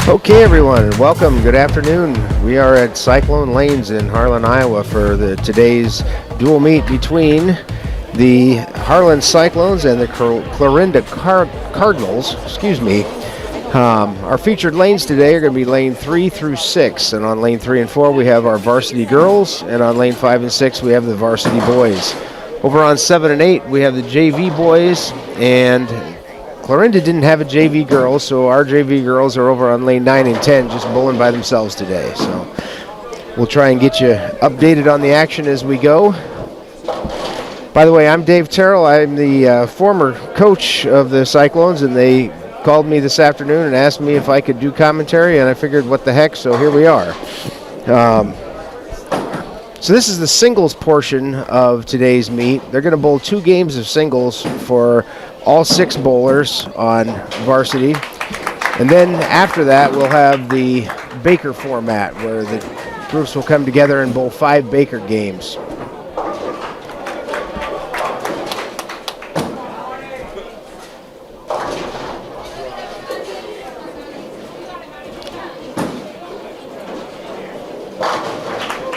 Okay, everyone, and welcome. Good afternoon. We are at Cyclone Lanes in Harlan, Iowa for today's dual meet between the Harlan Cyclones and the Clarinda Cardinals. Excuse me. Our featured lanes today are going to be lane 3 through 6, and on lane 3 and 4 we have our varsity girls, and on lane 5 and 6 we have the varsity boys. Over on 7 and 8 we have the JV boys, and Clarinda didn't have a JV girl, so our JV girls are over on lane 9 and 10 just bowling by themselves today. So we'll try and get you updated on the action as we go. By the way, I'm Dave Terrell. I'm the former coach of the Cyclones, and they called me this afternoon and asked me if I could do commentary, and I figured what the heck, so here we are. So this is the singles portion of today's meet. They're going to bowl 2 games of singles for all 6 bowlers on varsity. And then after that, we'll have the Baker format, where the groups will come together and bowl 5 Baker games.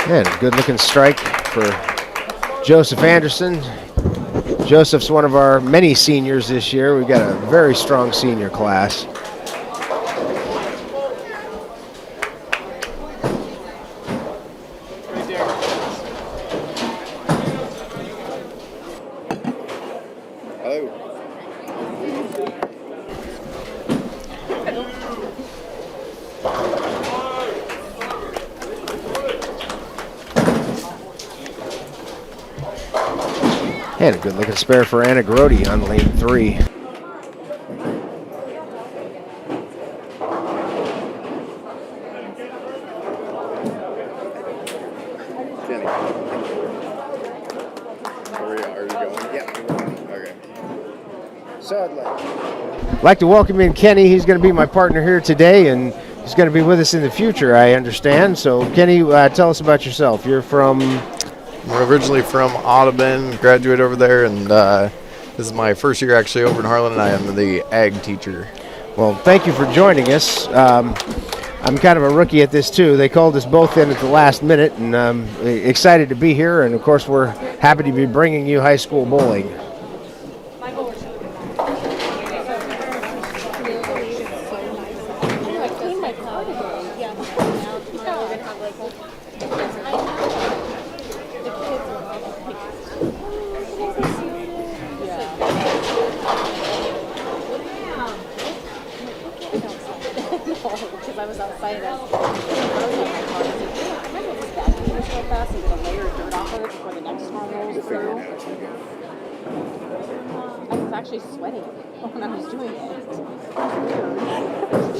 And a good-looking strike for Joseph Anderson. Joseph's one of our many seniors this year. We've got a very strong senior class. And a good-looking spare for Anna Grody on lane 3. Kenny. Are you going? Yeah. Okay. So I'd like to welcome in Kenny. He's going to be my partner here today, and he's going to be with us in the future, I understand. So Kenny, tell us about yourself. You're from... We're originally from Audubon, graduate over there, and this is my first year actually over in Harlan, and I am the ag teacher. Well, thank you for joining us. I'm kind of a rookie at this too. They called us both in at the last minute, and I'm excited to be here, and of course we're happy to be bringing you high school bowling.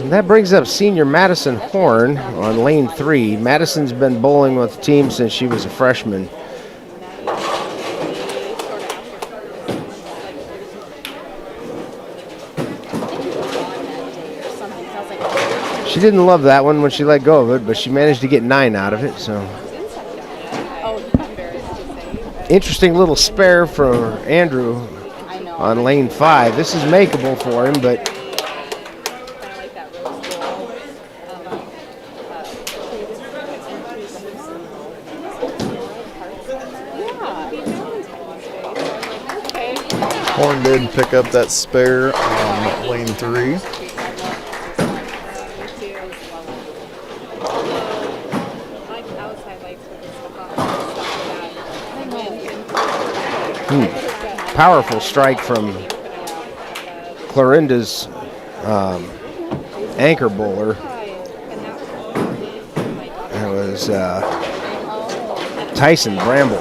And that brings up senior Madison Horn on lane 3. Madison's been bowling with the team since she was a freshman. She didn't love that one when she let go of it, but she managed to get 9 out of it. So, interesting little spare for Andrew on lane 5. This is makeable for him, but Horn did pick up that spare on lane 3. Powerful strike from Clarinda's anchor bowler. That was Tyson Bramble.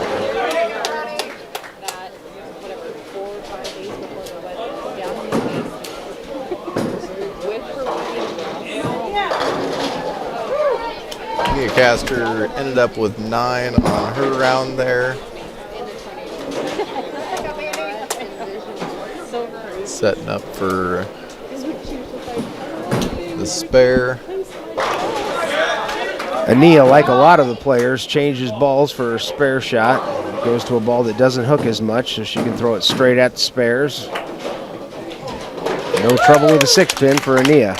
Caster ended up with 9 on her round there. Setting up for the spare. Ania, like a lot of the players, changes balls for her spare shot. Goes to a ball that doesn't hook as much, so she can throw it straight at the spares. No trouble with the 6-pin for Ania.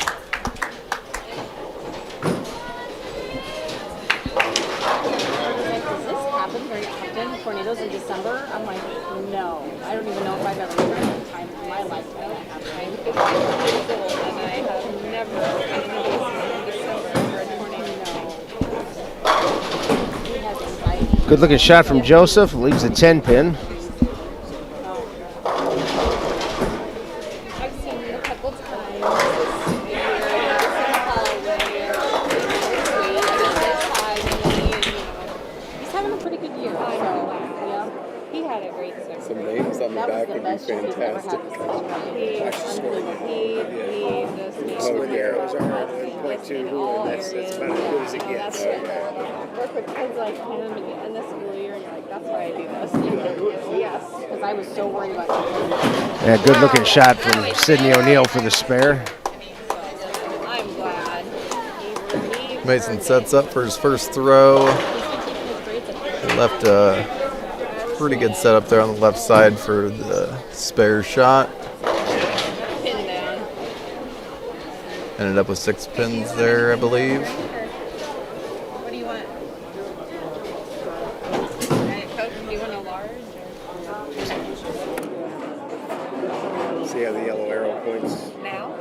I've ever spent time in my lifetime. I'm 50 years old, and I have never been in a basement in December for a tornado. He has anxiety. Good looking shot from Joseph. Leaves the 10 pin. I've seen him a couple times this year. He's having a pretty good year. So, yeah, he had a great summer. Some names on the That back was the would be best year he's ever had fantastic. this summer. He is unbelievable. He just Oh, the arrows are 1.2, and that's about as good as it gets. That's good. Work with kids like him and get in the school year, and you're like, that's why I do this. Yes, because I was so worried about him. Yeah, good looking shot from Sidney O'Neill for the spare. I'm glad. Mason sets up for his first throw. He left a pretty good setup there on the left side for the spare shot. Pin down. Ended up with 6 pins there, I believe. What do you want? Coach, do you want a large? See how the yellow arrow points? Now?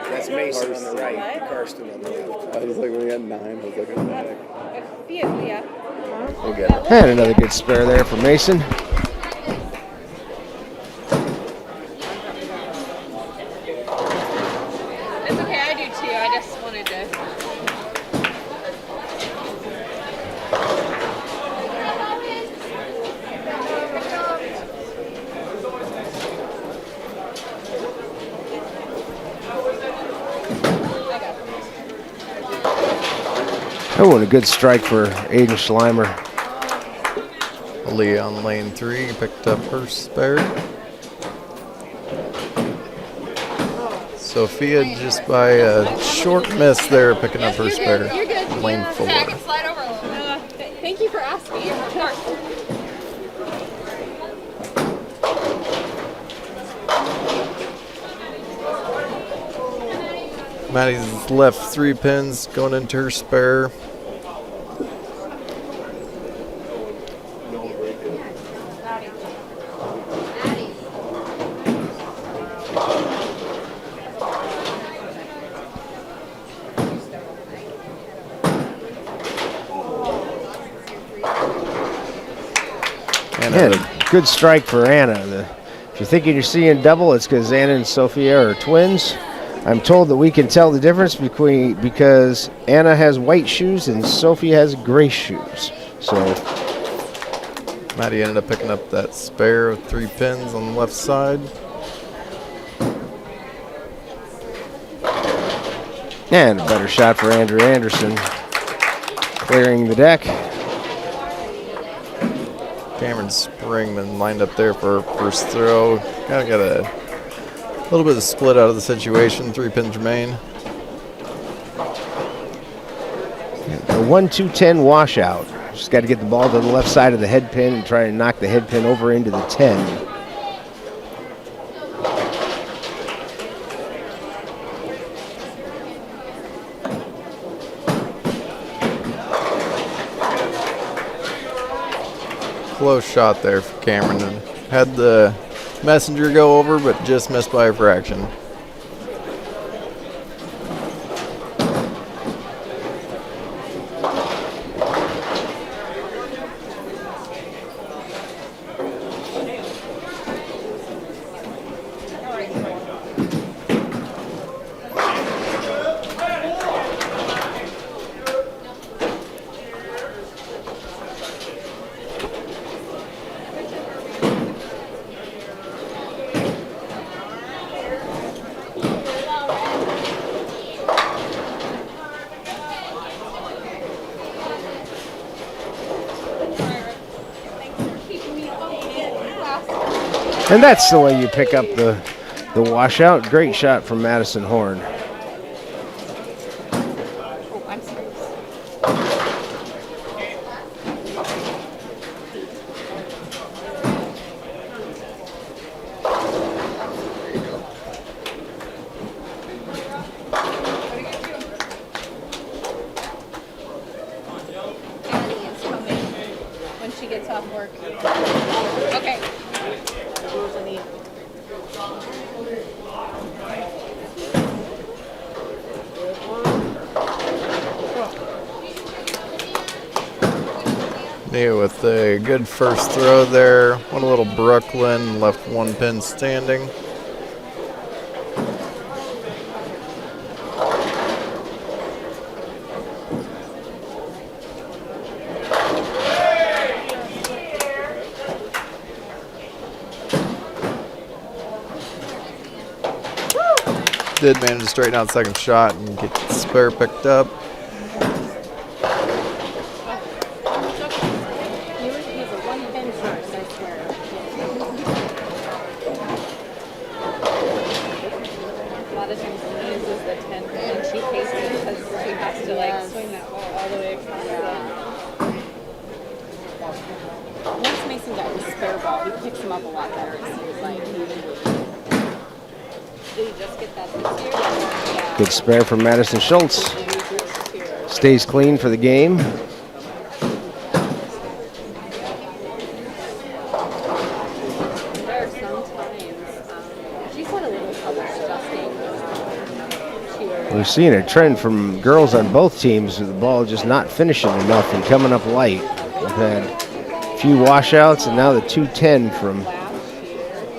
That's Mason on the right, Karsten on the left. I was like, when he had 9, I was like, oh, heck. Yeah. We'll get it. And another good spare there for Mason. It's okay, I do too. I just wanted to. Oh, and a good strike for Aiden Schleimer. Leah on lane 3 picked up her spare. Sophia just by a short miss there picking up her spare. You're good. Lane 4. I can slide over a little. Thank you for asking. Of course. Maddie's left 3 pins going into her spare. And a good strike for Anna. If you're thinking you're seeing double, it's because Anna and Sophia are twins. I'm told that we can tell the difference because Anna has white shoes and Sophie has gray shoes. So Maddie ended up picking up that spare with 3 pins on the left side. and a better shot for Andrew Anderson, clearing the deck. Cameron Springman lined up there for her first throw. Kind of got a little bit of split out of the situation. 3 pins remain. A 1-2-10 washout. Just got to get the ball to the left side of the head pin and try to knock the head pin over into the 10. Close shot there for Cameron. Had the messenger go over, but just missed by a fraction. And that's the way you pick up the washout. Great shot from Madison Horn. Oh, I'm serious. Annie is coming when she gets off work. Sydney with a good first throw there. Went a little Brooklyn, left one pin standing. Did manage to straighten out second shot and get the spare picked up. Good spare from Madison Schultz. Stays clean for the game. We're seeing a trend from girls on both teams with the ball just not finishing enough and coming up light. We've had a few washouts and now the 210 from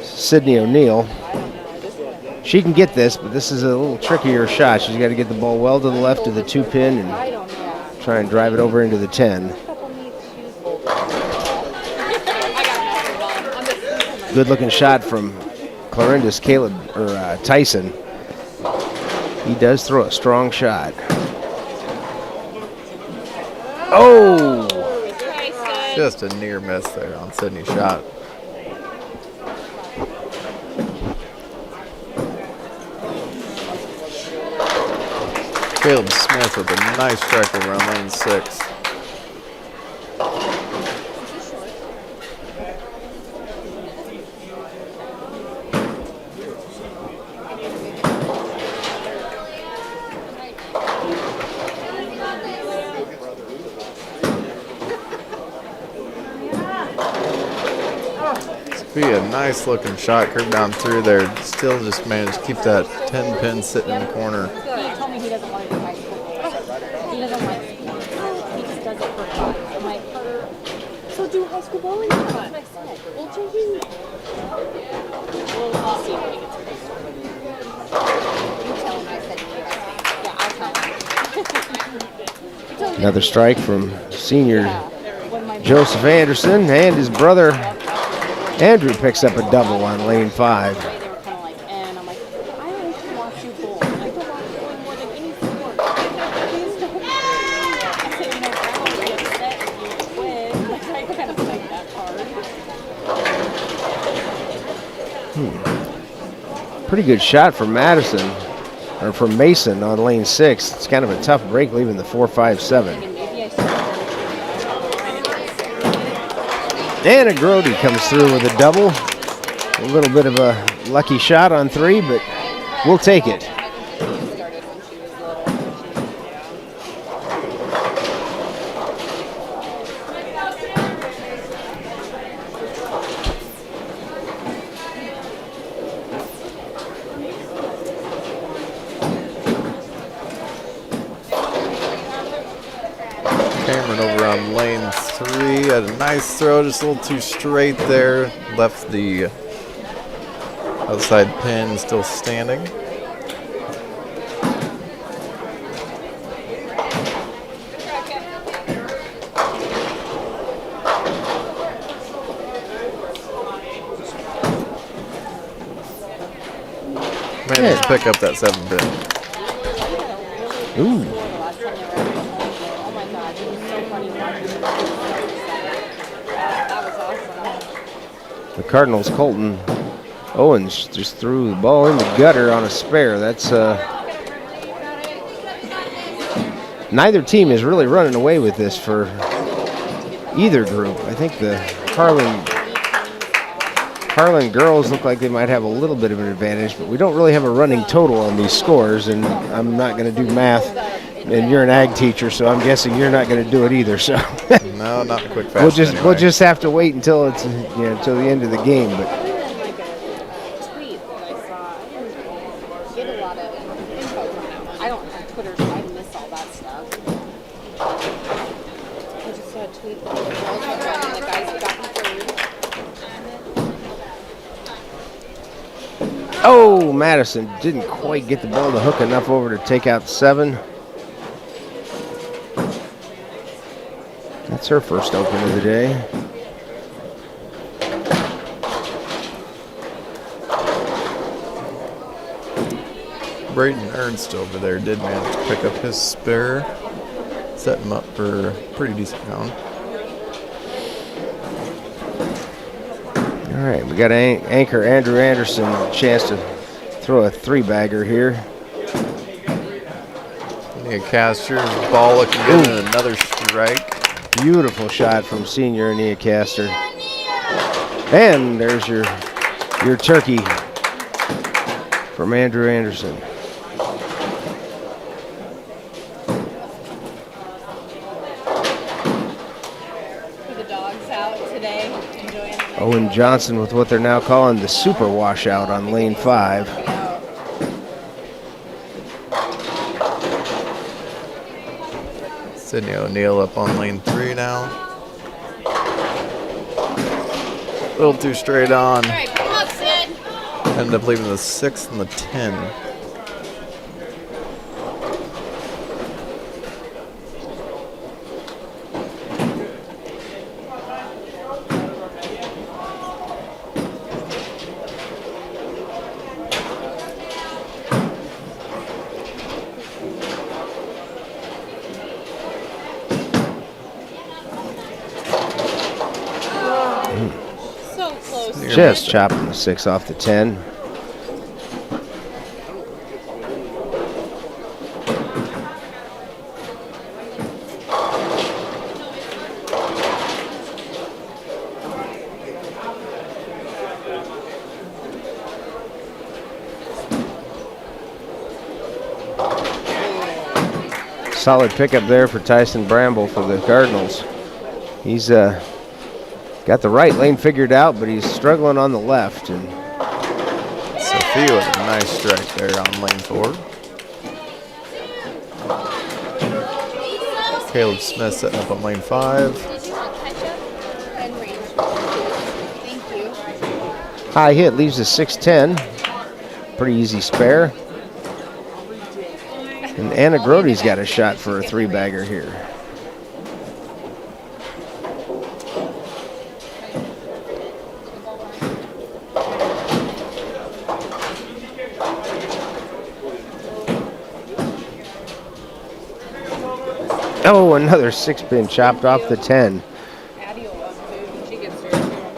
Sydney O'Neill. She can get this, but this is a little trickier shot. She's got to get the ball well to the left of the 2-pin and try and drive it over into the 10. Good looking shot from Clarinda's Tyson. He does throw a strong shot. Oh! Just a near miss there on Sydney's shot. Caleb Smith with a nice strike over on lane 6. Be a nice looking shot, curved down through there. Still just managed to keep that 10 pin sitting in the corner. He told me he doesn't want to do high school. He doesn't like sports. He just does it for fun. I'm like, so do high school bowling? That's what I said. Well, JV. We'll see when he gets you tell him I said you yeah, I'll tell him. Another strike from senior Joseph Anderson, and his brother Andrew picks up a double on lane 5. They were kind of like, and I'm like, I don't watch you bowl. I don't watch bowling more than any sport. Please don't. I said, you know, I would be upset if you win. Like, I kind of played that card. Pretty good shot from Madison, or from Mason on lane 6. It's kind of a tough break leaving the 4-5-7. Anna Grody comes through with a double. A little bit of a lucky shot on 3, but we'll take it. Cameron over on lane 3 had a nice throw, just a little too straight there. Left the outside pin still standing. Managed to pick up that 7 pin. Ooh. The Cardinals' Colton Owens just threw the ball in the gutter on a spare. That's neither team is really running away with this for either group. I think the Harlan girls look like they might have a little bit of an advantage, but we don't really have a running total on these scores, and I'm not going to do math. And you're an ag teacher, so I'm guessing you're not going to do it either. So no, not the quick fast. We'll just have to wait until it's until the end of the game. But Tweet that I saw. I didn't get a lot of info from that. I don't have Twitter, so I miss all that stuff. I just saw a tweet that the girls had Oh, Madison didn't quite get the ball to hook enough over to take out 7. That's her first open of the day. Braden Ernst over there did manage to pick up his spare. Set him up for a pretty decent round. All right, we got anchor Andrew Anderson a chance to throw a 3-bagger here. Nia Caster's ball looking good and another strike. Beautiful shot from senior Nia Caster. And there's your turkey from Andrew Anderson. The dogs out today, enjoying the Owen Johnson with what they're now calling the super washout on lane 5. Sydney O'Neill up on lane 3 now. A little too straight on. All right, come up, Sid. Ended up leaving the 6 and the 10. So close. Just chopping the 6 off the 10. Solid pickup there for Tyson Bramble for the Cardinals. He's got the right lane figured out, but he's struggling on the left. And Sophia with a nice strike there on lane 4. Caleb Smith setting up on lane 5. Did you want ketchup and ranch? Thank you. high hit leaves a 6-10. Pretty easy spare. And Anna Grody's got a shot for a 3-bagger here. Oh, another 6-pin chopped off the 10. Addie will love food. She gets hers too.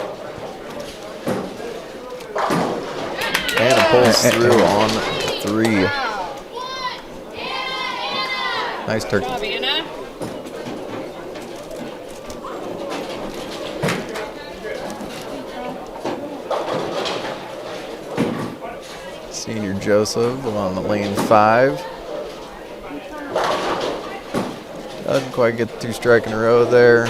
Anna pulls through on 3. Nice turkey. Good job, Anna. Senior Joseph on the lane 5. Doesn't quite get 2 strike in a row there.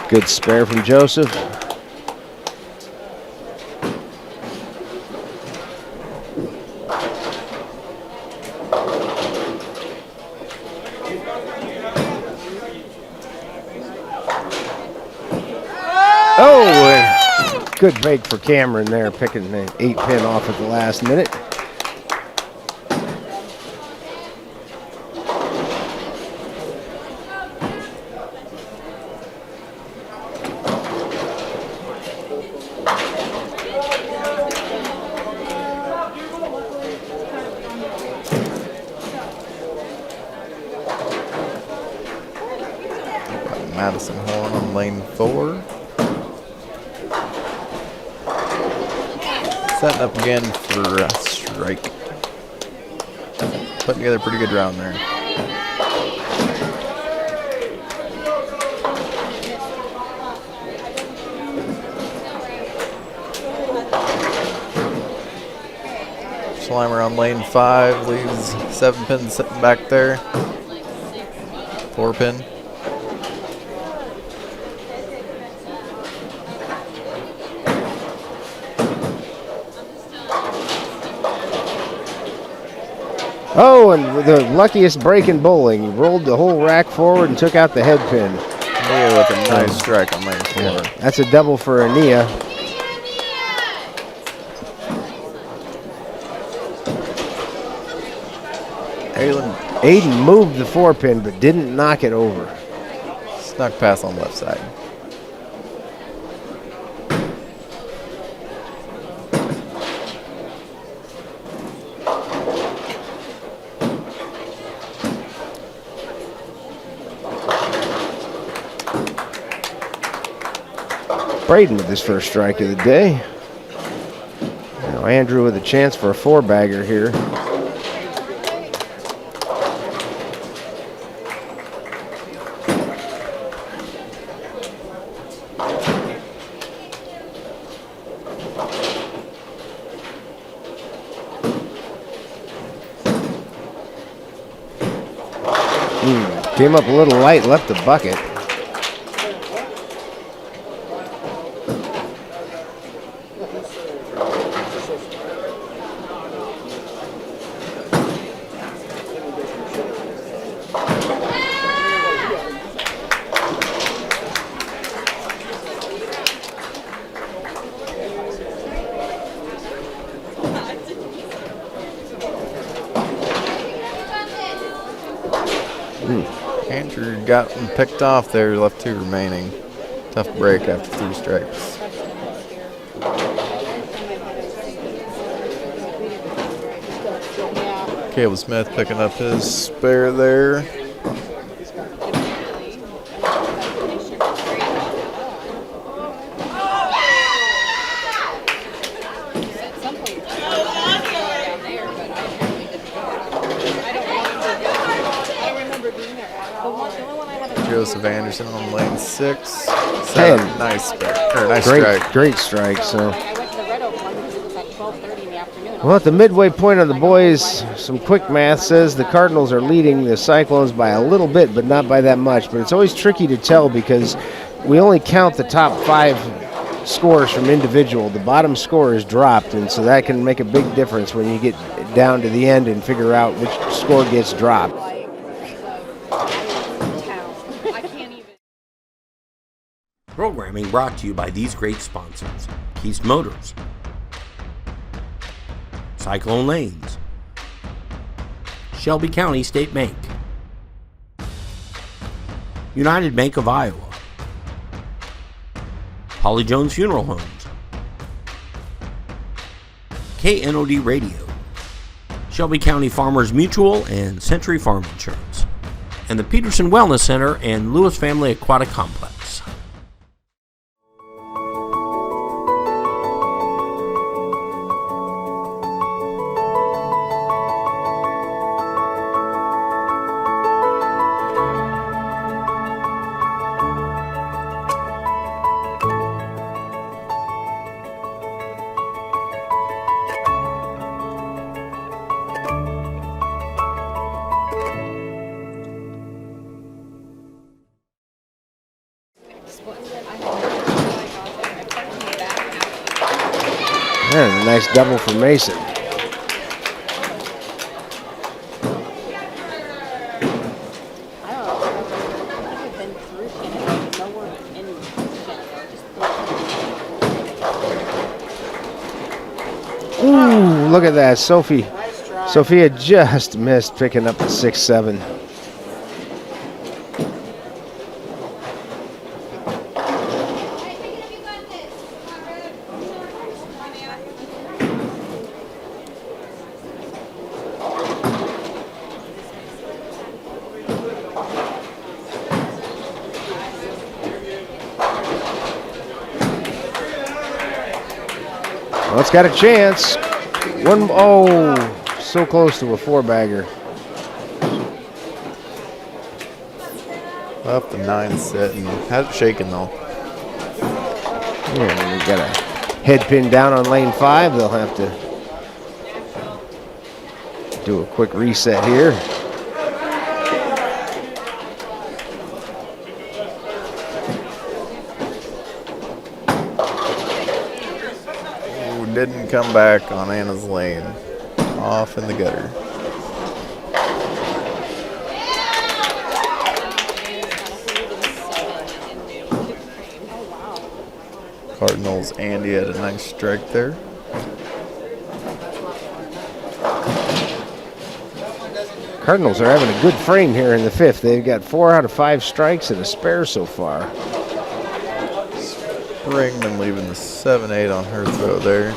Good spare from Joseph. Oh, and good break for Cameron there, picking the 8-pin off at the last minute. Madison Horn on lane 4. Setting up again for a strike. Putting together a pretty good round there. Slimer on lane 5 leaves 7 pins sitting back there. 4 pin. Oh, and the luckiest break in bowling. He rolled the whole rack forward and took out the head pin. Nia with a nice strike on lane 4. Yeah, that's a double for Ania. Aiden moved the 4-pin but didn't knock it over. Snuck pass on left side. Braden with his first strike of the day. Now Andrew with a chance for a 4-bagger here. Came up a little light, left the bucket. Andrew got him picked off there, left 2 remaining. Tough break after 3 strikes. Caleb Smith picking up his spare there. Joseph Anderson on lane 6. Nice spare, or nice strike. Great strike. So. I went to the Red Oak one because it was at 12:30 in the afternoon. Well, at the midway point of the boys, some quick math says the Cardinals are leading the Cyclones by a little bit, but not by that much. But it's always tricky to tell because we only count the top 5 scores from individual. The bottom score is dropped, and so that can make a big difference when you get down to the end and figure out which score gets dropped. Programming brought to you by these great sponsors: Keith Motors, Cyclone Lanes, Shelby County State Bank, United Bank of Iowa, Holly Jones Funeral Homes, KNOD Radio, Shelby County Farmers Mutual and Century Farm Insurance, and the Peterson Wellness Center and Lewis Family Aquatic Complex. And a nice double for Mason. Ooh, look at that. Sophia just missed picking up the 6-7. Well, it's got a chance. So close to a 4-bagger. Up the 9 set and had it shaking though. Yeah, we got a head pin down on lane 5. They'll have to do a quick reset here. Ooh, didn't come back on Anna's lane. Off in the gutter. Cardinals. Andy had a nice strike there. Cardinals are having a good frame here in the 5th. They've got 4 out of 5 strikes and a spare so far. Springman leaving the 7-8 on her throw there.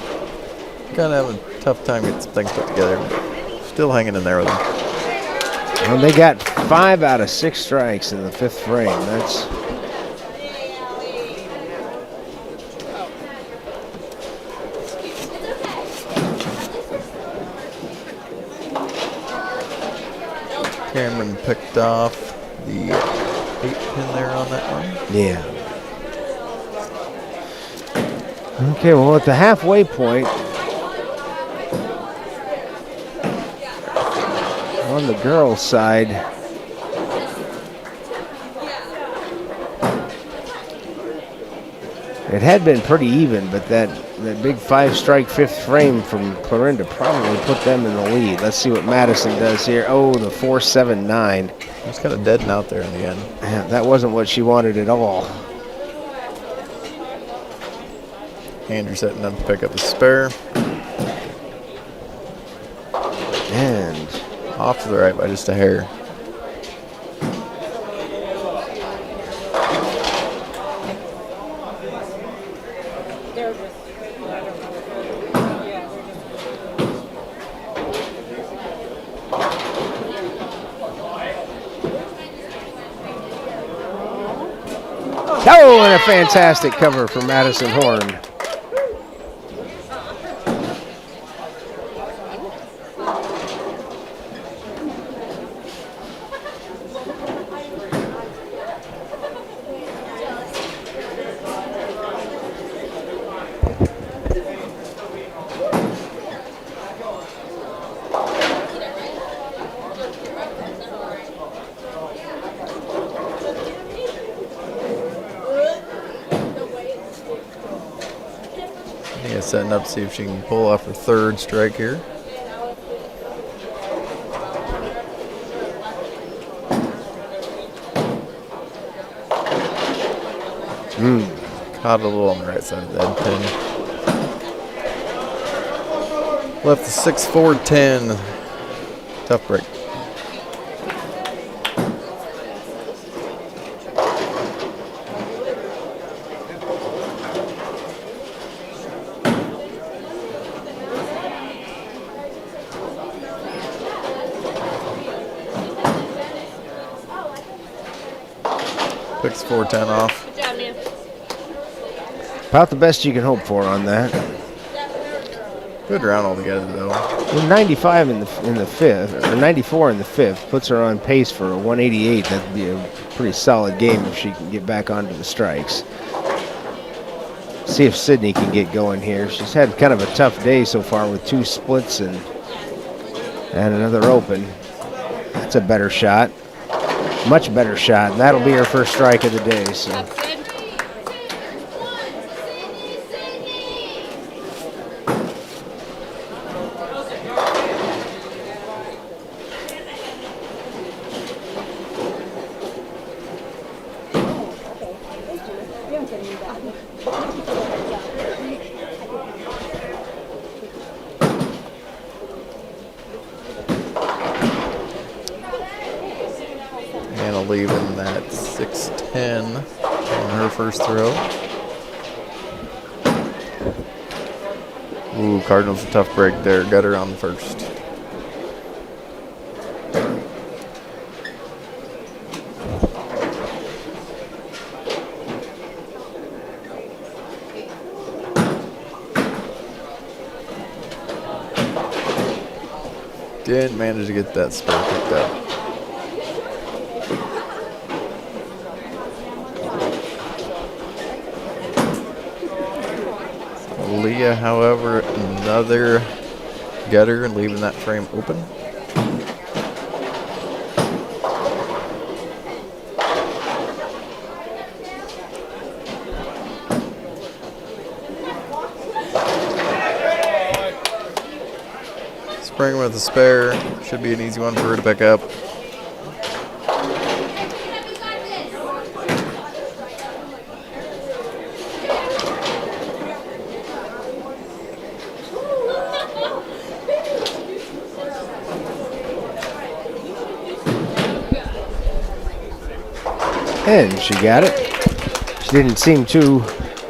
Kind of having a tough time getting some things put together, but still hanging in there with them. Well, they got 5 out of 6 strikes in the 5th frame. That's Cameron picked off the 8 pin there on that one. yeah. Okay, well, at the halfway point, on the girls' side, it had been pretty even, but that big 5-strike 5th frame from Clarinda probably put them in the lead. Let's see what Madison does here. Oh, the 4-7-9. It's kind of deadened out there in the end. Yeah, that wasn't what she wanted at all. Andrew setting up to pick up the spare. And Off to the right by just a hair. They're just, I don't know. Yeah, oh, and a fantastic cover for Madison Horn. Yeah, setting up to see if she can pull off her 3rd strike here. Caught a little on the right side of that pin. Left the 6-4-10. Tough break. Picks 4-10 off. good job, man. About the best you can hope for on that. Good round altogether, though. Well, 95 in the 5th, or 94 in the 5th, puts her on pace for a 188. That'd be a pretty solid game if she can get back onto the strikes. See if Sydney can get going here. She's had kind of a tough day so far with 2 splits and another open. That's a better shot. Much better shot. And that'll be her first strike of the day. So. That's good. Anna leaving that 6-10 on her first throw. Ooh, Cardinals a tough break there. Got her on the first. Didn't manage to get that spare picked up. Leah, however, another gutter and leaving that frame open. Spring with a spare. Should be an easy one for her to pick up. And she got it. She didn't seem too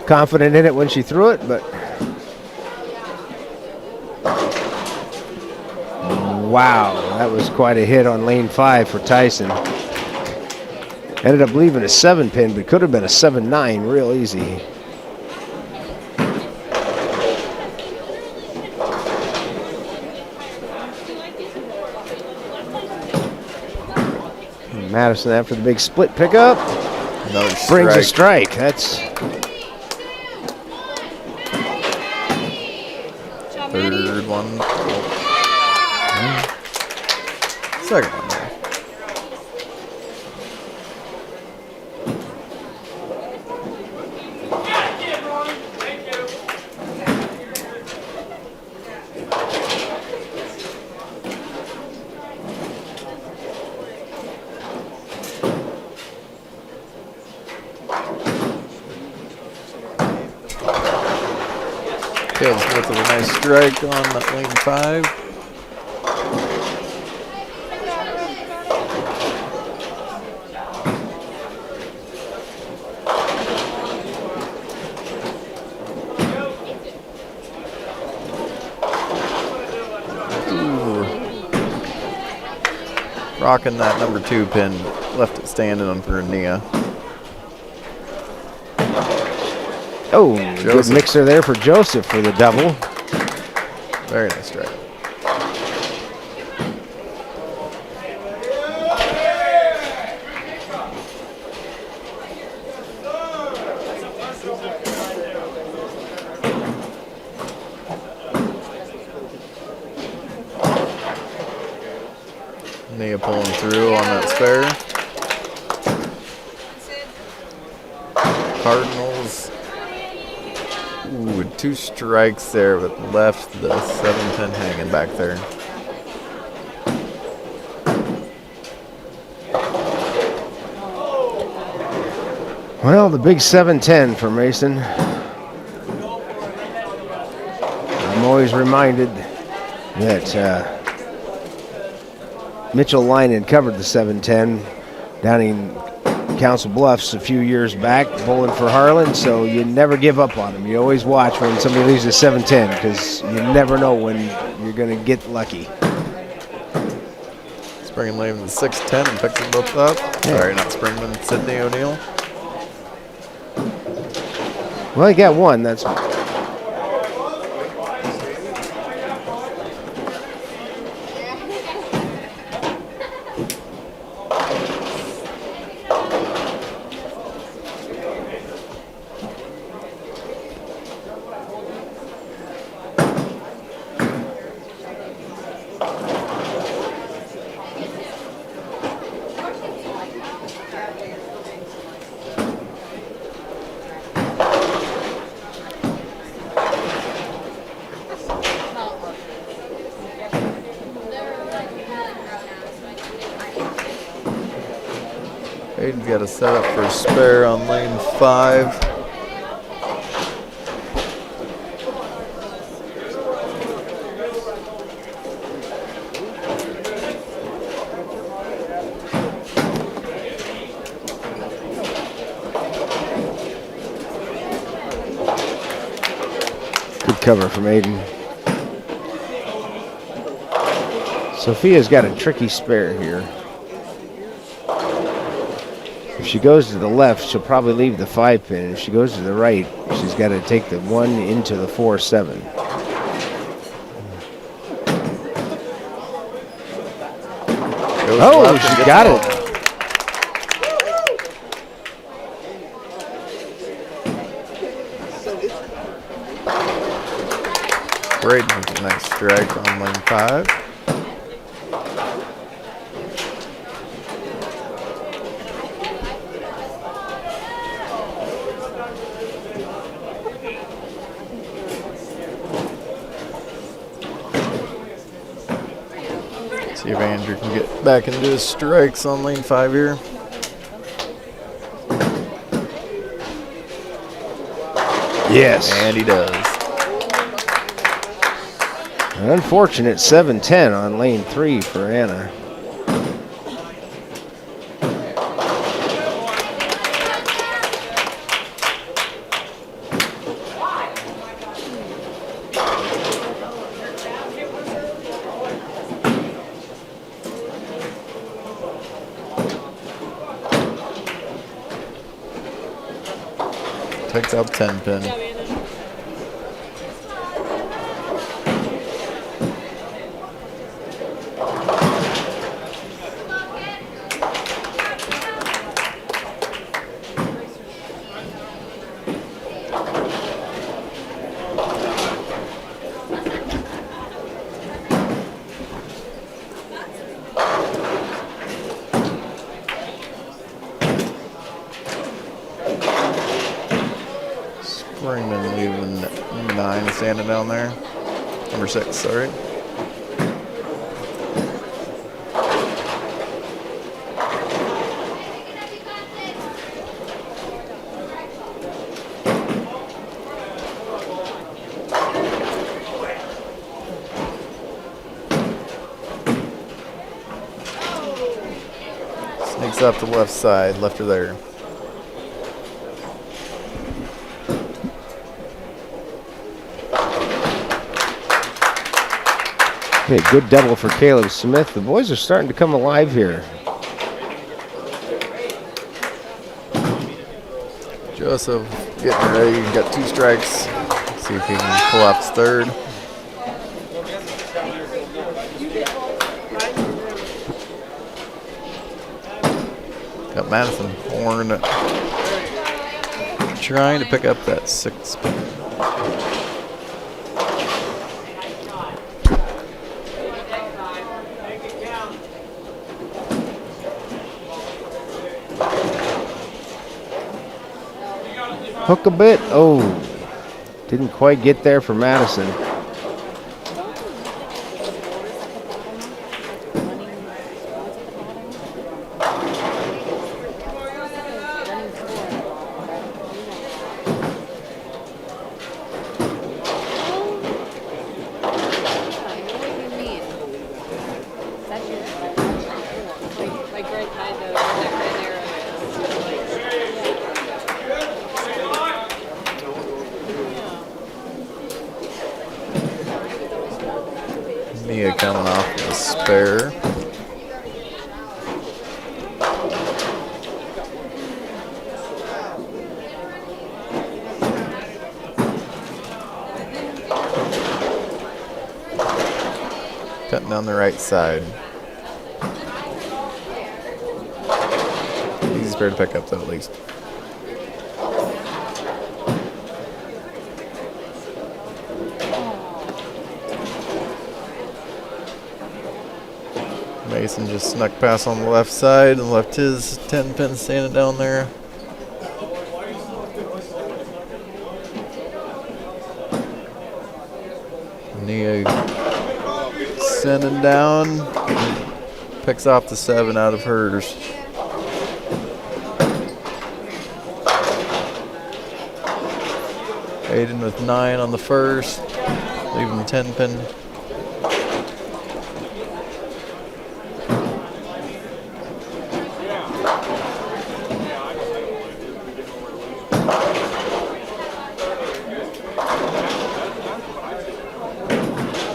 confident in it when she threw it, but wow, that was quite a hit on lane 5 for Tyson. Ended up leaving a 7-pin, but could have been a 7-9 real easy. Madison after the big split pickup. Another Brings a strike. strike. That's Third one. Second one there. Caleb Smith with a nice strike on lane 5. Ooh. Rocking that number 2 pin, left it standing on for Nia. oh, good Joseph. mixer there for Joseph for the double. Very nice strike. Nia pulling through on that spare. Cardinals. Ooh, 2 strikes there, but left the 7-pin hanging back there. Well, the big 7-10 for Mason. I'm always reminded that Mitchell Linen covered the 7-10 down in Council Bluffs a few years back, bowling for Harlan, so you never give up on him. You always watch when somebody leaves a 7-10 because you never know when you're going to get lucky. Springman leaving the 6-10 and picks them both up. Yeah. Sorry, not Springman, Sydney O'Neill. Well, he got one. That's Hayden's got a setup for a spare on lane 5. good cover from Aiden. Sophia's got a tricky spare here. If she goes to the left, she'll probably leave the 5-pin. If she goes to the right, she's got to take the 1 into the 4-7. Oh, she got it. Braden with a nice strike on lane 5. See if Andrew can get back into his strikes on lane 5 here. Yes. And he does. An unfortunate 7-10 on lane 3 for Anna. Takes out 10 pin. Springman leaving 9 standing down there. Number 6, sorry. Sneaks up the left side, left her there. Okay, good double for Caleb Smith. The boys are starting to come alive here. Joseph getting ready, got 2 strikes. See if he can collapse third. Got Madison Horn trying to pick up that 6 spin. Hook a bit. Oh, didn't quite get there for Madison. Mia coming off with a spare. Cutting down the right side. Easy spare to pick up though, at least. Mason just snuck past on the left side and left his 10 pin standing down there. Nia sending down, picks off the 7 out of hers. Aiden with 9 on the first, leaving the 10 pin.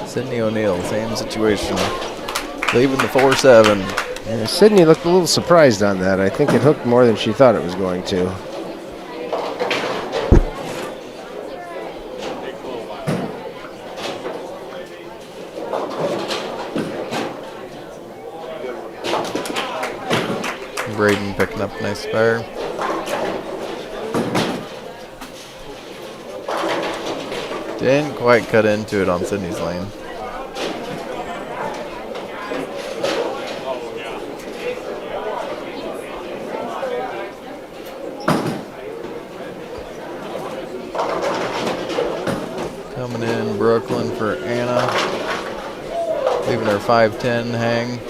Sydney O'Neill, same situation. Leaving the 4-7. Yeah, Sydney looked a little surprised on that. I think it hooked more than she thought it was going to. Braden picking up a nice spare. Didn't quite cut into it on Sydney's lane. Coming in Brooklyn for Anna. Leaving her 5-10 hang.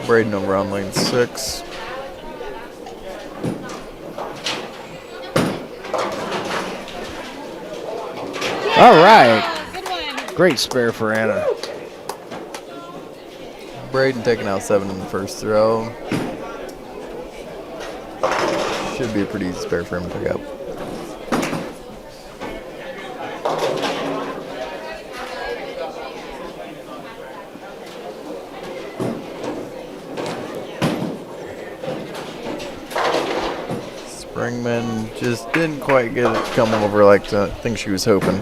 Braden over on lane 6. All right. Good one. Great spare for Anna. Braden taking out 7 in the first throw. Should be a pretty easy spare for him to pick up. Springman just didn't quite get it coming over like I think she was hoping.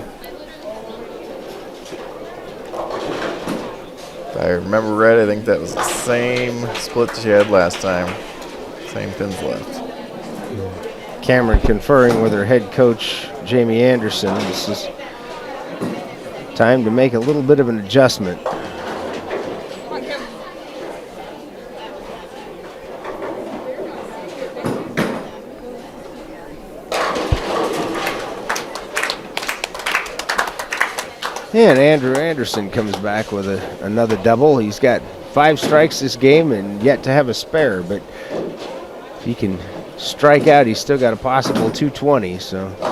If I remember right, I think that was the same split she had last time. Same pins left. Cameron conferring with her head coach, Jamie Anderson. This is time to make a little bit of an adjustment. And Andrew Anderson comes back with another double. He's got 5 strikes this game and yet to have a spare, but if he can strike out, he's still got a possible 220. So. Oh,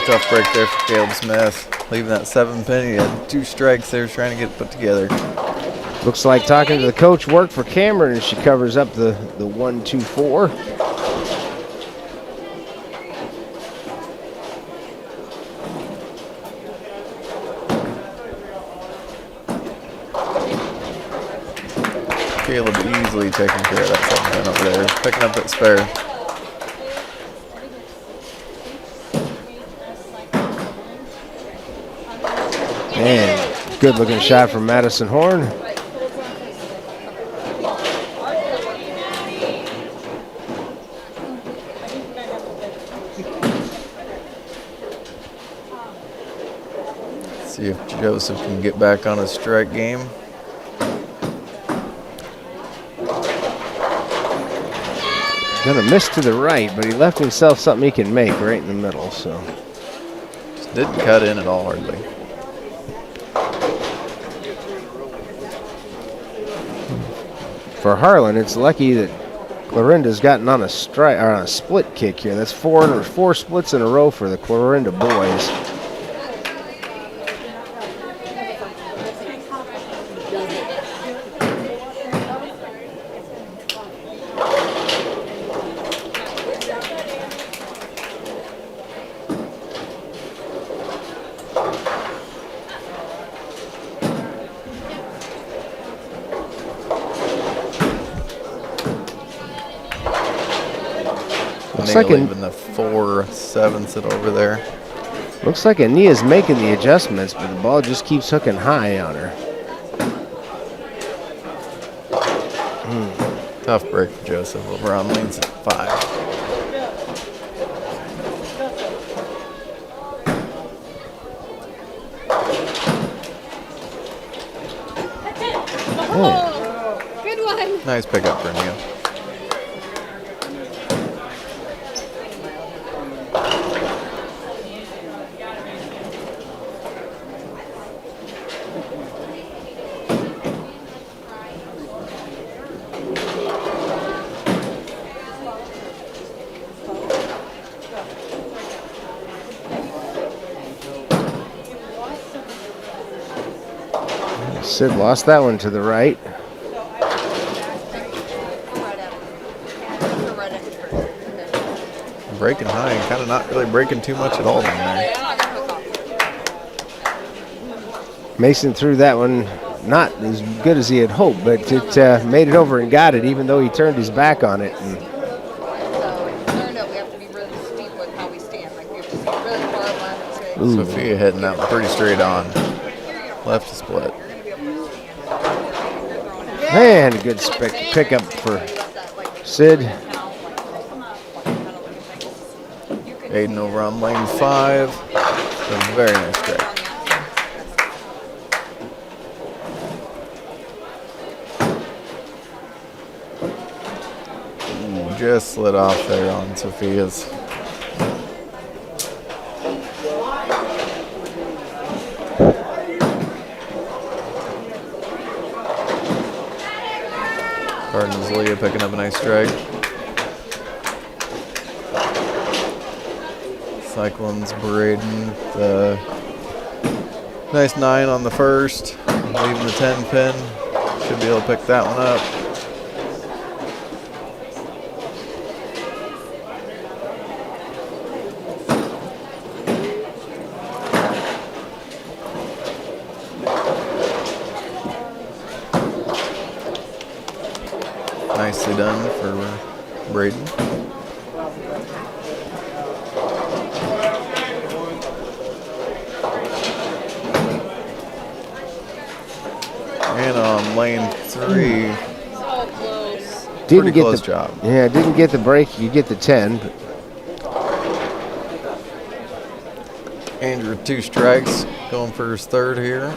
tough break there for Caleb Smith. Leaving that 7 pin. He had 2 strikes there trying to get it put together. Looks like talking to the coach worked for Cameron, and she covers up the 1-2-4. Caleb easily taking care of that 7 pin over there. Picking up that spare. And good looking shot from Madison Horn. See if Joseph can get back on his strike game. Gonna miss to the right, but he left himself something he can make right in the middle. So Just didn't cut in at all hardly. for Harlan, it's lucky that Clarinda's gotten on a strike or on a split kick here. That's 4 splits in a row for the Clarinda boys. Looks like Leaving the 4/7 it over there. Looks like Ania's making the adjustments, but the ball just keeps hooking high on her. Tough break for Joseph over on lanes at 5. Oh, good one. Nice pickup for Nia. Sid lost that one to the right. Breaking high and kind of not really breaking too much at all down there. Mason threw that one not as good as he had hoped, but it made it over and got it, even though he turned his back on it. And Sophia heading out pretty straight on. Left to split. man, a good pickup for Sid. Aiden over on lane 5. A very nice strike. Ooh, just slid off there on Sophia's. Cardinals Leah picking up a nice strike. Cyclone's braiding the nice 9 on the first, leaving the 10 pin. Should be able to pick that one up. Nicely done for Braden. And on lane 3, So close. pretty close job. Yeah, didn't get the break. You get the 10. But Andrew with 2 strikes, going for his third here.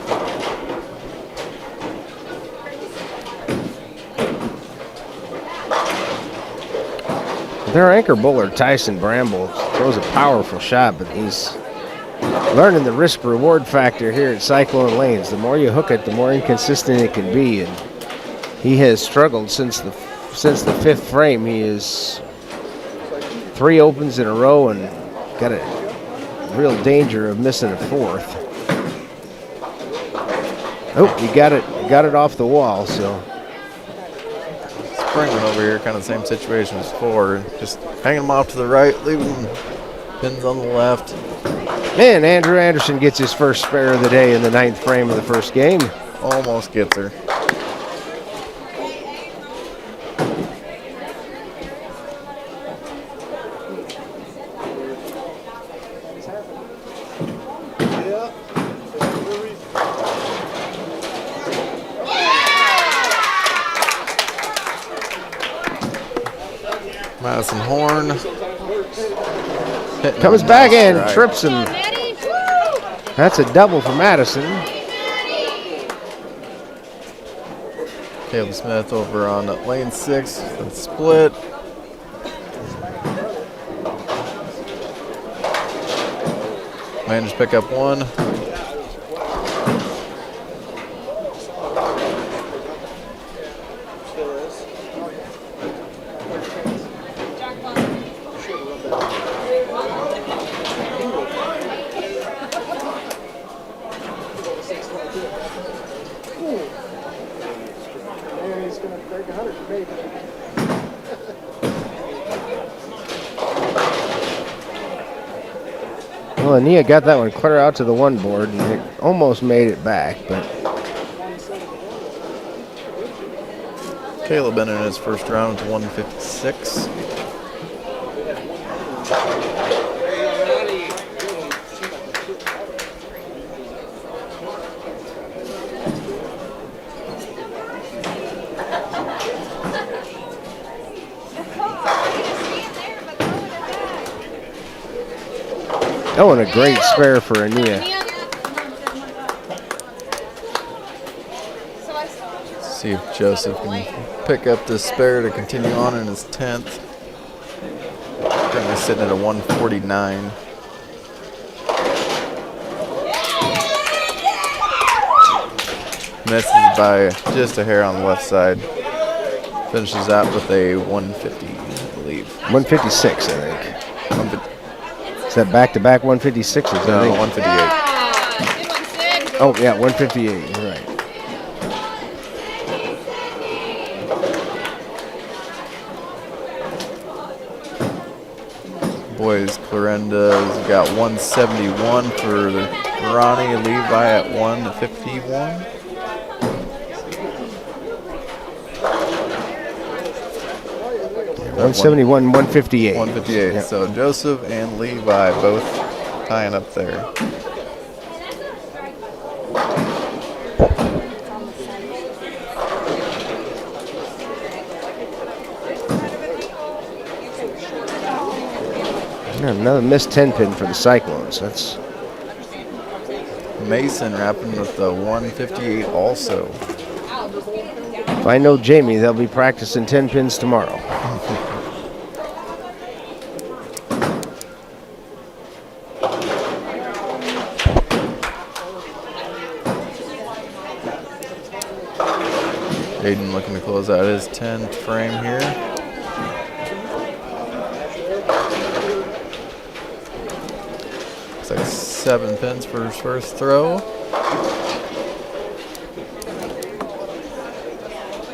their anchor bowler, Tyson Bramble, throws a powerful shot, but he's learning the risk-reward factor here at Cyclone Lanes. The more you hook it, the more inconsistent it can be, and he has struggled since the 5th frame. He is 3 opens in a row and got a real danger of missing a 4th. Oh, he got it off the wall. So Springman over here, kind of the same situation as before. Just hanging them off to the right, leaving pins on the left. Man, Andrew Anderson gets his first spare of the day in the 9th frame of the first game. Almost gets her. Madison Horn Comes back and trips him. That's a double for Madison. Caleb Smith over on lane 6, that's split. Managed to pick up 1. Well, Ania got that one clear out to the 1 board, and it almost made it back, but Caleb in his first round to 156. oh, and a great spare for Ania. See if Joseph can pick up this spare to continue on in his 10th. Currently sitting at a 149. Misses by just a hair on the left side. Finishes out with a 150, I believe. 156, I think. 150, Is that back-to-back 156? no, 158. Oh, yeah, 158. You're right. Boys, Clarinda's got 171 for Ronnie. Levi at 151. Yeah, 171, 158. 158. Yeah. So Joseph and Levi both tying up there. Another missed 10 pin for the Cyclones. That's Mason wrapping with the 158 also. if I know Jamie, they'll be practicing 10 pins tomorrow. Aiden looking to close out his 10th frame here. Looks like 7 pins for his first throw.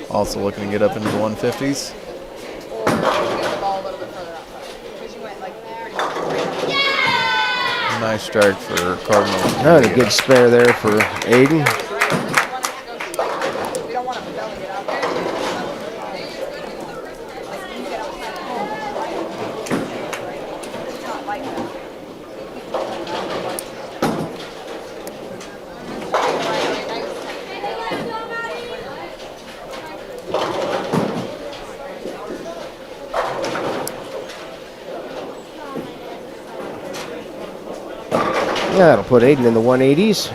Also looking to get up into the 150s. Nice strike for Cardinal. Oh, and a good spare there for Aiden. Yeah, that'll put Aiden in the 180s.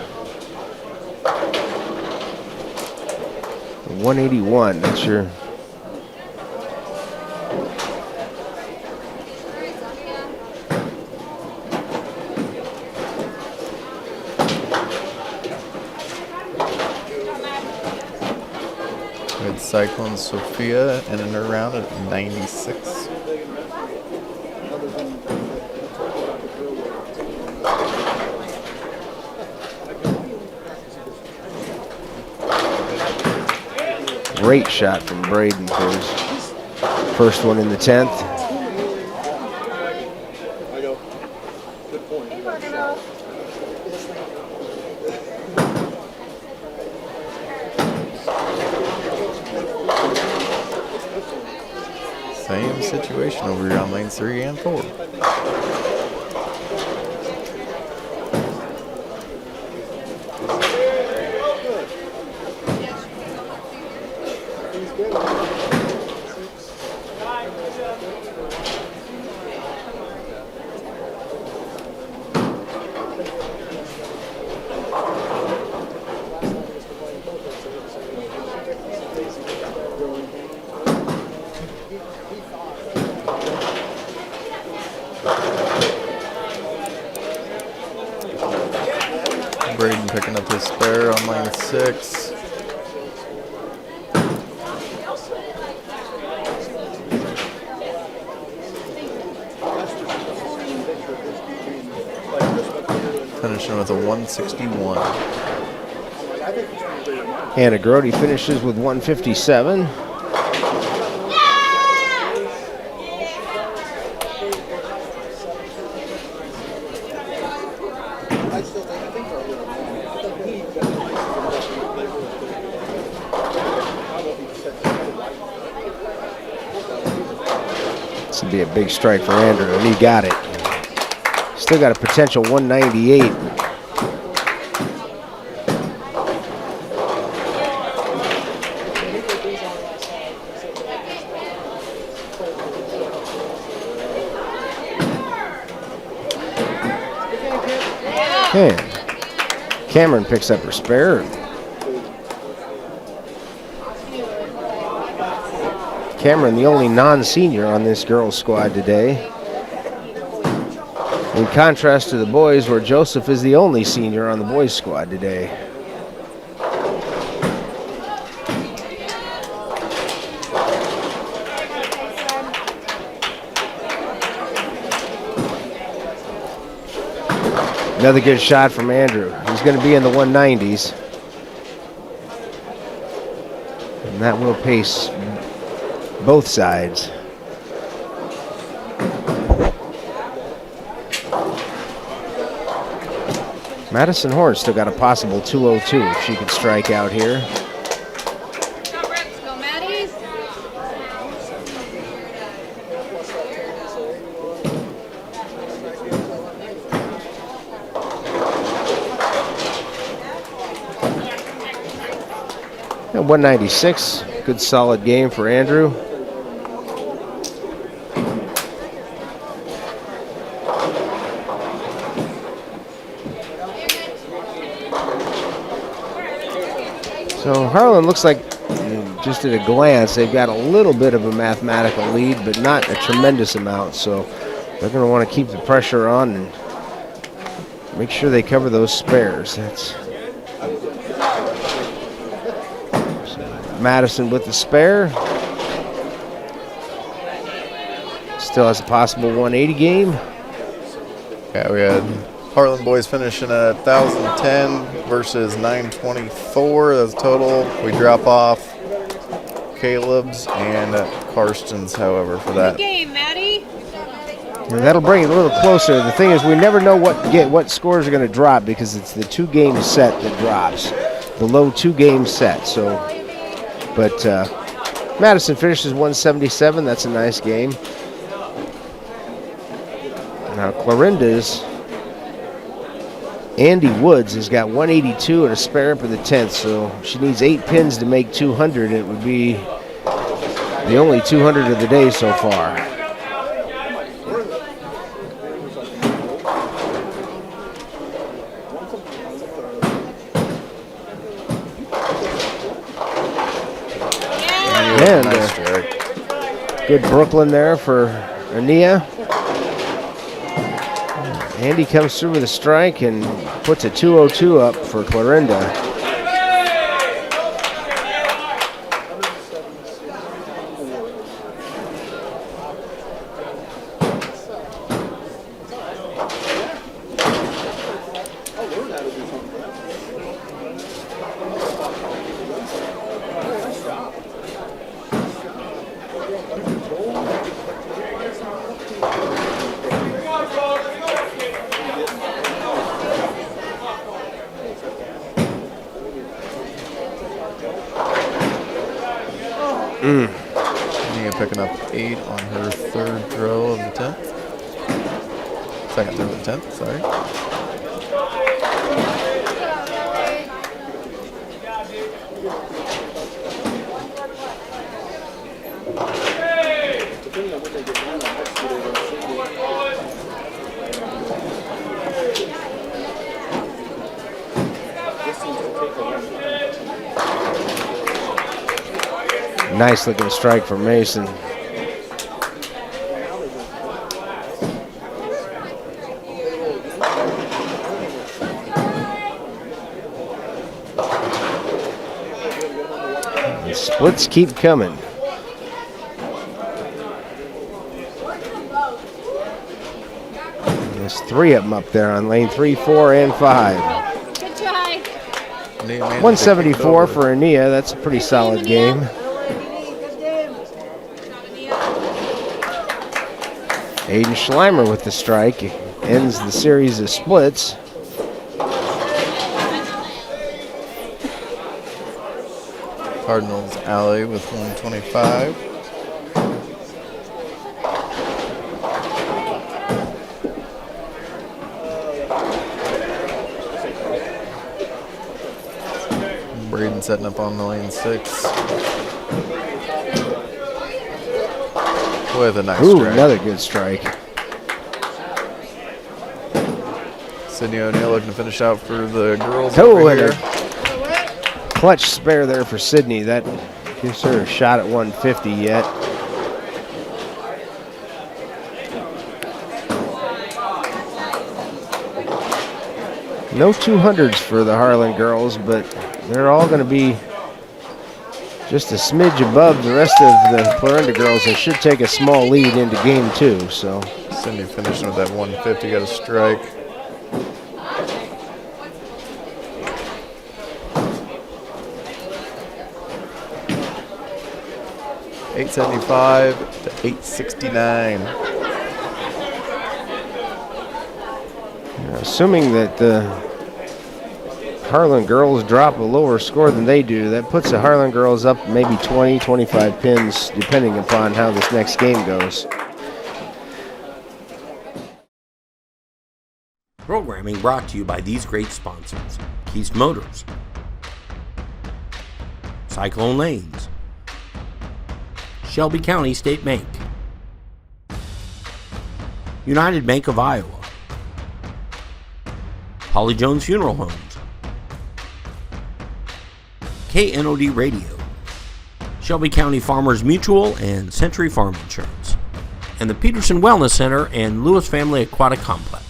181, that's your... With Cyclone Sophia in and around at 96. Great shot from Braden for his first one in the 10th. Same situation over here on lanes 3 and 4. Braden picking up his spare on lane 6. Finishing with a 161. Hannah Grody finishes with 157. This would be a big strike for Andrew, and he got it. Still got a potential 198. Okay. Cameron picks up her spare. Cameron, the only non-senior on this girls' squad today. In contrast to the boys, where Joseph is the only senior on the boys' squad today. Another good shot from Andrew. He's going to be in the 190s. And that will pace both sides. Madison Horn still got a possible 202 if she could strike out here. Go, Maddies. At 196, good solid game for Andrew. So Harlan looks like, just at a glance, they've got a little bit of a mathematical lead, but not a tremendous amount. So they're going to want to keep the pressure on and make sure they cover those spares. That's Madison with the spare. Still has a possible 180 game. Yeah, we had Harlan boys finishing at 1,010 versus 924. That's total. We drop off Caleb's and Karsten's, however, for that. Good game, Maddie. And that'll bring it a little closer. The thing is, we never know what scores are going to drop because it's the 2-game set that drops, the low 2-game set. So, but Madison finishes 177. That's a nice game. Now Clarinda's Andy Woods has got 182 and a spare up in the 10th, so she needs 8 pins to make 200. It would be the only 200 of the day so far. And good Brooklyn there for Ania. Andy comes through with a strike and puts a 202 up for Clarinda. Nia picking up 8 on her third throw of the 10th. Second throw of the 10th, sorry. Nice looking strike from Mason. The splits keep coming. There's 3 of them up there on lane 3, 4, and 5. Good try. 174 for Ania. That's a pretty solid game. Aiden Schleimer with the strike ends the series of splits. Cardinals Alley with 125. Braden setting up on the lane 6. With a nice strike. Another good strike. Sydney O'Neill looking to finish out for the girls. Oh, over and here. a clutch spare there for Sydney. That gives her a shot at 150 yet. No 200s for the Harlan girls, but they're all going to be just a smidge above the rest of the Clarinda girls. They should take a small lead into game 2. So Sydney finishing with that 150, got a strike. $875 to $869. assuming that the Harlan girls drop a lower score than they do, that puts the Harlan girls up maybe 20, 25 pins, depending upon how this next game goes. Programming brought to you by these great sponsors: Keith Motors, Cyclone Lanes, Shelby County State Bank, United Bank of Iowa, Holly Jones Funeral Homes, KNOD Radio, Shelby County Farmers Mutual and Century Farm Insurance, and the Peterson Wellness Center and Lewis Family Aquatic Complex.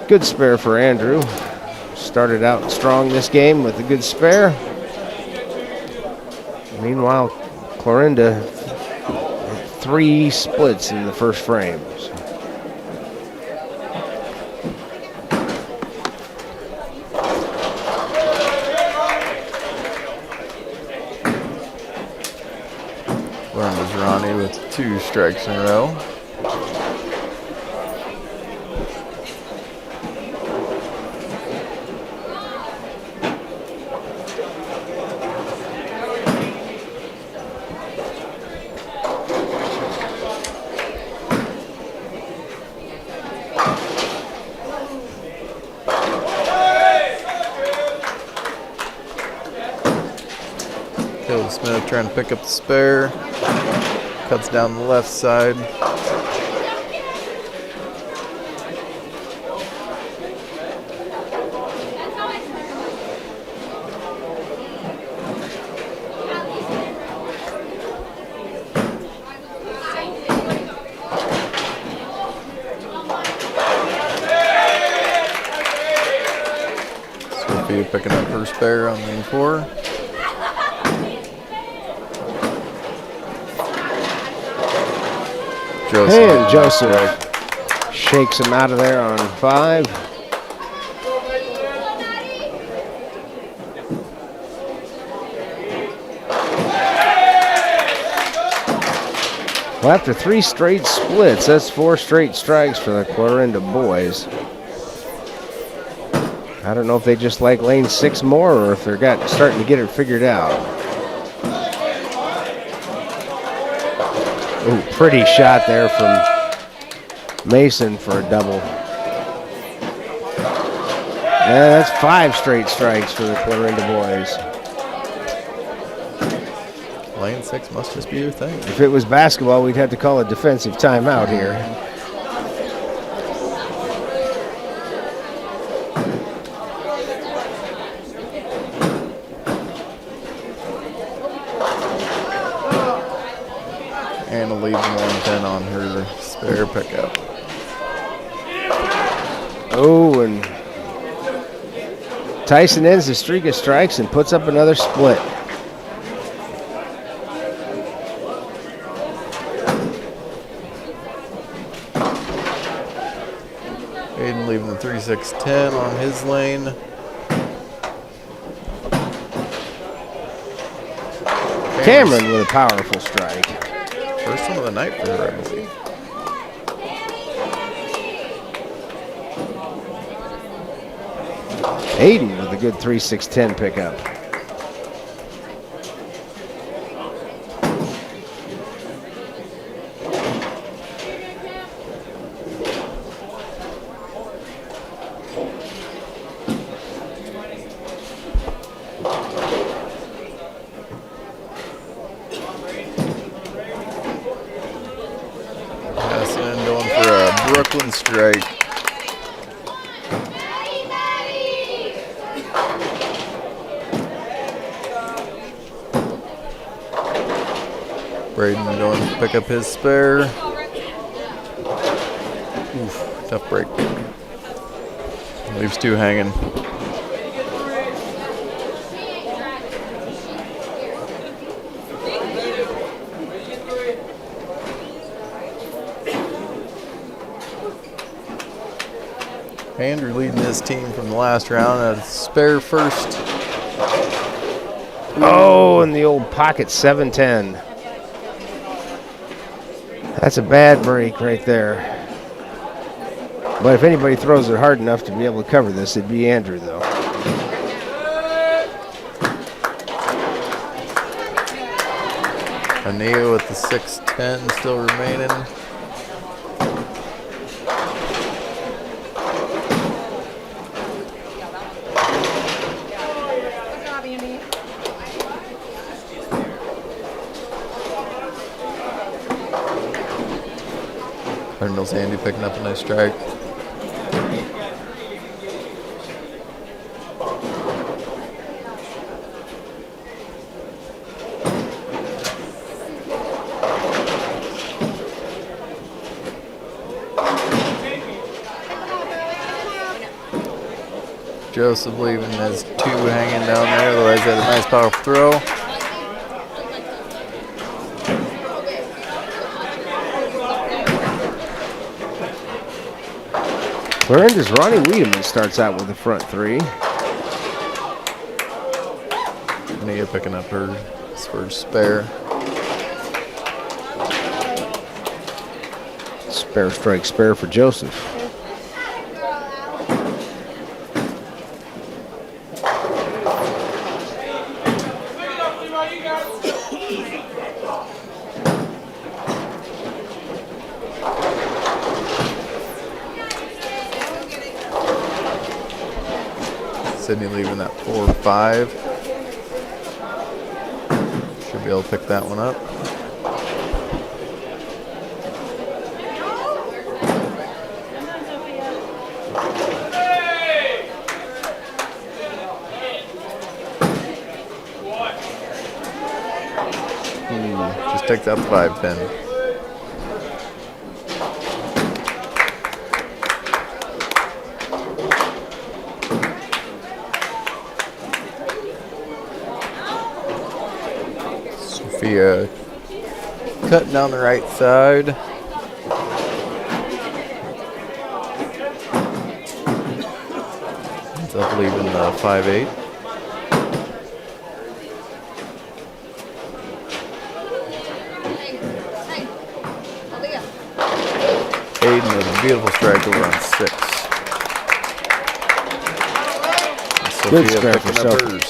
Good spare for Andrew. Started out strong this game with a good spare. Meanwhile, Clarinda, 3 splits in the first frame. Clarinda's Ronnie with 2 strikes in a row. Smith trying to pick up the spare. Cuts down the left side. Sophia picking up her spare on lane 4. And Joseph shakes him out of there on 5. Well, after 3 straight splits, that's 4 straight strikes for the Clarinda boys. I don't know if they just like lane 6 more or if they're starting to get it figured out. Ooh, pretty shot there from Mason for a double. Yeah, that's 5 straight strikes for the Clarinda boys. Lane 6 must just be your thing. If it was basketball, we'd have to call a defensive timeout here. Anna leaves 110 on her spare pickup. Oh, and Tyson ends the streak of strikes and puts up another split. Aiden leaving the 3-6-10 on his lane. Cameron with a powerful strike. First one of the night for her, I see. Aiden with a good 3-6-10 pickup. Passing going for a Brooklyn strike. Braden going to pick up his spare. Oof, tough break. Leaves 2 hanging. Andrew leading his team from the last round at spare first. Oh, and the old pocket 7-10. That's a bad break right there. But if anybody throws it hard enough to be able to cover this, it'd be Andrew, though. Ania with the 6-10 still remaining. Cardinals Andy picking up a nice strike. Joseph leaving his 2 hanging down there. Otherwise, had a nice powerful throw. Clarinda's Ronnie Wiedemann starts out with the front 3. Nia picking up her first spare. Spare strike, spare for Joseph. Sydney leaving that 4-5. Should be able to pick that one up. Just takes out the 5-pin. Sophia cutting down the right side. Ends up leaving the 5-8. Aiden with a beautiful strike over on 6. Good Sophia spare for picking up Sophie. hers.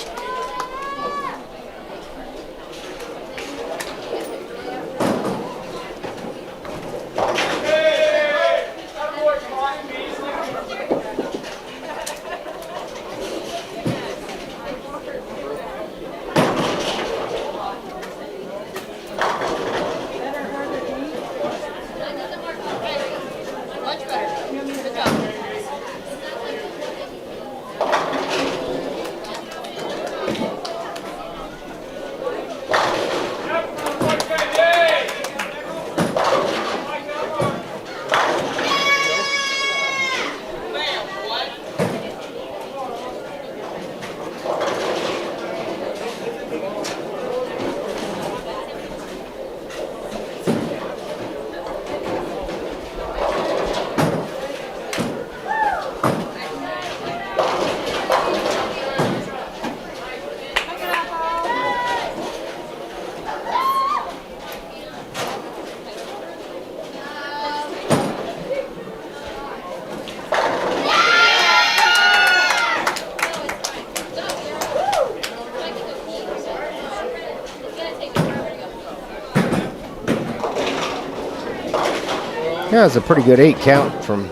Yeah, it's a pretty good 8 count from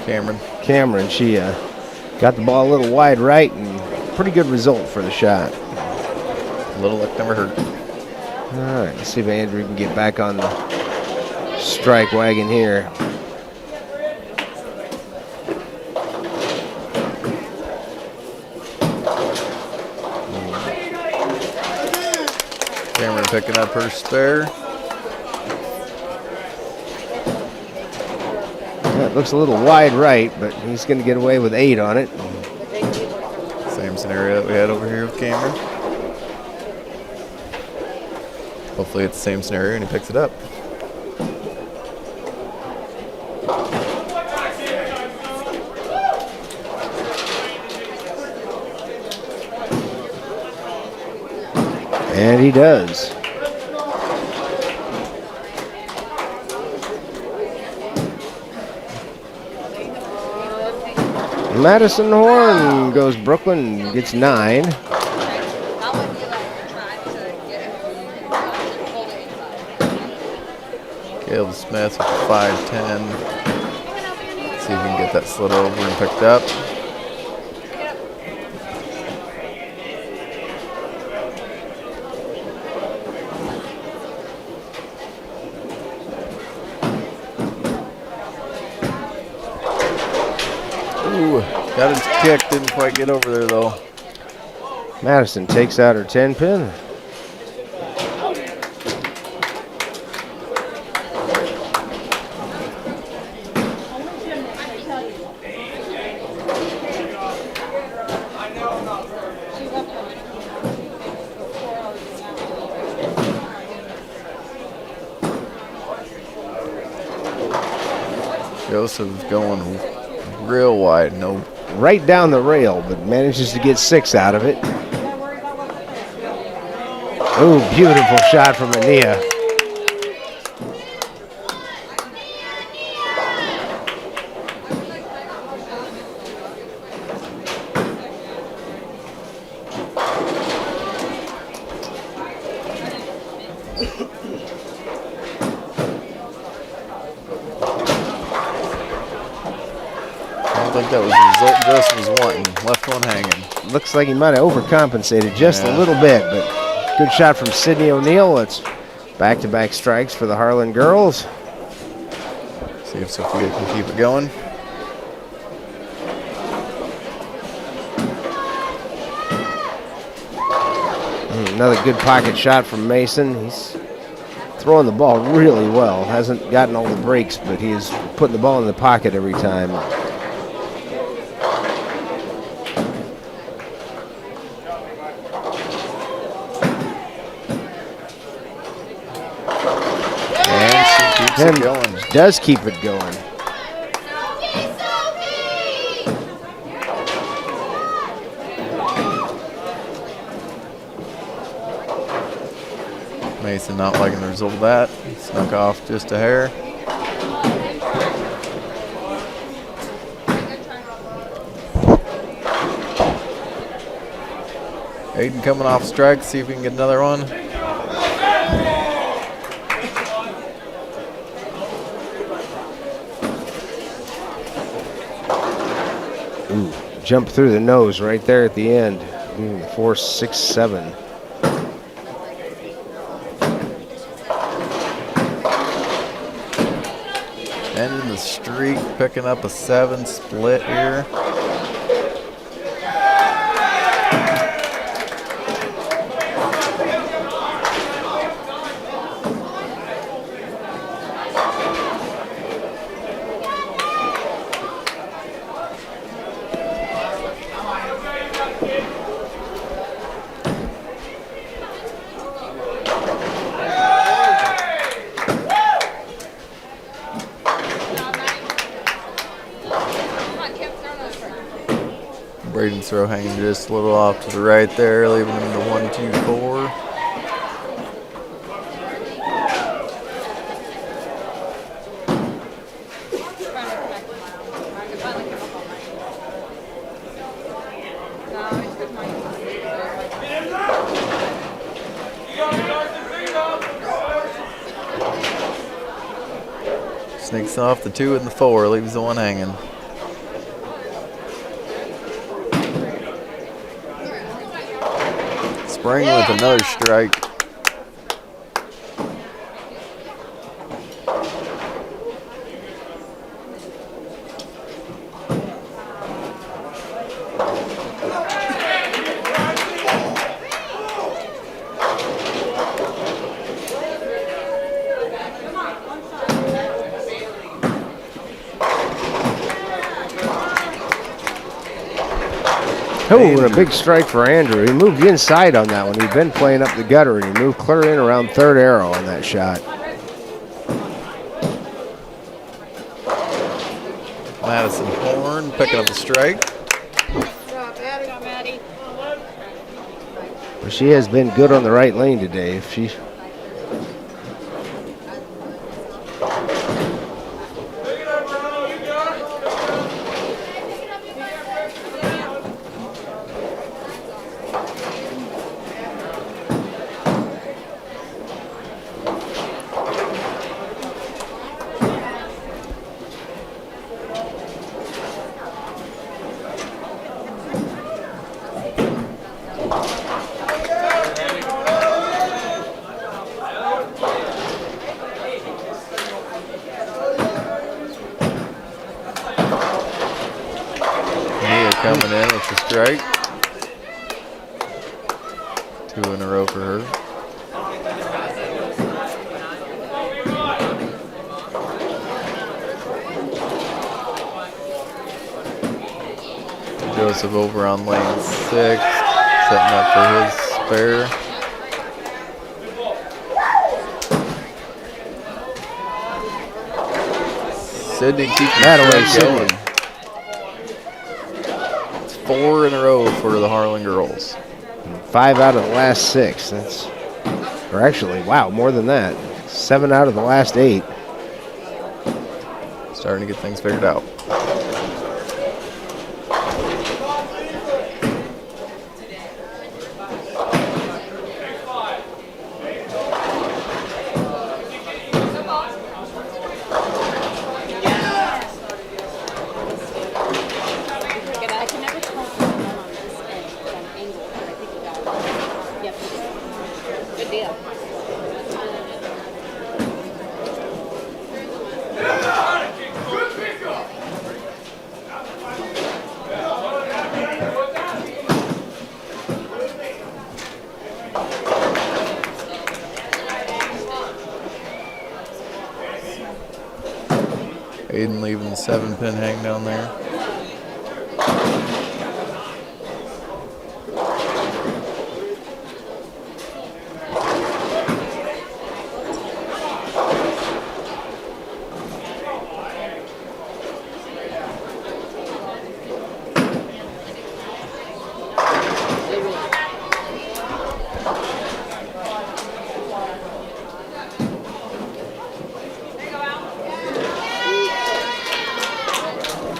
Cameron. She got the ball a little wide right, and pretty good result for the shot. Little luck never hurt. All right, let's see if Andrew can get back on the strike wagon here. Cameron picking up her spare. That looks a little wide right, but he's going to get away with 8 on it. Same scenario that we had over here with Cameron. Hopefully it's the same scenario and he picks it up. And he does. Madison Horn goes Brooklyn, gets 9. Caleb Smith with 5-10. See if we can get that slid over and picked up. Ooh, got his kick, didn't quite get over there though. Madison takes out her 10 pin. Joseph's going real wide. No. Right down the rail, but manages to get 6 out of it. Ooh, beautiful shot from Ania. I don't think that was the result Joseph was wanting. Left one hanging. Looks like he might have overcompensated just a little bit, but good shot from Sydney O'Neill. It's back-to-back strikes for the Harlan girls. See if Sophia can keep it going. Another good pocket shot from Mason. He's throwing the ball really well. Hasn't gotten all the breaks, but he's putting the ball in the pocket every time. And she keeps it going. Does keep it going. Mason not liking the result of that. Snuck off just a hair. Aiden coming off strike. See if he can get another one. Ooh, jump through the nose right there at the end. 4, 6, 7. Ending the streak, picking up a 7 split here. Braden's throw hanging just a little off to the right there, leaving him to 1, 2, 4. Sneaks off the 2 and the 4, leaves the 1 hanging. Spring with another strike. Oh, and a big strike for Andrew. He moved inside on that one. He'd been playing up the gutter, and he moved clear in around third arrow on that shot. Madison Horn picking up the strike. Well, she has been good on the right lane today. If she coming in with the strike. 2 in a row for her. Joseph over on lane 6, setting up for his spare. Sydney keeping That away, the trend going. It's 4 in a row for the Harlan girls. 5 out of the last 6. Or actually, wow, more than that. 7 out of the last 8. Starting to get things figured out. I can never tell if I'm on this end because I'm angled, but I think we got it. Yep. Good deal. Aiden leaving the 7-pin hang down there.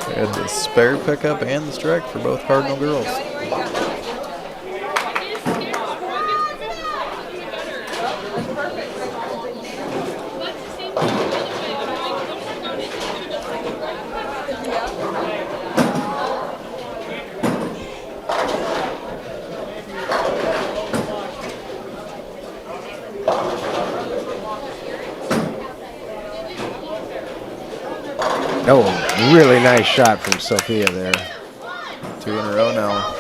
Had the spare pickup and the strike for both Cardinal girls. Oh, really nice shot from Sophia there. 2 in a row now.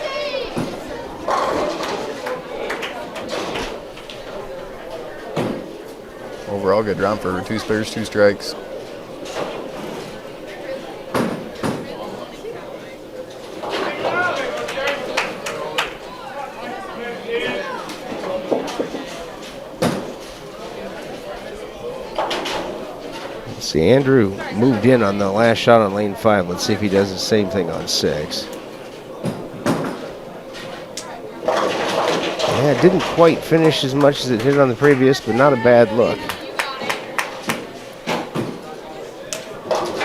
Overall good round for her. 2 spares, 2 strikes. See, Andrew moved in on the last shot on lane 5. Let's see if he does the same thing on 6. Yeah, it didn't quite finish as much as it did on the previous, but not a bad look.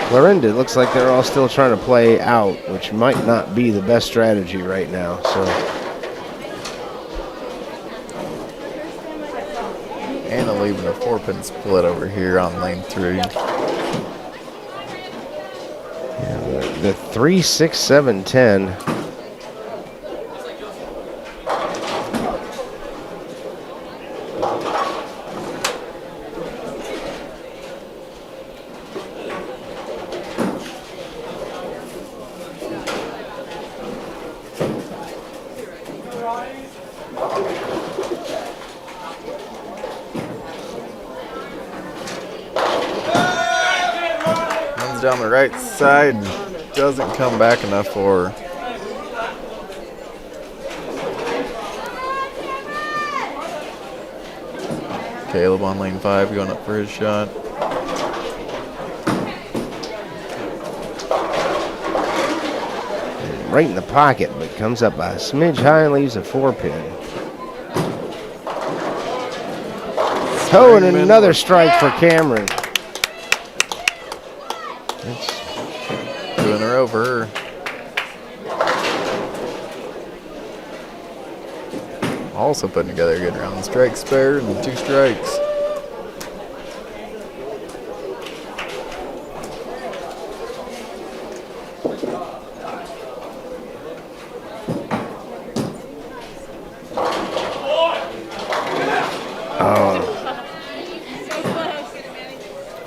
Clarinda, it looks like they're all still trying to play out, which might not be the best strategy right now. So, Anna leaving a 4-pin split over here on lane 3. the 3, 6, 7, 10. Runs down the right side. Doesn't come back enough for her. Caleb on lane 5 going up for his shot. Right in the pocket, but comes up a smidge high and leaves a 4-pin. Oh, and another strike for Cameron. That's 2 in a row for her. Also putting together a good round. Strike spare and 2 strikes.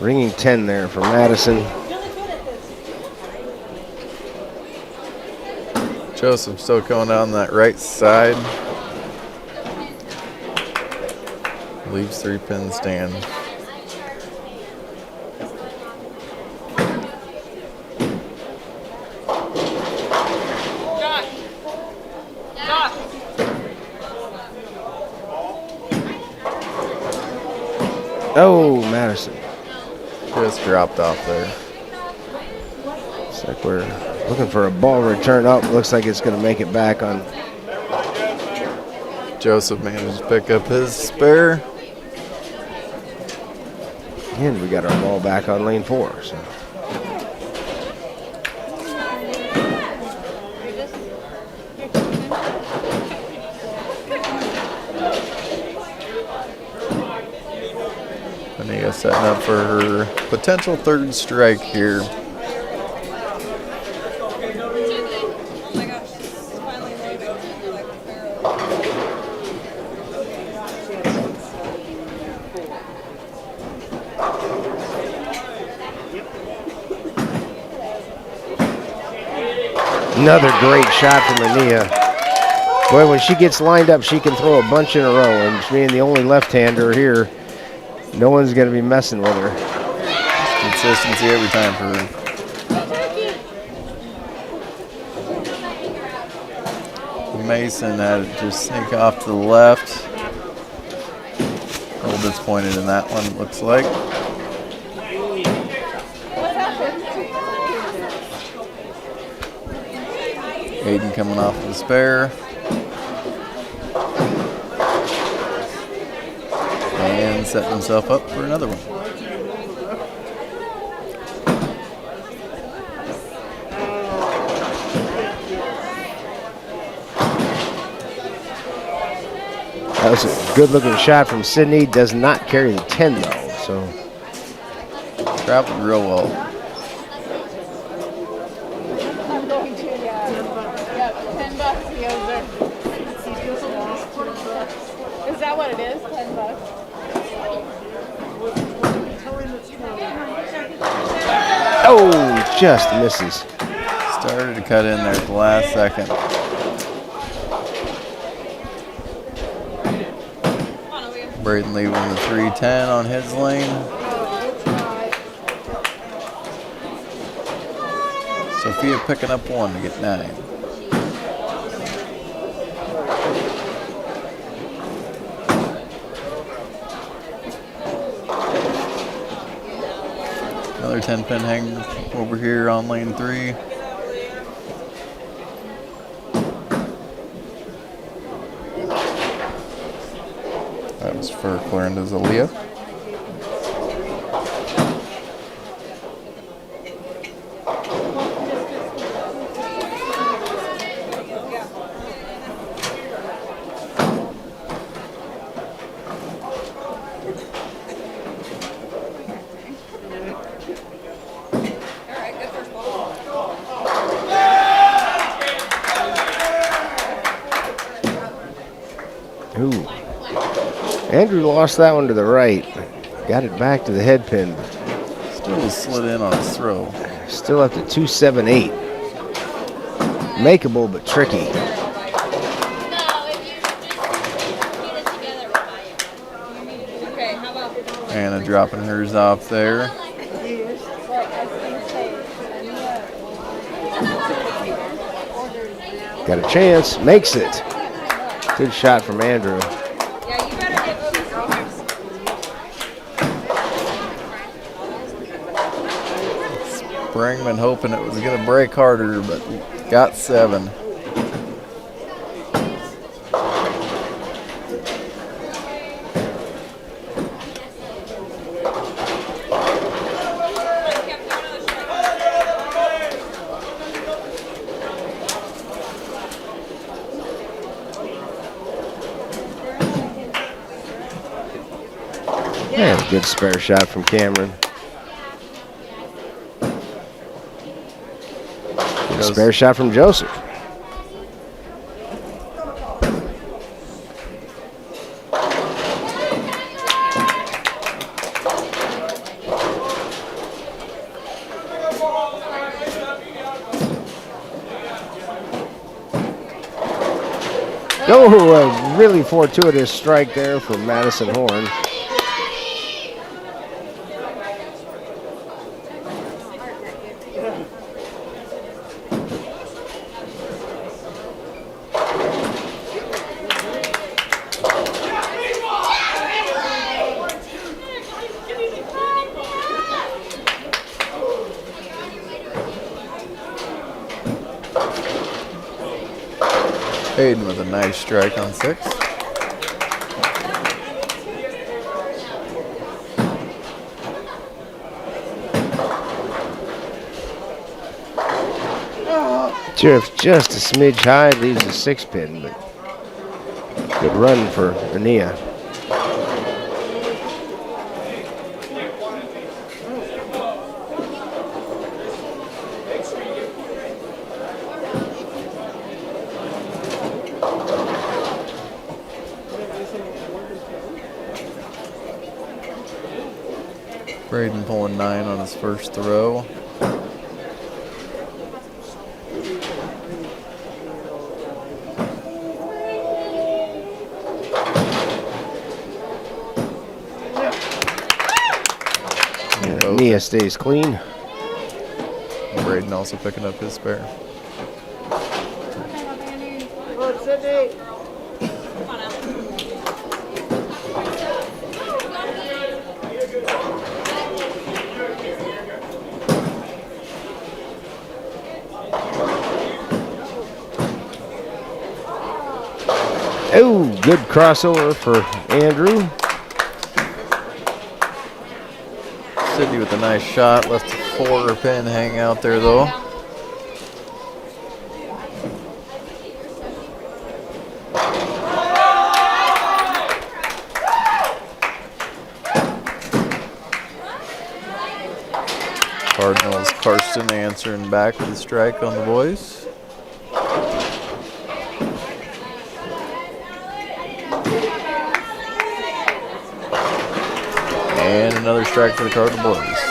ringing 10 there for Madison. Joseph still going down that right side. Leaves 3-pin stand. Oh, Madison. Just dropped off there. Looks like we're looking for a ball return up. Looks like it's going to make it back on. Joseph managed to pick up his spare. And we got our ball back on lane 4. So. Ania setting up for her potential 3rd strike here. Another great shot from Ania. Boy, when she gets lined up, she can throw a bunch in a row. And being the only left-hander here, no one's going to be messing with her. Consistency every time for her. Mason had it just sneak off to the left. A little disappointed in that one, it looks like. Aiden coming off of the spare. And setting himself up for another one. That was a good-looking shot from Sydney. Does not carry the 10, though. So traveled real well. I'm going to, yeah, $10 he owes her. Is that what it is? $10? oh, just misses. Started to cut in there at the last second. Braden leaving the 310 on his lane. Sophia picking up 1 to get 9. Another 10-pin hang over here on lane 3. That was for Clarinda's Aaliyah. Ooh. Andrew lost that one to the right. Got it back to the head pin. Still slid in on his throw. Still up to 278. Makeable, but tricky. Anna dropping hers off there. Got a chance. Makes it. Good shot from Andrew. Springman hoping it was going to break harder, but got 7. Yeah, good spare shot from Cameron. Good spare shot from Joseph. Oh, a really fortuitous strike there from Madison Horn. Hayden with a nice strike on 6. Just a smidge high, leaves a 6 pin, but good run for Ania. Braden pulling 9 on his first throw. Nia stays clean. Braden also picking up his spare. Oh, good crossover for Andrew. Sydney with a nice shot. Left a 4 pin hang out there though. Cardinals Karsten answering back with a strike on the boys. And another strike for the Cardinal boys.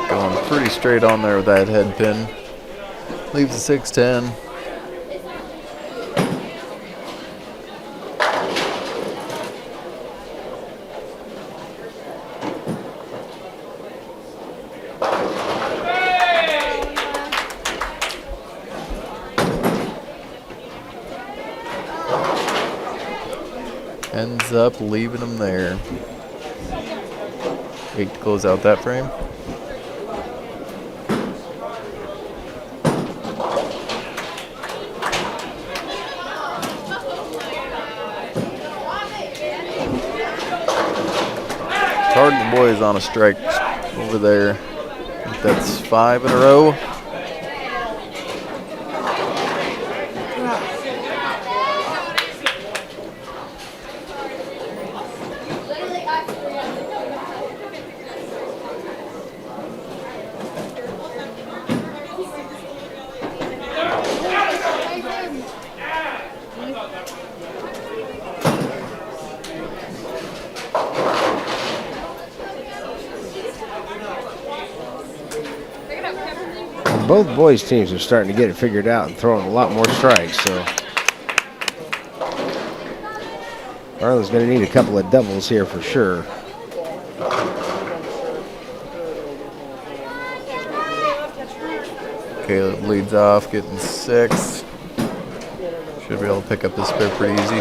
Going pretty straight on there with that head pin. Leaves a 6-10. Ends up leaving him there. 8 to close out that frame. Cardinal boys on a strike over there. I think that's 5 in a row. Both boys' teams are starting to get it figured out and throwing a lot more strikes, so Harlan's going to need a couple of doubles here for sure. Caleb leads off, getting 6. Should be able to pick up this spare pretty easy.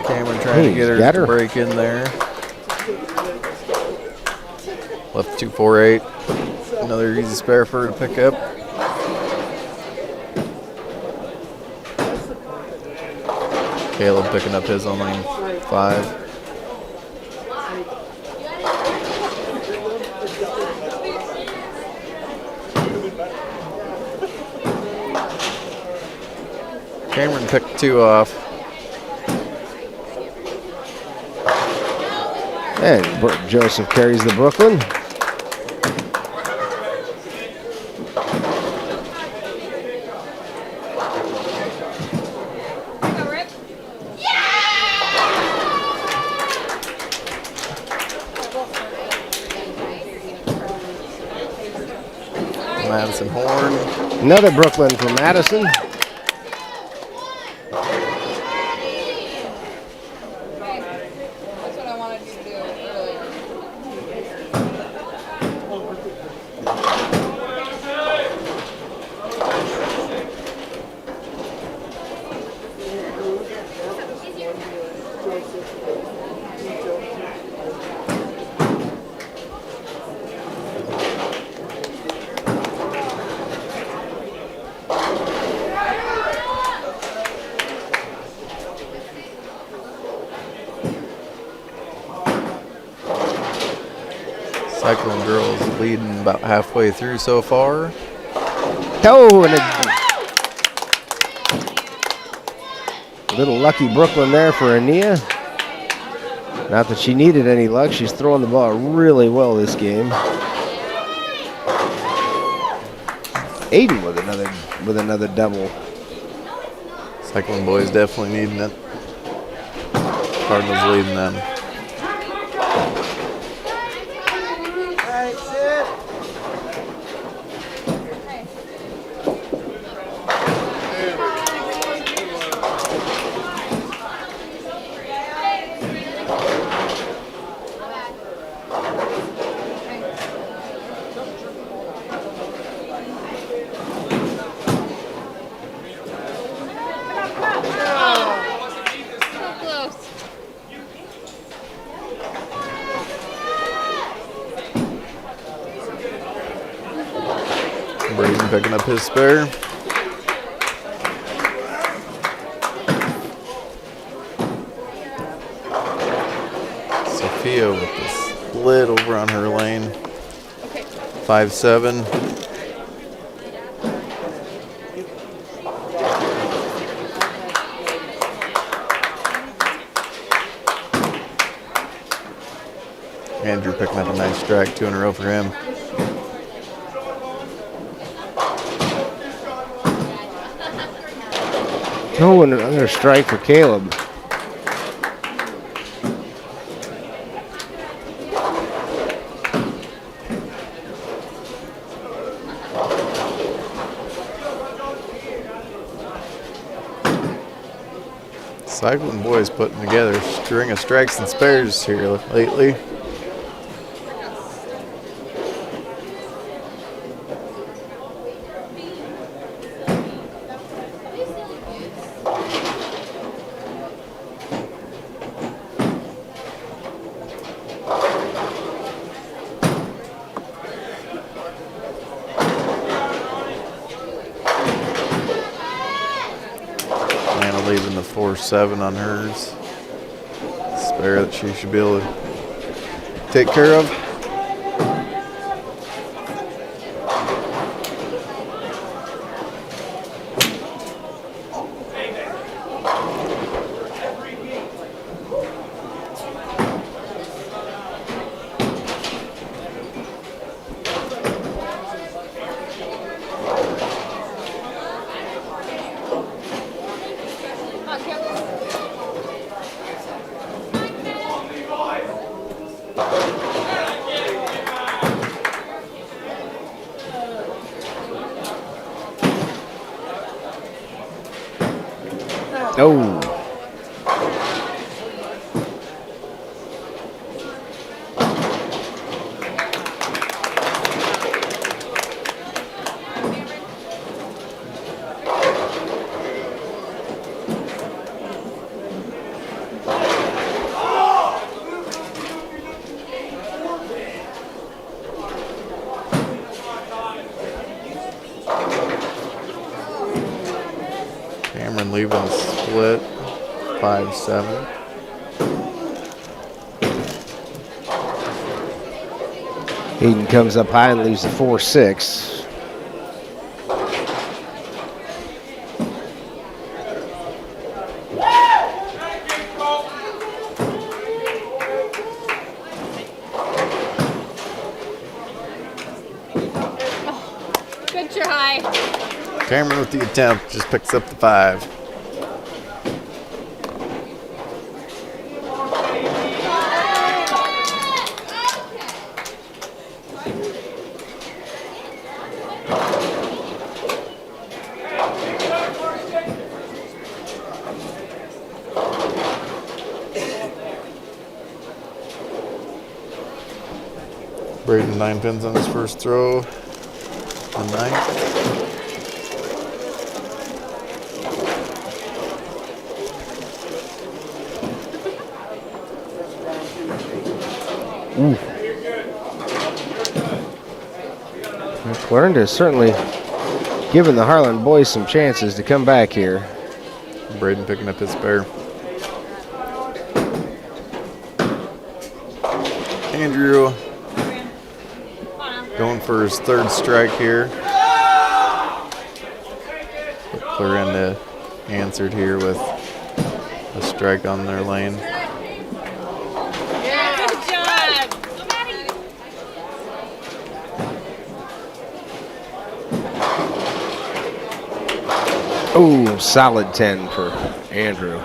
Cameron trying to get her to break in there. Left 2-4-8. Another easy spare for her to pick up. Caleb picking up his on lane 5. Cameron picked 2 off. And Joseph carries the Brooklyn. Madison Horn. Another Brooklyn from Madison. That's what I wanted you to do earlier. Cyclone girls leading about halfway through so far. Oh, and a little lucky Brooklyn there for Ania. Not that she needed any luck. She's throwing the ball really well this game. Aiden with another double. Cyclone boys definitely needing it. Cardinals leading them. Braden picking up his spare. Sophia with the split over on her lane. 5-7. Andrew picking up a nice strike, 2 in a row for him. Oh, and another strike for Caleb. Cyclone boys putting together a string of strikes and spares here lately. Leaving the 4-7 on hers. Spare that she should be able to take care of. Oh. Cameron leaving the split, 5-7. Eden comes up high and leaves the 4-6. try. Cameron with the attempt just picks up the 5. Braden 9 pins on his first throw. The 9th. Clarinda has certainly given the Harlan boys some chances to come back here. Braden picking up his spare. Andrew going for his 3rd strike here. But Clarinda answered here with a strike on their lane. Good job. Oh, solid 10 for Andrew.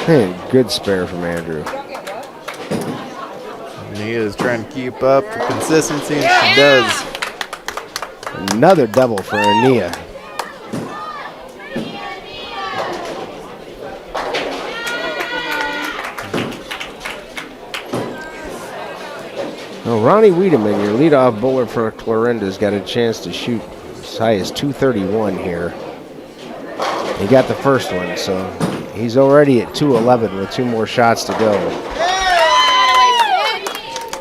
Hey, good spare from Andrew. Nia is trying to keep up for consistency, and she does. Another double for Ania. Well, Ronnie Wiedemann, your leadoff bowler for Clarinda's, got a chance to shoot as high as 231 here. He got the first one, so he's already at 211 with 2 more shots to go.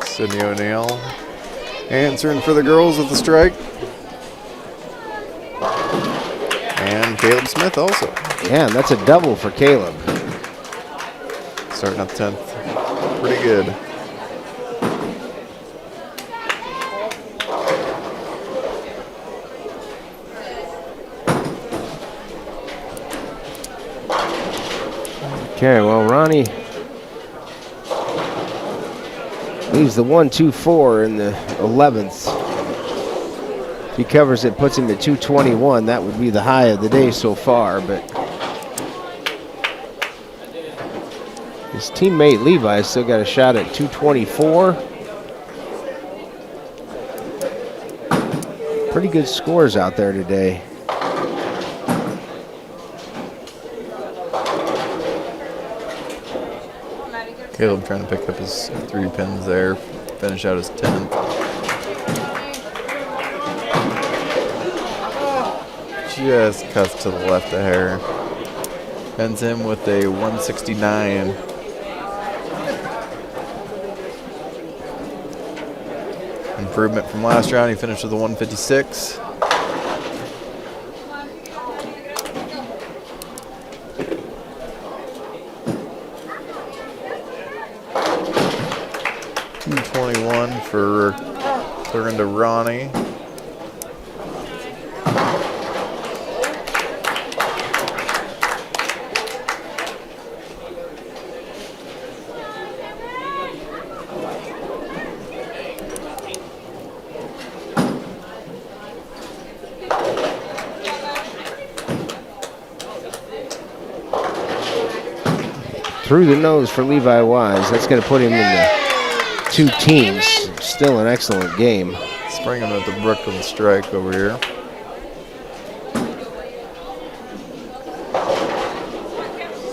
Sydney O'Neill answering for the girls with the strike. And Caleb Smith also. Yeah, and that's a double for Caleb. Starting up 10th. Pretty good. Okay, well, Ronnie leaves the 1-2-4 in the 11th. If he covers it, puts him at 221. That would be the high of the day so far, but his teammate Levi still got a shot at 224. Pretty good scores out there today. Caleb trying to pick up his 3 pins there, finish out his 10th. Just cuts to the left of hair. Ends him with a 169. Improvement from last round, he finished with a 156. For Clarinda Ronnie. Through the nose for Levi Wise. That's going to put him in the 2 teams. Still an excellent game. Springing with the Brooklyn strike over here.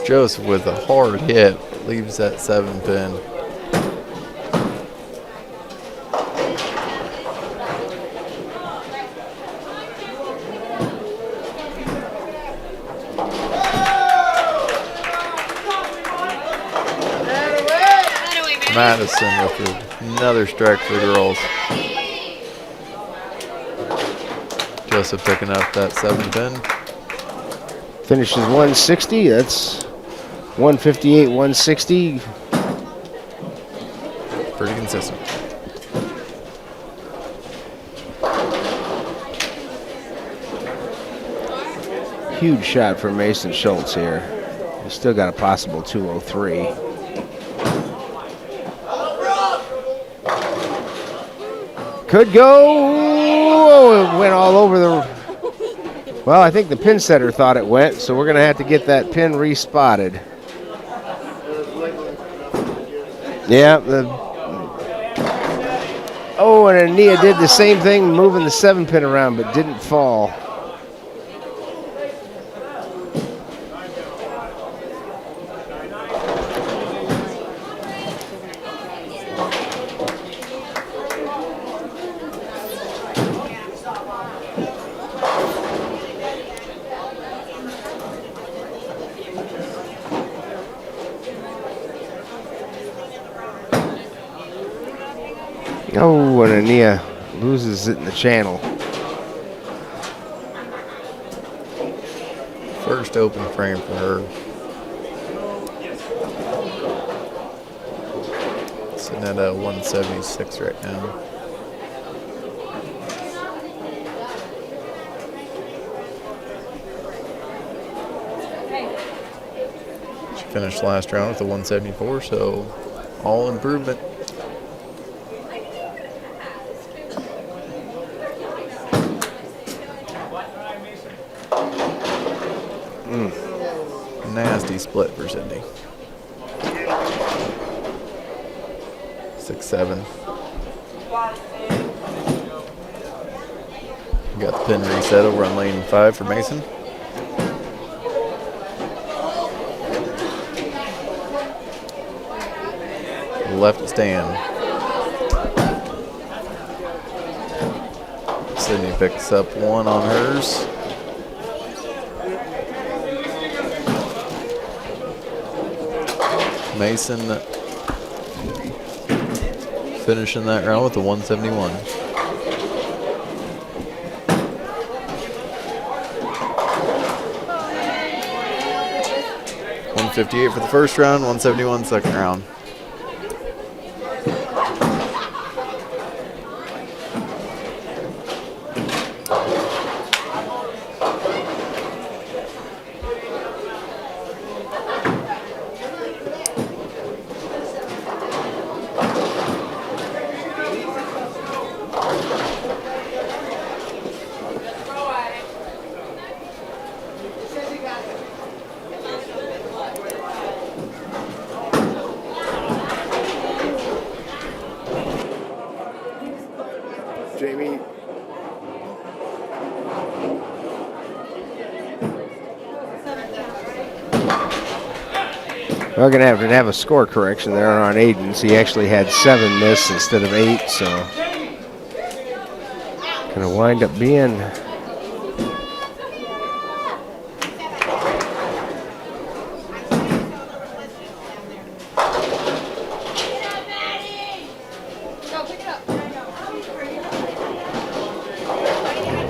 Joseph with a hard hit leaves that 7 pin. Madison with another strike for the girls. Joseph picking up that 7 pin. Finishes 160. That's 158, 160. Pretty consistent. Huge shot for Mason Schultz here. He's still got a possible 203. Could go. Oh, it went all over the. Well, I think the pin setter thought it went, so we're going to have to get that pin respotted. Yeah. Oh, and Ania did the same thing, moving the 7-pin around, but didn't fall. Oh, and Ania loses it in the channel. First open frame for her. Sitting at a 176 right now. She finished last round with a 174, so all improvement. Nasty split for Sydney. 6-7. Got the pin reset over on lane 5 for Mason. Left stand. Sydney picks up 1 on hers. Mason finishing that round with a 171. $158 for the first round, 171 second round. Jamie. We're going to have a score correction there on Aiden's. He actually had 7 missed instead of 8, so going to wind up being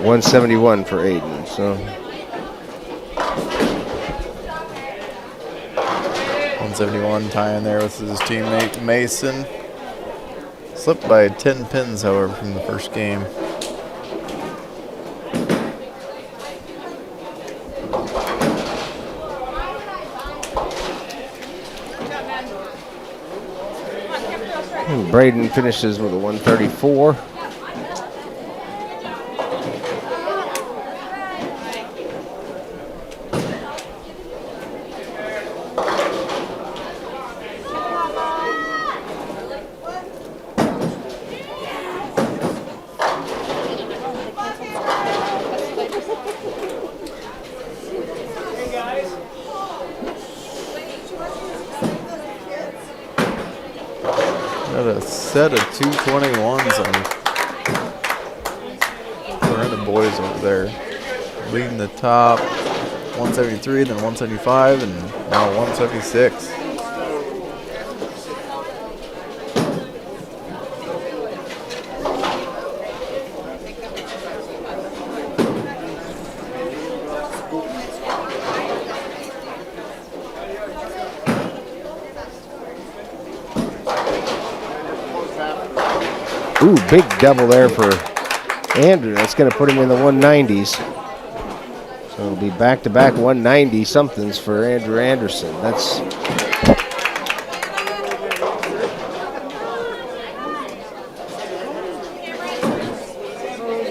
$171 for Aiden. So 171 tying there with his teammate Mason. Slipped by 10 pins, however, from the first game. Braden finishes with a 134. Got a set of 221s on Clarinda boys over there. Leading the top 173, then 175, and now 176. Ooh, big double there for Andrew. That's going to put him in the 190s. So it'll be back-to-back 190 somethings for Andrew Anderson. That's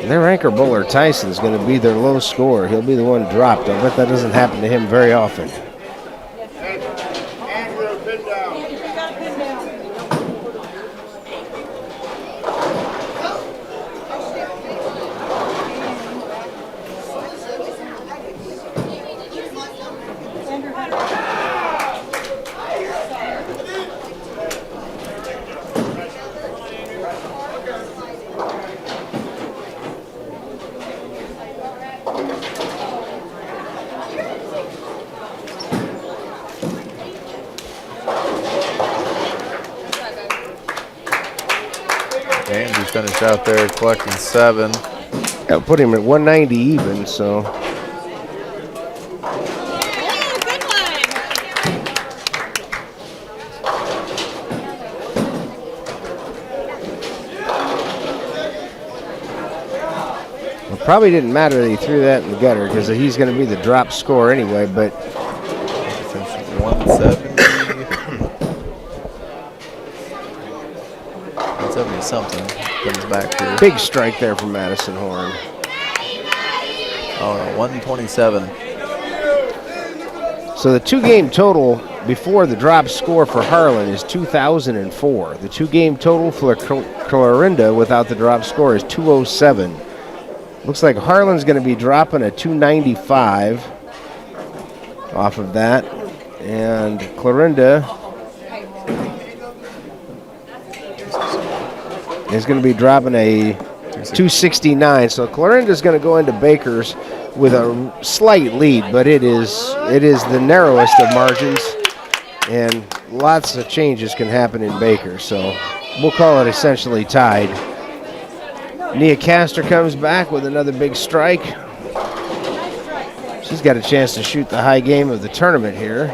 their anchor bowler Tyson is going to be their low scorer. He'll be the one dropped. I bet that doesn't happen to him very often. Andrew finished out there collecting 7. That'll put him at 190 even, so. Oh, good one. It probably didn't matter that he threw that in the gutter because he's going to be the drop score anyway, but Finished at 170. 170 something. Comes back here. big strike there from Madison Horn. Oh, no, 127. So the 2-game total before the drop score for Harlan is 2,004. The 2-game total for Clarinda without the drop score is 207. Looks like Harlan's going to be dropping a 295 off of that. And Clarinda is going to be dropping a 269. So Clarinda's going to go into Baker's with a slight lead, but it is the narrowest of margins, and lots of changes can happen in Baker. So we'll call it essentially tied. Nia Castor comes back with another big strike. She's got a chance to shoot the high game of the tournament here.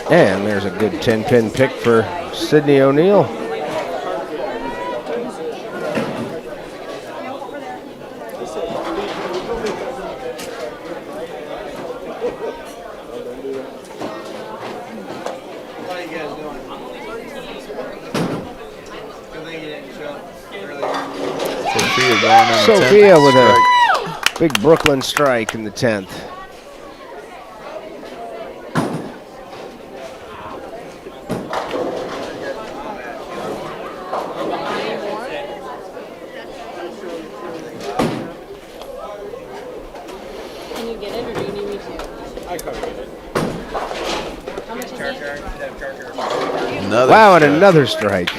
And there's a good 10-pin pick for Sydney O'Neill. Sophia with a big Brooklyn strike in the 10th. Can you get it, or do you need me to? I covered it. How much is it? Another Wow, and strike. another strike.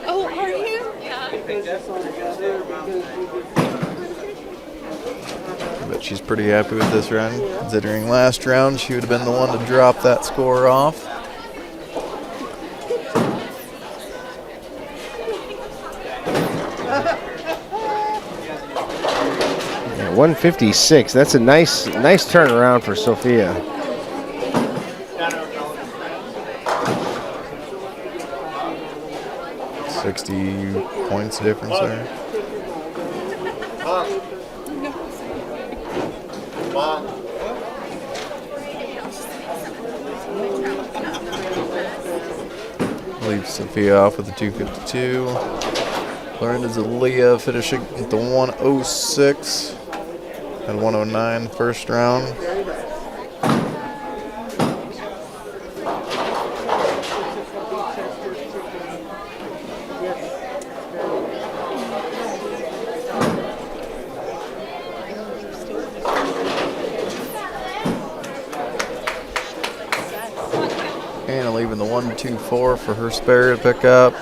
Oh, are you? But she's pretty happy with this run, considering last round she would have been the one to drop that score off. Yeah, 156. That's a nice turnaround for Sophia. Points difference there. Leaves Sophia off with a 252. Clarinda's Aaliyah finishing at the 106 and 109 first round. 124 for her spare to pick up.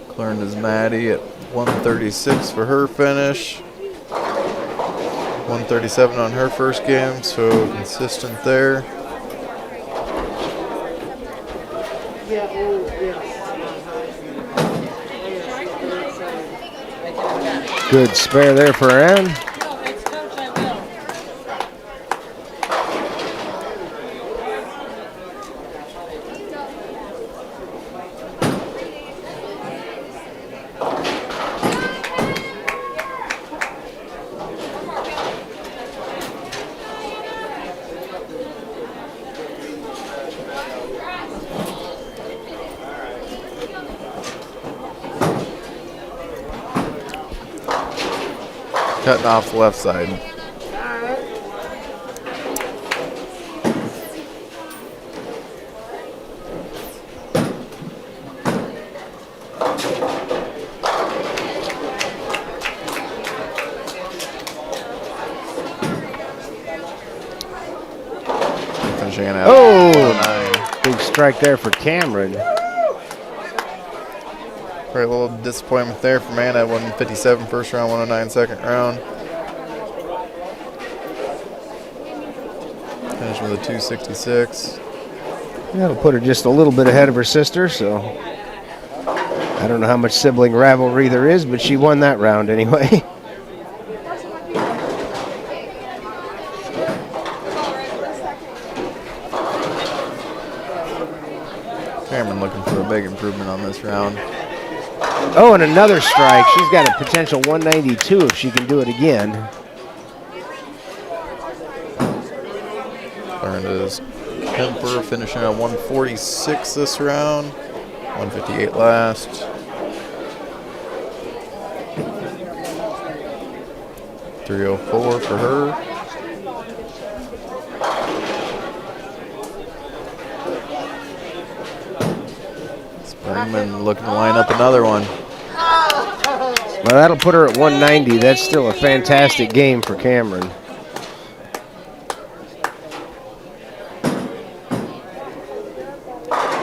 Clarinda's Maddie at 136 for her finish. 137 on her first game, so consistent there. Good spare there for Aaron. Cutting off the left side. Finishing it out. Oh, big strike there for Cameron. Probably a little disappointment there for Anna at 157 first round, 109 second round. Finished with a 266. That'll put her just a little bit ahead of her sister, so I don't know how much sibling rivalry there is, but she won that round anyway. Cameron looking for a big improvement on this round. Oh, and another strike. She's got a potential 192 if she can do it again. Clarinda's Kemper finishing at 146 this round, 158 last. .304 for her. Springman looking to line up another one. Well, that'll put her at 190. That's still a fantastic game for Cameron.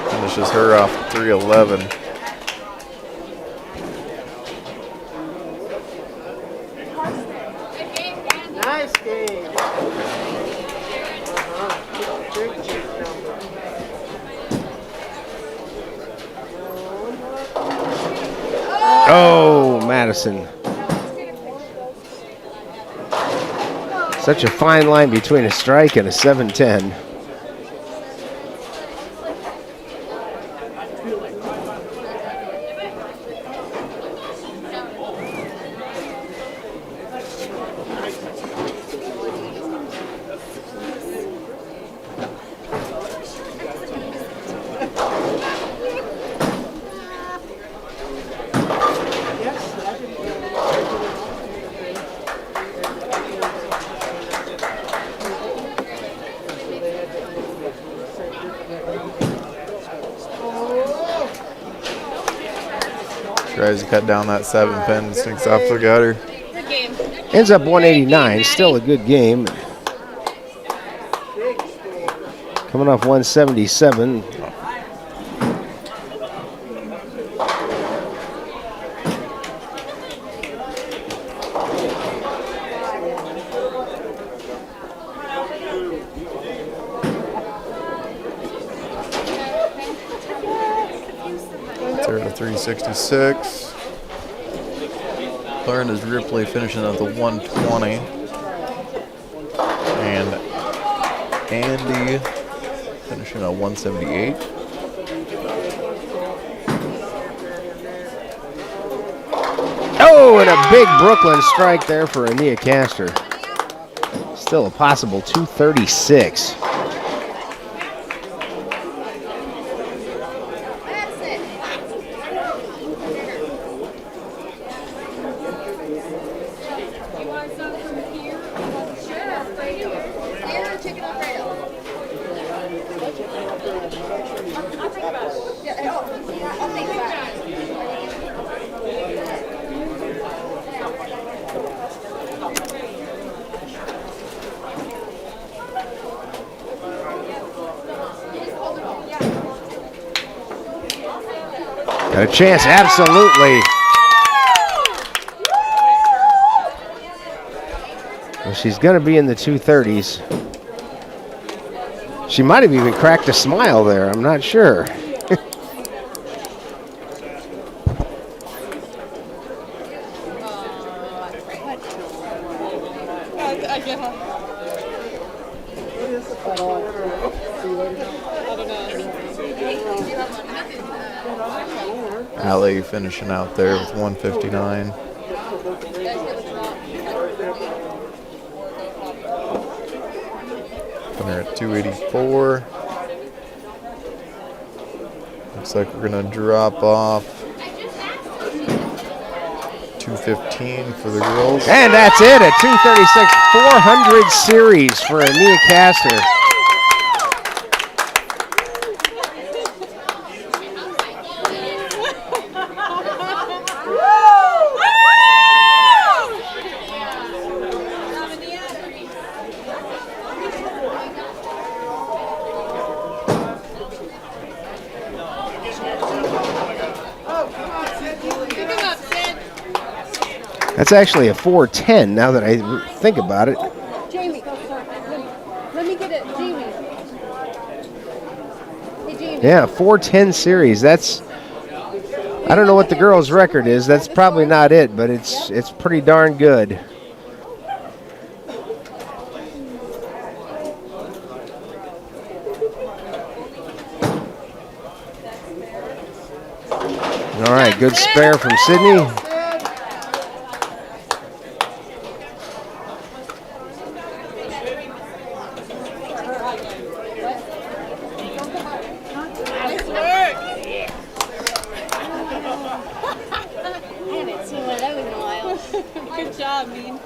Finishes her off at 311. Nice game. Oh, Madison. Such a fine line between a strike and a 7-10. Tries to cut down that 7 pin, sneaks off the gutter. Ends up 189. Still a good game. Coming off 177. They're at 366. Clarinda's Ripley finishing at the 120. And Andy finishing at 178. Oh, and a big Brooklyn strike there for Ania Castor. Still a possible 236. Got a chance, absolutely. Well, she's going to be in the 230s. She might have even cracked a smile there. I'm not sure. Allie finishing out there with 159. Winner at 284. Looks like we're going to drop off 215 for the girls. And that's it, a 236 400 series for Ania Castor. That's actually a 410 now that I think about it. Jamie, let me get it. Jamie. Hey, Jamie. Yeah, 410 series. That's, I don't know what the girls' record is. That's probably not it, but it's pretty darn good. All right, good spare from Sydney. Good job, Mean.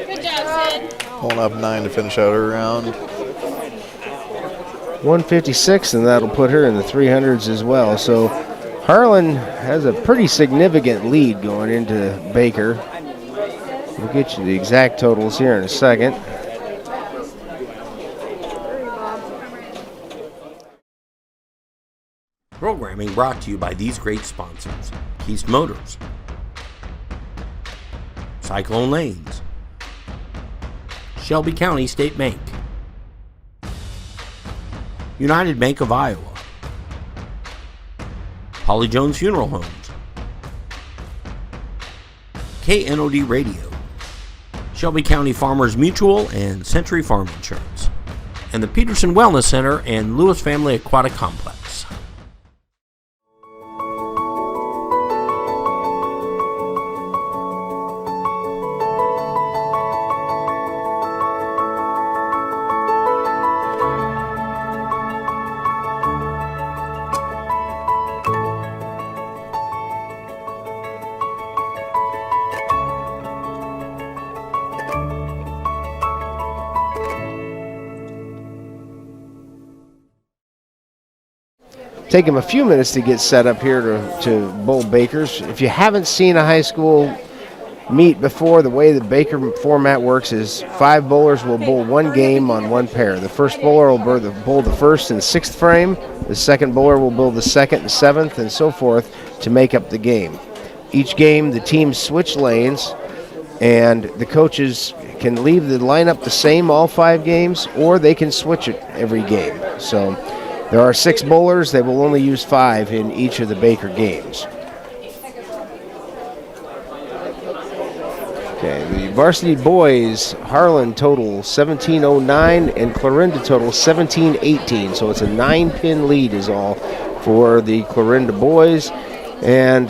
Good job, Sid. Pulling up 9 to finish out her round. 156, and that'll put her in the 300s as well. So Harlan has a pretty significant lead going into Baker. We'll get you the exact totals here in a second. Programming brought to you by these great sponsors: Keast Motors, Cyclone Lanes, Shelby County State Bank, United Bank of Iowa, Holly Jones Funeral Homes, KNOD Radio, Shelby County Farmers Mutual and Century Farm Insurance, and the Peterson Wellness Center and Lewis Family Aquatic Complex. Take them a few minutes to get set up here to bowl Bakers. If you haven't seen a high school meet before, the way the Baker format works is 5 bowlers will bowl one game on one pair. The first bowler will bowl the first and sixth frame. The second bowler will bowl the second and seventh, and so forth to make up the game. Each game, the teams switch lanes, and the coaches can leave the lineup the same all 5 games, or they can switch it every game. So there are 6 bowlers. They will only use 5 in each of the Baker games. Okay, the varsity boys, Harlan total 1709 and Clarinda total 1718. So it's a 9-pin lead is all for the Clarinda boys. And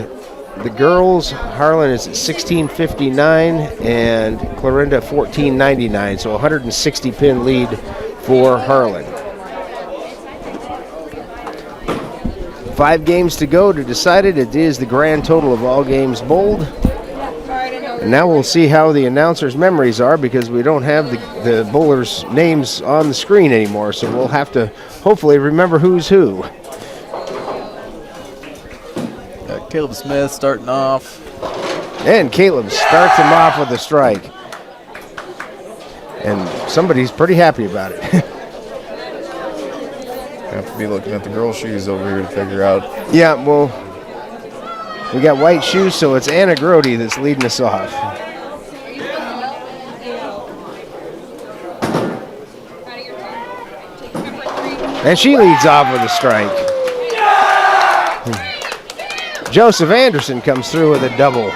the girls, Harlan is at 1659 and Clarinda 1499. So 160-pin lead for Harlan. 5 games to go to decide it. It is the grand total of all games bowled. And now we'll see how the announcers' memories are, because we don't have the bowlers' names on the screen anymore. So we'll have to hopefully remember who's who. Caleb Smith starting off. And Caleb starts him off with a strike. And somebody's pretty happy about it. Have to be looking at the girl shoes over here to figure out. Yeah, well, we got white shoes, so it's Anna Grody that's leading us off. And she leads off with a strike. Joseph Anderson comes through with a double.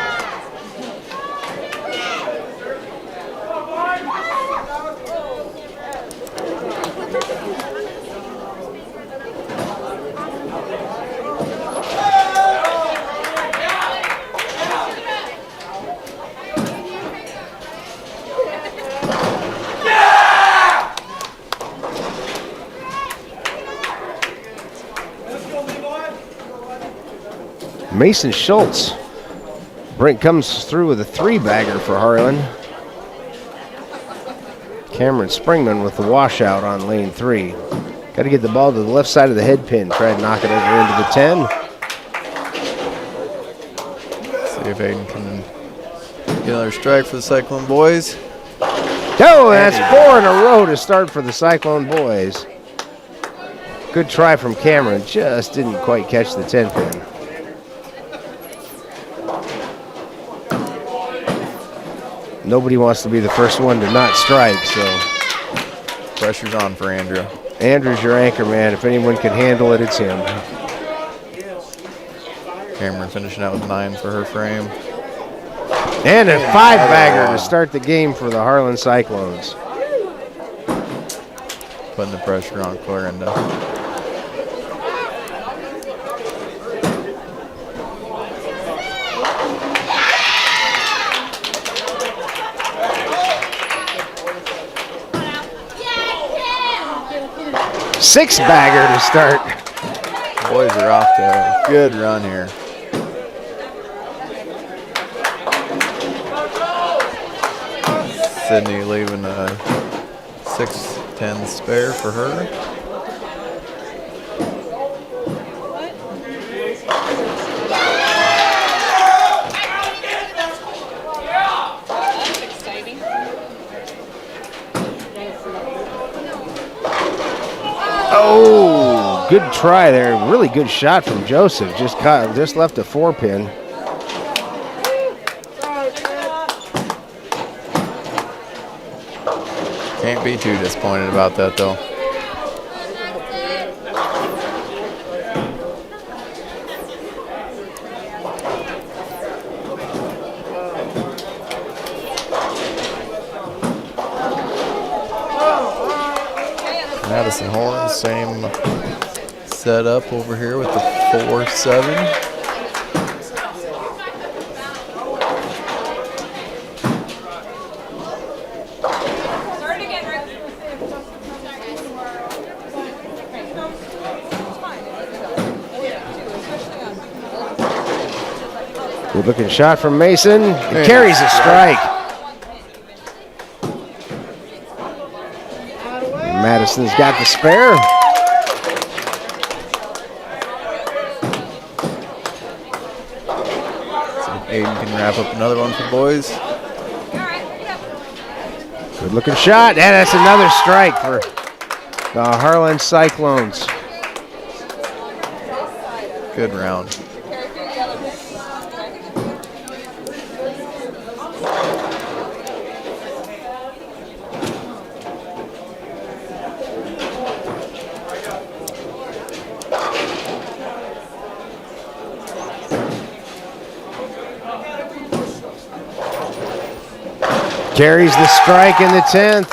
Mason Schultz. Brink comes through with a 3-bagger for Harlan. Cameron Springman with the washout on lane 3. Got to get the ball to the left side of the head pin. Try to knock it over into the 10. See if Aiden can get another strike for the Cyclone boys. Oh, that's 4 in a row to start for the Cyclone boys. Good try from Cameron. Just didn't quite catch the 10 pin. Nobody wants to be the first one to not strike, so. Pressure's on for Andrew. Andrew's your anchor man. If anyone can handle it, it's him. Cameron finishing out with 9 for her frame. And a 5-bagger to start the game for the Harlan Cyclones. Putting the pressure on Clarinda. Six-bagger to start. Boys are off to a good run here. Sydney leaving a 6-10 spare for her. That's exciting. Oh, good try there. Really good shot from Joseph. Just left a 4-pin. Can't be too disappointed about that though. Madison Horn, same setup over here with the 4-7. Good looking shot from Mason. It carries a strike. Madison's got the spare. So Aiden can wrap up another one for the boys. Good looking shot. And that's another strike for the Harlan Cyclones. Good round. Carries the strike in the 10th.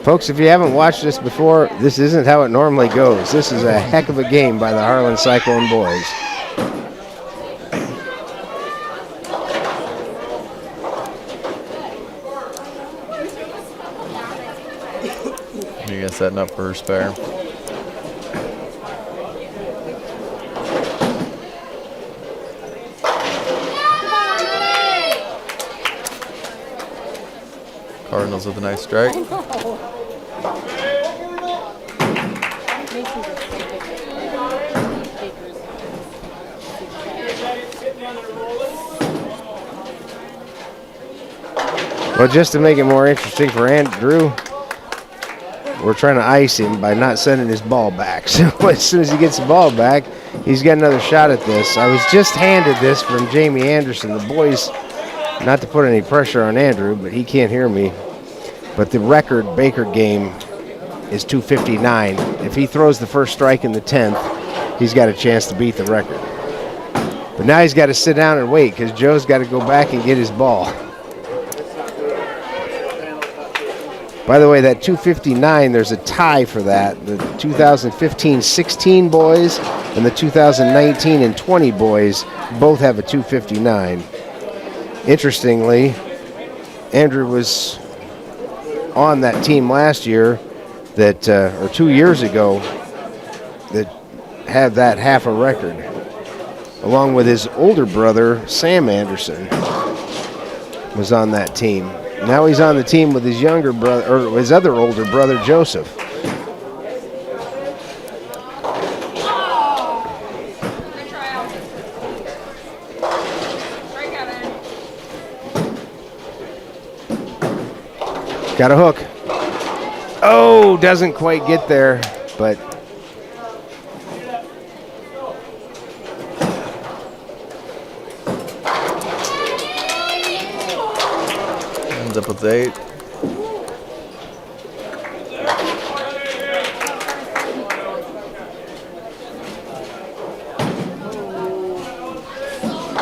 Folks, if you haven't watched this before, this isn't how it normally goes. This is a heck of a game by the Harlan Cyclone boys. You guys setting up for her spare. Cardinals with a nice strike. Well, just to make it more interesting for Andrew, we're trying to ice him by not sending his ball back. So as soon as he gets the ball back, he's got another shot at this. I was just handed this from Jamie Anderson. The boys, not to put any pressure on Andrew, but he can't hear me. But the record Baker game is 259. If he throws the first strike in the 10th, he's got a chance to beat the record. But now he's got to sit down and wait because Joe's got to go back and get his ball. By the way, that 259, there's a tie for that. The 2015-16 boys and the 2019 and 20 boys both have a 259. Interestingly, Andrew was on that team last year that, or 2 years ago, that had that half a record, along with his older brother, Sam Anderson, was on that team. Now he's on the team with his younger brother, or his other older brother, Joseph. Got a hook. Oh, doesn't quite get there, but ends up with 8.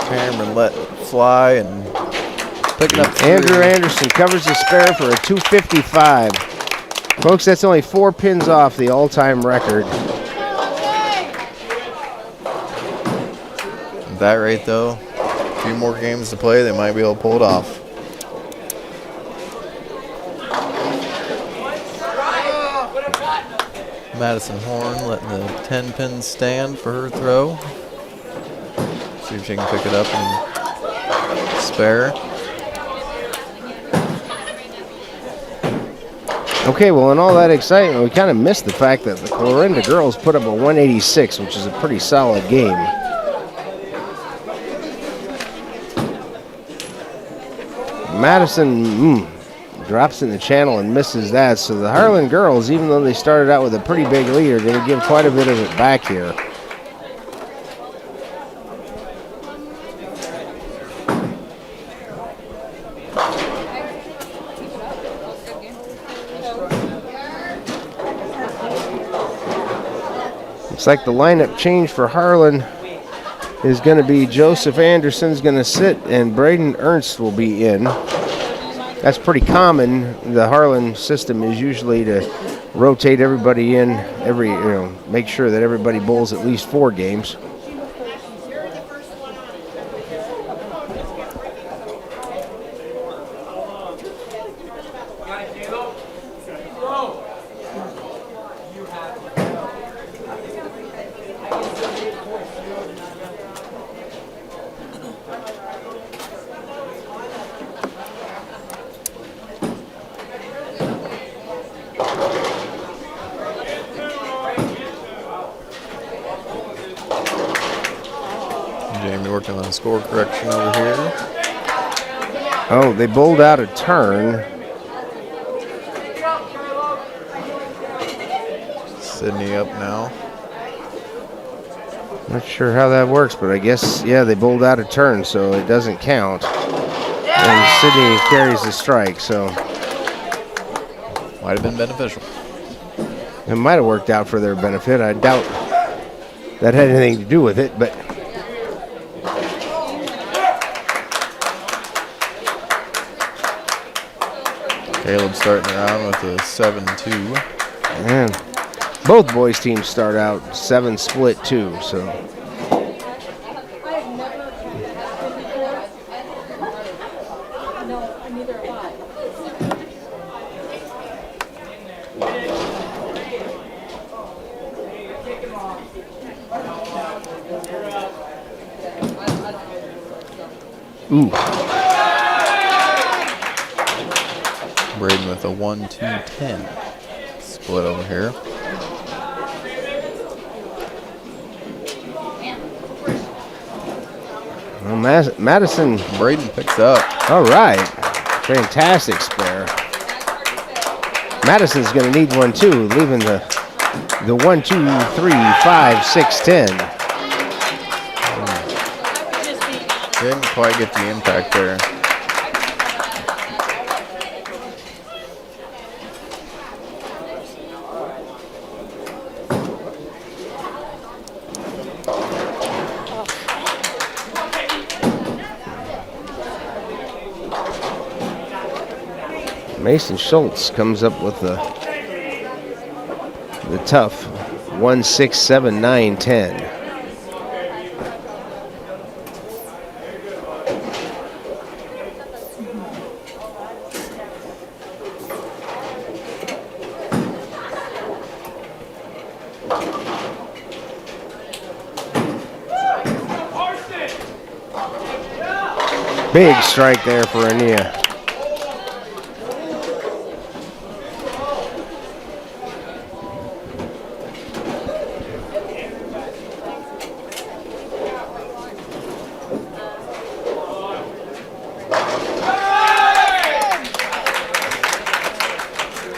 Cameron let it fly and picking up 3. Andrew Anderson covers the spare for a 255. Folks, that's only 4 pins off the all-time record. At that rate, though, a few more games to play, they might be able to pull it off. Madison Horn letting the 10 pin stand for her throw. See if she can pick it up and spare. Okay, well, in all that excitement, we kind of missed the fact that the Clarinda girls put up a 186, which is a pretty solid game. Madison drops in the channel and misses that. So the Harlan girls, even though they started out with a pretty big lead, are going to give quite a bit of it back here. Looks like the lineup change for Harlan is going to be Joseph Anderson's going to sit and Braden Ernst will be in. That's pretty common. The Harlan system is usually to rotate everybody in make sure that everybody bowls at least 4 games. Jamie working on a score correction over here. Oh, they bowled out a turn. Sydney up now. Not sure how that works, but I guess, yeah, they bowled out a turn, so it doesn't count. And Sydney carries the strike, so Might have been beneficial. it might have worked out for their benefit. I doubt that had anything to do with it, but Caleb starting around with a 7-2. man, both boys' teams start out 7 split too, so. No, neither have I. Ooh. Braden with a 1-2-10 split over here. Well, Madison. Braden picks up. All right. Fantastic spare. Madison's going to need one too, leaving the 1, 2, 3, 5, 6, 10. Didn't quite get the impact there. Mason Schultz comes up with the tough 1, 6, 7, 9, 10. Big strike there for Ania.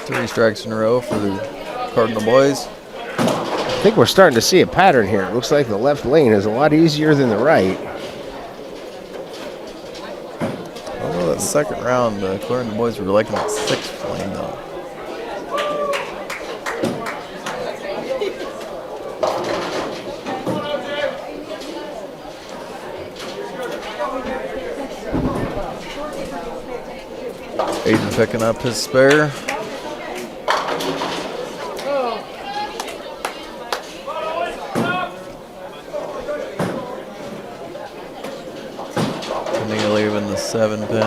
Three strikes in a row for the Cardinal boys. I think we're starting to see a pattern here. It looks like the left lane is a lot easier than the right. Although that second round, the Clarinda boys were liking that sixth lane though. Aiden picking up his spare. Leaving the 7 pin.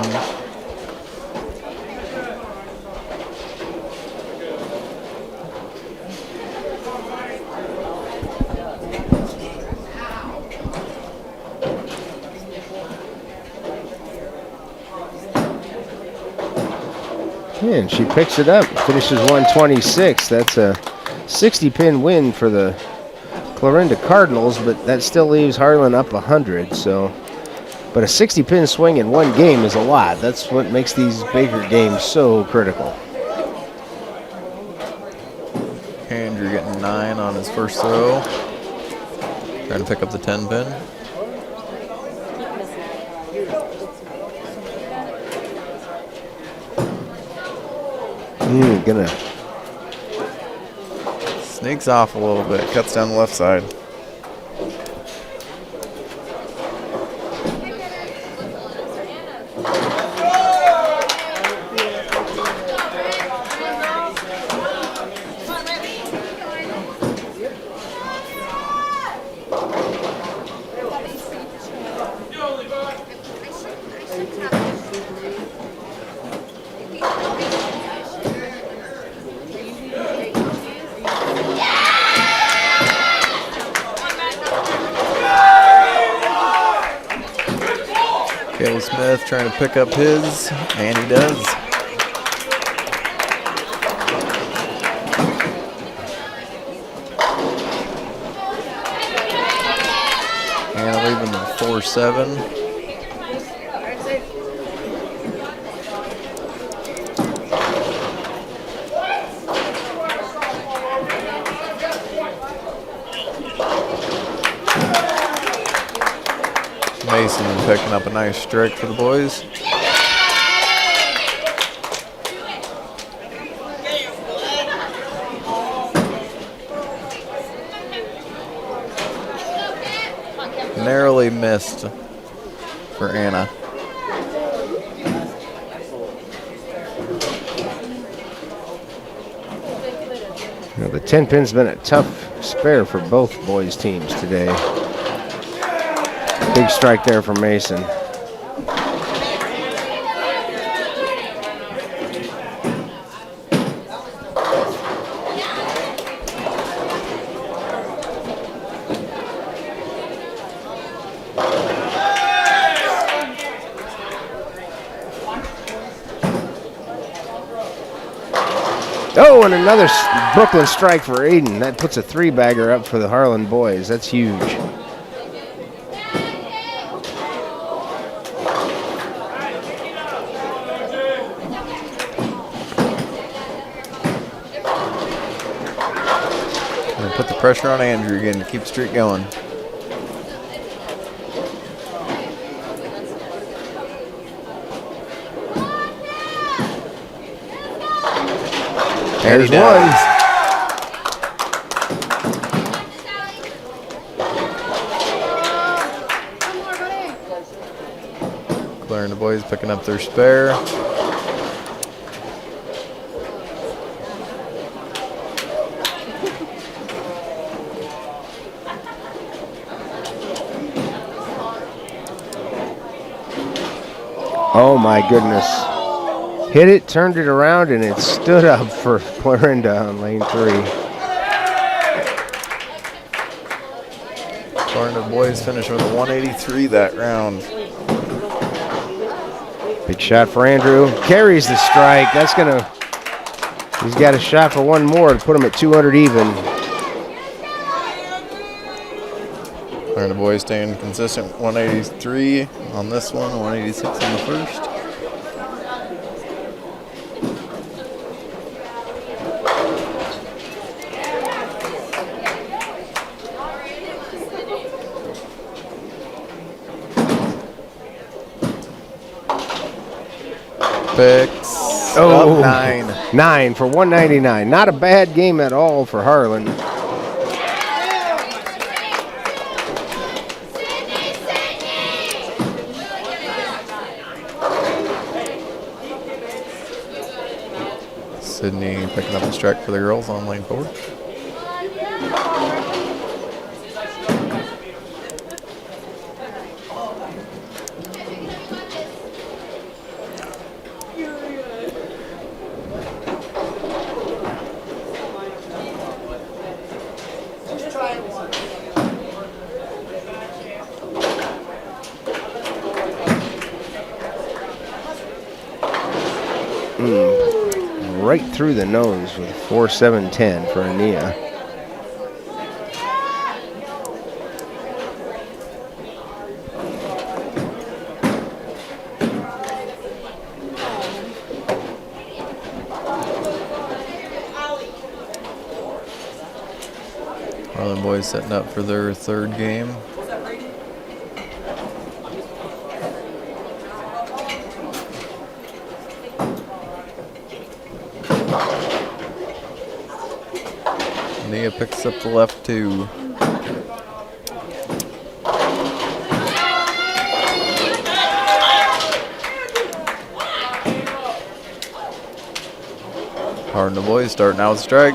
And she picks it up, finishes 126. That's a 60-pin win for the Clarinda Cardinals, but that still leaves Harlan up 100. So, but a 60-pin swing in one game is a lot. That's what makes these bigger games so critical. Andrew getting 9 on his first throw. Trying to pick up the 10 pin. Gonna sneaks off a little bit, cuts down the left side. Smith trying to pick up his, and he does. And leaving the 4-7. Mason picking up a nice strike for the boys. Narrowly missed for Anna. Well, the 10 pin's been a tough spare for both boys' teams today. Big strike there from Mason. Oh, and another Brooklyn strike for Aiden. That puts a 3-bagger up for the Harlan boys. That's huge. pressure on Andrew again to keep the streak going. There's He one. does. Clarinda boys picking up their spare. Oh my goodness. Hit it, turned it around, and it stood up for Clarinda on lane 3. Clarinda boys finished with a 183 that round. Big shot for Andrew. Carries the strike. That's gonna. He's got a shot for one more to put him at 200 even. Clarinda boys staying consistent. 183 on this one, 186 on the first. Picks up 9. 9 for 199. Not a bad game at all for Harlan. Sydney picking up the strike for the girls on lane 4. Right through the nose with 4.710 for Ania. Harlan boys setting up for their third game. Nia picks up the left 2. Harlan boys starting out with strike.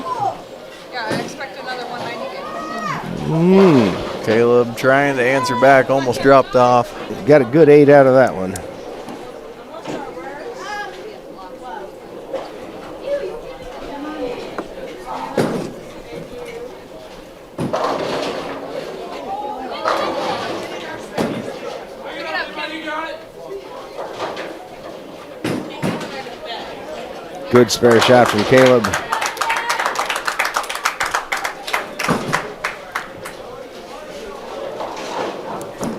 Yeah, I expect another 190. Caleb trying to answer back, almost dropped off. Got a good 8 out of that one. Good spare shot from Caleb.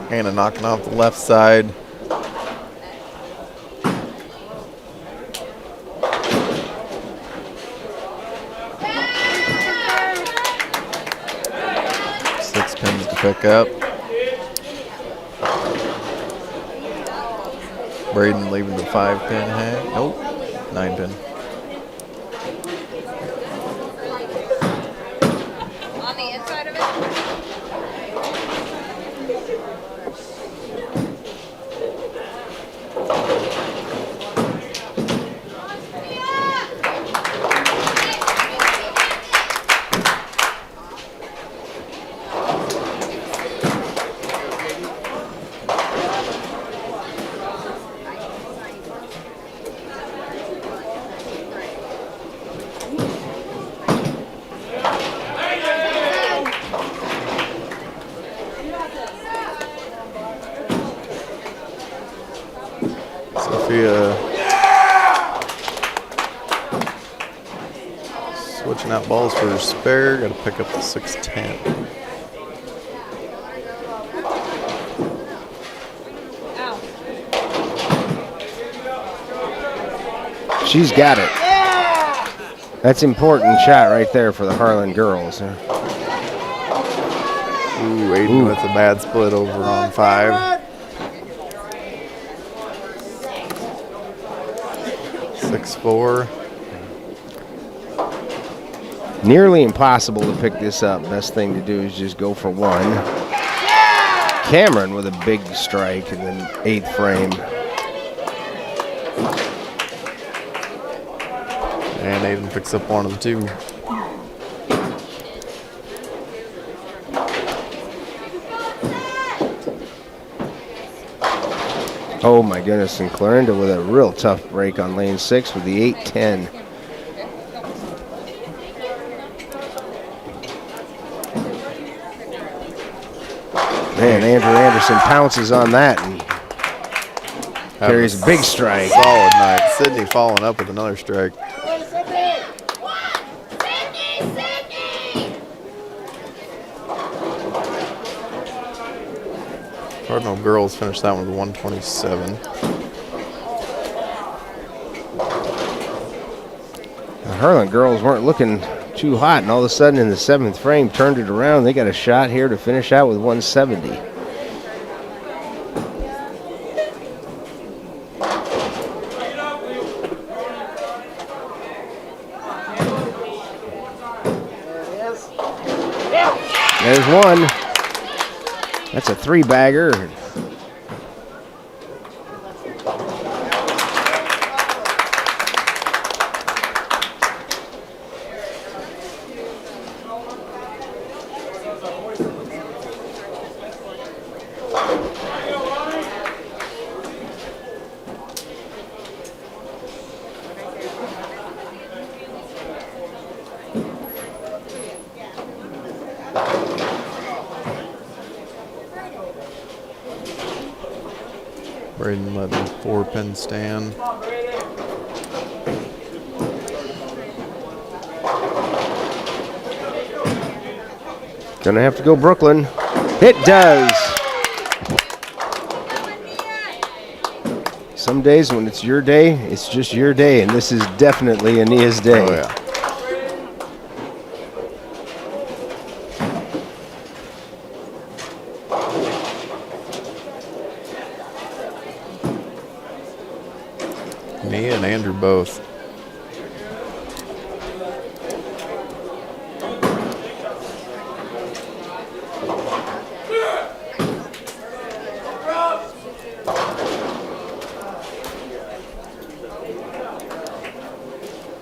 Hannah knocking off the left side. Six pins to pick up. Braden leaving the 5-pin hang. Nope, 9-pin. On the inside of it? Switching out balls for spare. Got to pick up the 610. She's got it. That's important shot right there for the Harlan girls. Ooh, Aiden with a bad split over on 5. 6-4. Nearly impossible to pick this up. Best thing to do is just go for one. Cameron with a big strike in the 8th frame. And Aiden picks up one of the 2. Oh my goodness, and Clarinda with a real tough break on lane 6 with the 8-10. Man, Andrew Anderson pounces on that and carries a big strike. Solid night. Sydney following up with another strike. Cardinal girls finished that one with 127. The Harlan girls weren't looking too hot, and all of a sudden in the 7th frame turned it around. They got a shot here to finish out with 170. There's one. That's a 3-bagger. Braden letting 4-pin stand. Gonna have to go Brooklyn. It does. Some days when it's your day, it's just your day, and this is definitely Ania's day. Oh, yeah. Me and Andrew both.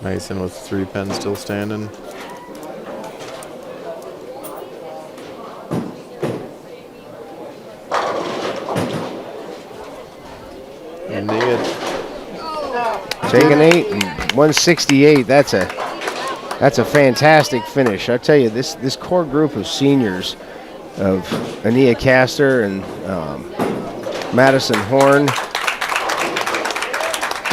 Mason with 3-pin still standing. And taking 8 and 168. That's a fantastic finish. I tell you, this core group of seniors of Ania Castor and Madison Horn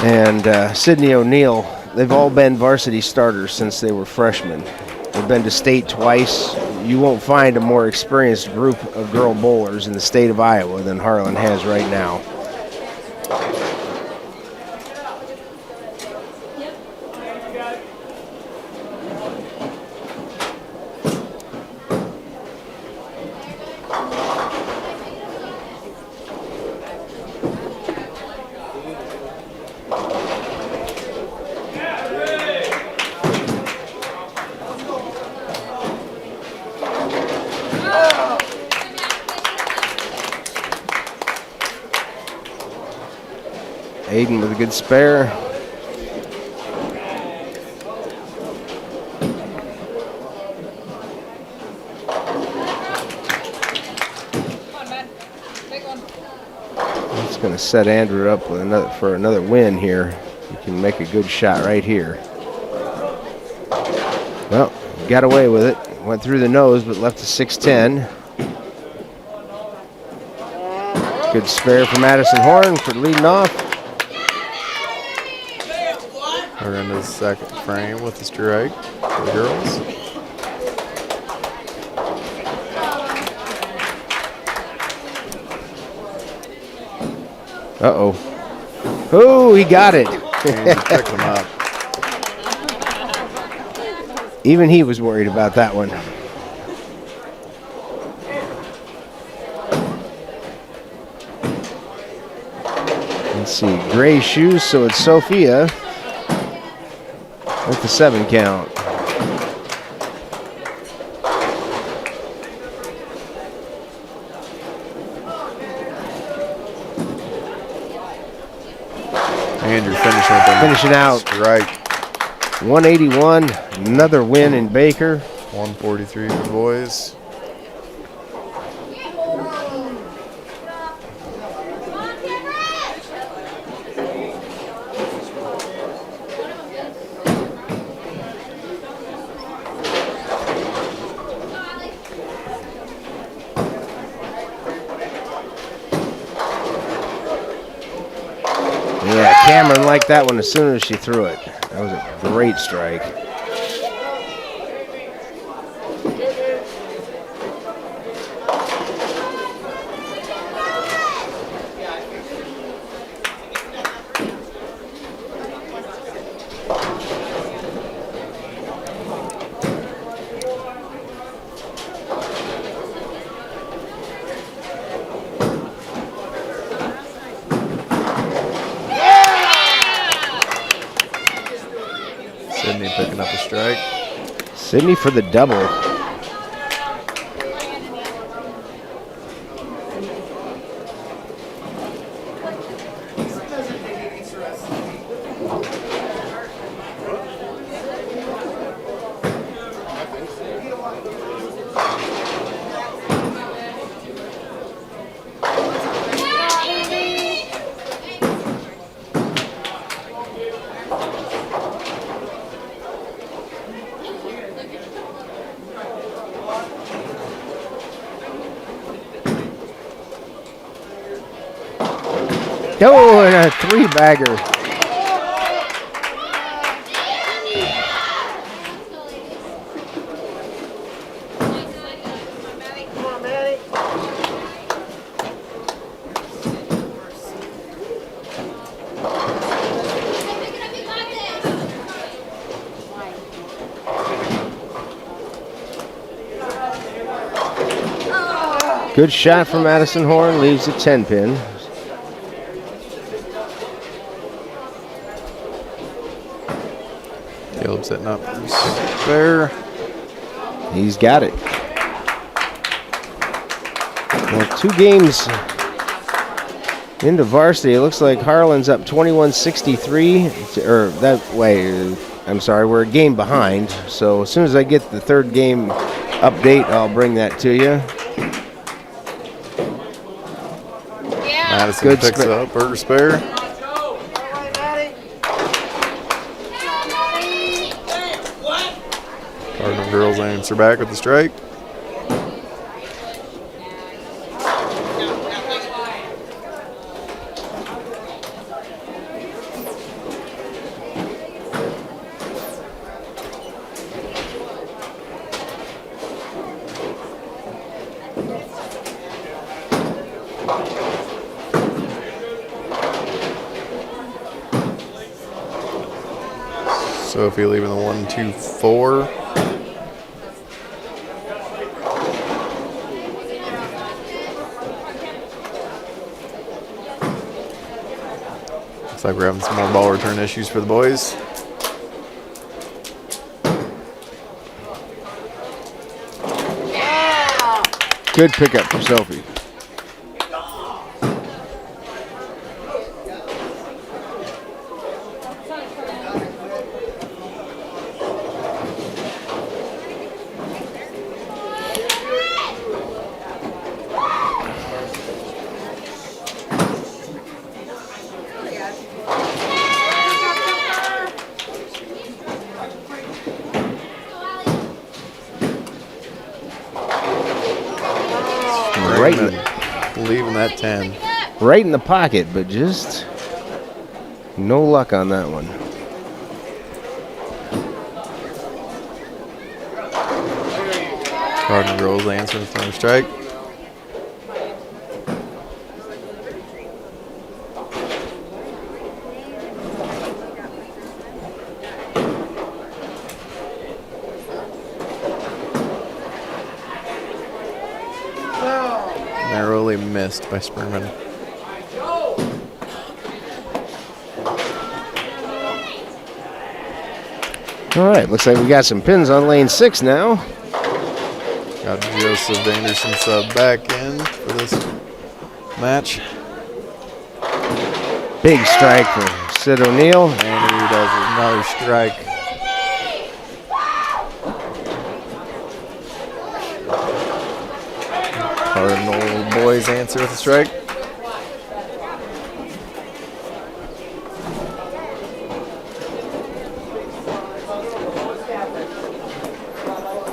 and Sydney O'Neill, they've all been varsity starters since they were freshmen. They've been to state twice. You won't find a more experienced group of girl bowlers in the state of Iowa than Harlan has right now. Aiden with a good spare. It's going to set Andrew up with another win here. He can make a good shot right here. Well, got away with it. Went through the nose, but left a 6-10. Good spare for Madison Horn for leading off. we're in the 2nd frame with the strike for the girls. Uh-oh. Oh, he got it. And picked them up. Even he was worried about that one. Let's see, gray shoes, so it's Sophia with the 7 count. And you're finishing with them. Finishing out. Strike. 181, another win in Baker. 143 for the boys. Yeah, Cameron liked that one as soon as she threw it. That was a great strike. Sydney picking up a strike. Sydney for the double. Oh, and a 3-bagger. Come on, Maddie. Good shot from Madison Horn, leaves a 10-pin. Caleb setting up for spare. He's got it. Well, 2 games into varsity. It looks like Harlan's up 21-63. Or that way, I'm sorry, we're a game behind. So as soon as I get the 3rd game update, I'll bring that to you. Madison Good picks spare. up her spare. All right, Maddie. Cardinal girls answer back with the strike. Sophie leaving the 1-2-4. Looks like we're having some more ball return issues for the boys. Good pickup for Sophie. Leaving that 10. Right in the pocket, but just no luck on that one. Cardinal girls answering for a strike. Narrowly missed by Spurman. All right, looks like we got some pins on lane 6 now. Got Joseph Anderson sub back in for this match. Big strike for Sid O'Neill. And he does another strike. Cardinal boys answer with a strike.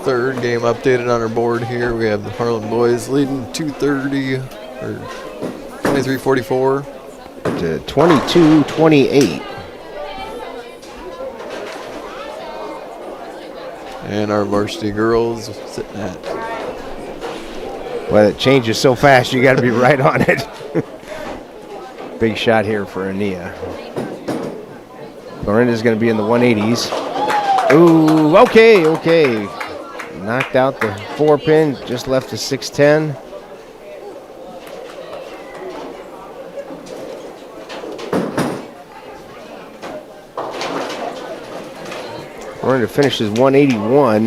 Third game updated on our board here. We have the Harlan boys leading 230 or 23-44 to 22-28. And our varsity girls sitting at. Well, it changes so fast, you got to be right on it. Big shot here for Ania. Clarinda's going to be in the 180s. Ooh, okay. Knocked out the 4-pin, just left the 610. Clarinda finishes 181.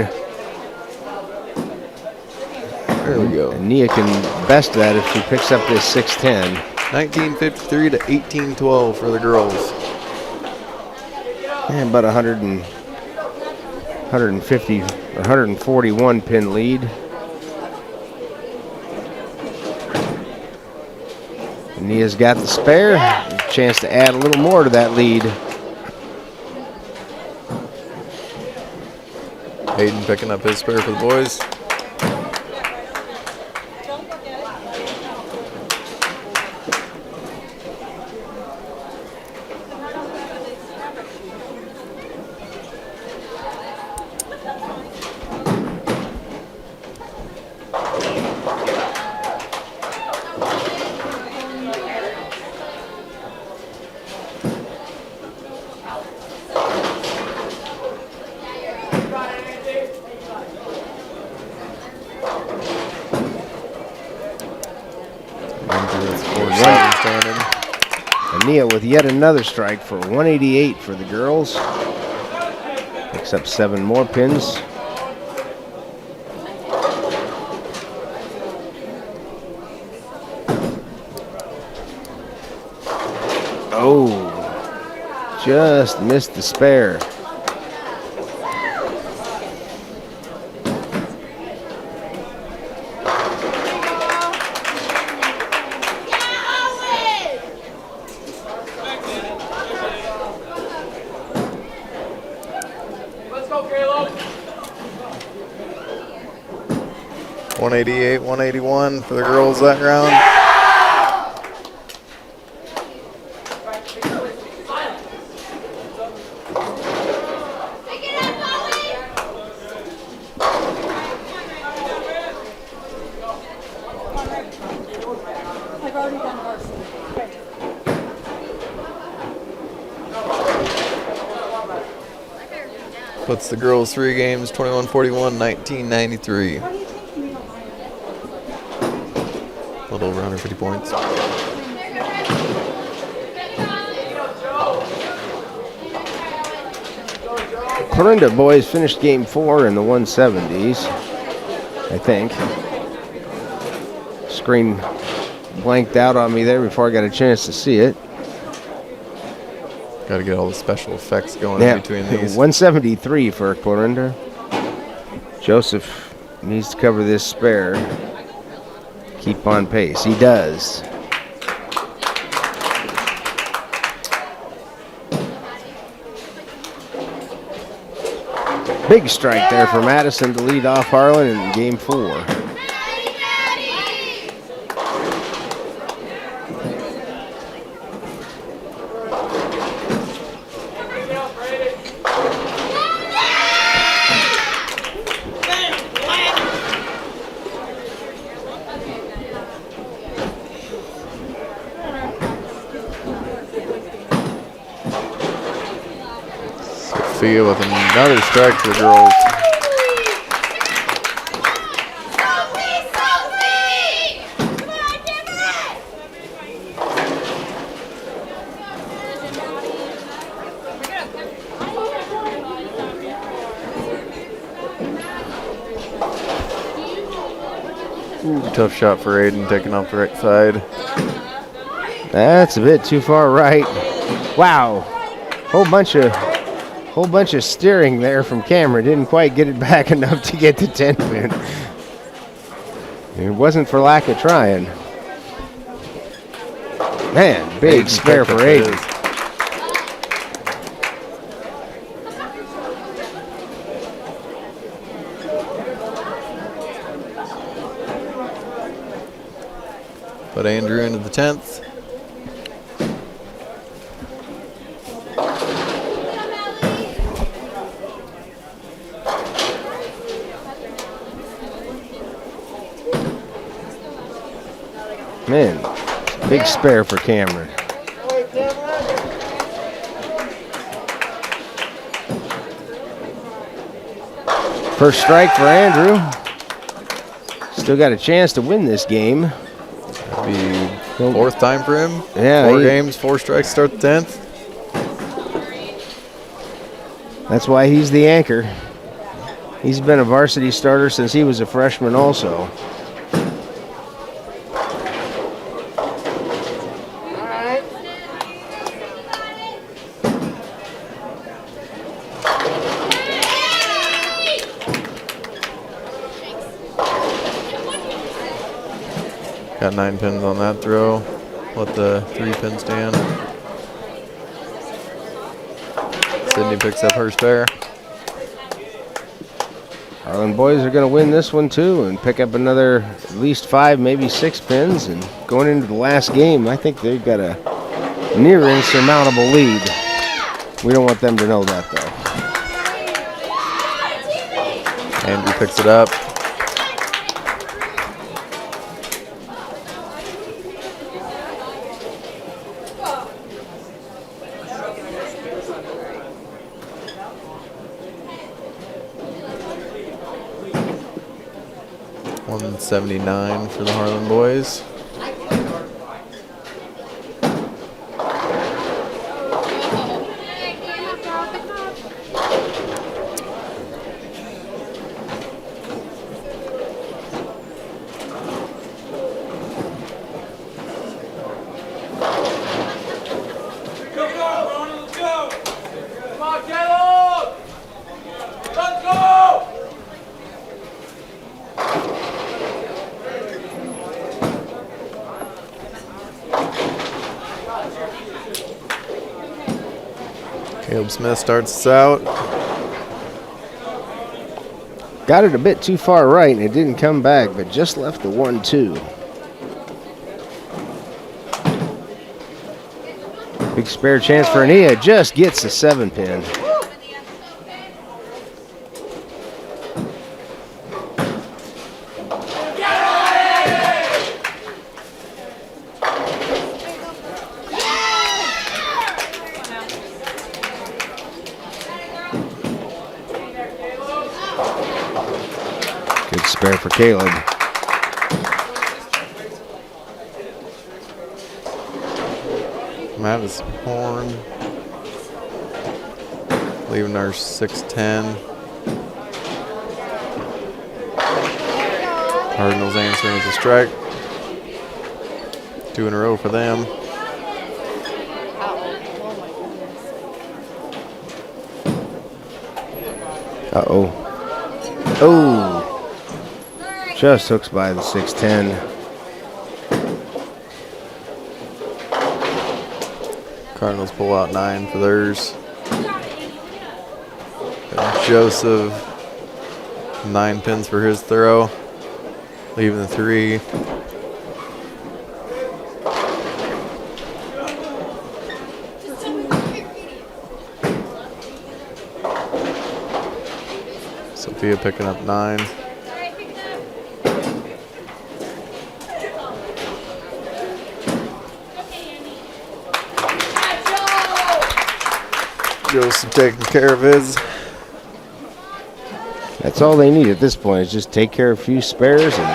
There we go. And Nia can best that if she picks up this 610. 1953 to 1812 for the girls. And about 150 or 141 pin lead. And Nia's got the spare. A chance to add a little more to that lead. Hayden picking up his spare for the boys. Nia with yet another strike for 188 for the girls. Picks up 7 more pins. Oh, just missed the spare. Let's go, Caleb. 188, 181 for the girls that round. I've already done varsity. Puts the girls 3 games, 21-41, 1993. A little over 150 points. Clarinda boys finished game 4 in the 170s, I think. Screen blanked out on me there before I got a chance to see it. Got to get all the special effects going in between these. 173 for Clarinda. Joseph needs to cover this spare. Keep on pace. He does. Big strike there for Madison to lead off Harlan in game 4. Sophia with another strike for the girls. Ooh, tough shot for Aiden, taking off the right side. That's a bit too far right. Wow. Whole bunch of steering there from Cameron. Didn't quite get it back enough to get the 10 pin. It wasn't for lack of trying. Man, big Aiden spare picked for up Aiden. his. Put Andrew into the 10th. Man, big spare for Cameron. First strike for Andrew. Still got a chance to win this game. Be fourth time for him. Yeah, 4 games, 4 strikes, start the 10th. That's why he's the anchor. He's been a varsity starter since he was a freshman also. Got 9 pins on that throw. Let the 3 pin stand. Sydney picks up her spare. Harlan boys are going to win this one too and pick up another at least 5, maybe 6 pins. And going into the last game, I think they've got a near insurmountable lead. We don't want them to know that though. Andrew picks it up. $179 for the Harlan boys. Caleb Smith starts us out. Got it a bit too far right and it didn't come back, but just left the 1-2. Big spare chance for Ania. Just gets the 7 pin. Good spare for Caleb. Mavis Horn leaving our 6-10. Cardinals answering with a strike. 2 in a row for them. Uh-oh. Oh. Just hooks by the 6-10. Cardinals pull out 9 for theirs. Joseph, 9 pins for his throw. Leaving the 3. Sophia picking up 9. Joseph taking care of his. That's all they need at this point is just take care of a few spares and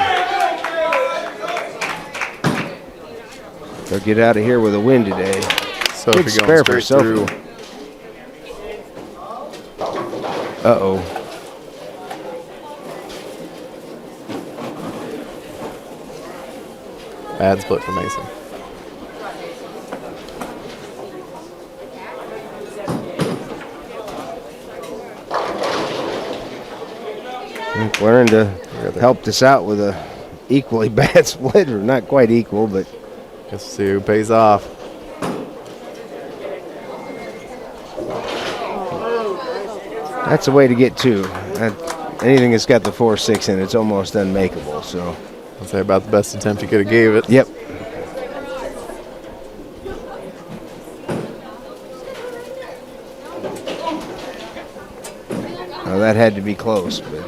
they'll get out of here with a win today. Sophie Good going spare for straight through. Sophie. Uh-oh. Bad split for Mason. And Clarinda helped us out with a equally bad split, or not quite equal, but Guess we'll see who pays off. that's the way to get two. Anything that's got the 4-6 in it's almost unmakeable. So, I'd say about the best attempt you could have gave it. yep. Well, that had to be close, but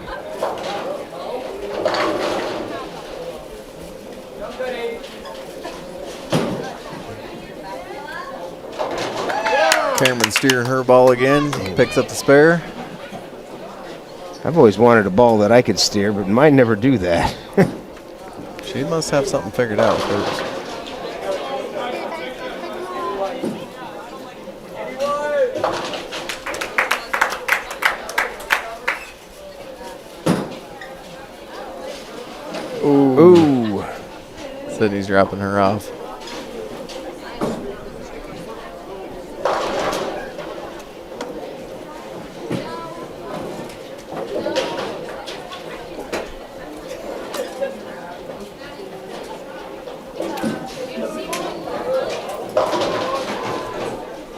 Cameron steering her ball again. Picks up the spare. I've always wanted a ball that I could steer, but might never do that. She must have something figured out first. Ooh. Sydney's dropping her off.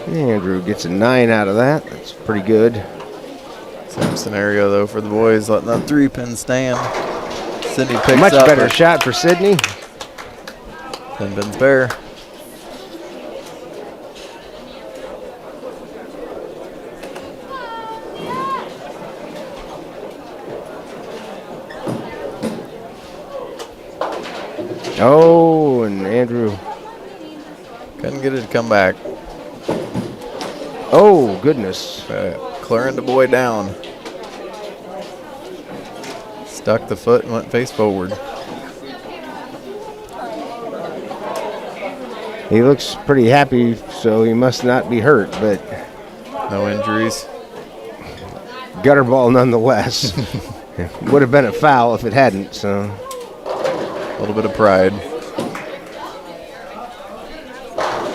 Andrew gets a 9 out of that. That's pretty good. Same scenario though for the boys, letting that 3-pin stand. Sydney picks Much up better a shot for Sydney. 10-pin spare. Oh, and Andrew. Couldn't get it to come back. Oh, goodness. Clarinda boy down. Stuck the foot and went face forward. He looks pretty happy, so he must not be hurt, but No injuries. gutter ball nonetheless. Would have been a foul if it hadn't, so. A little bit of pride.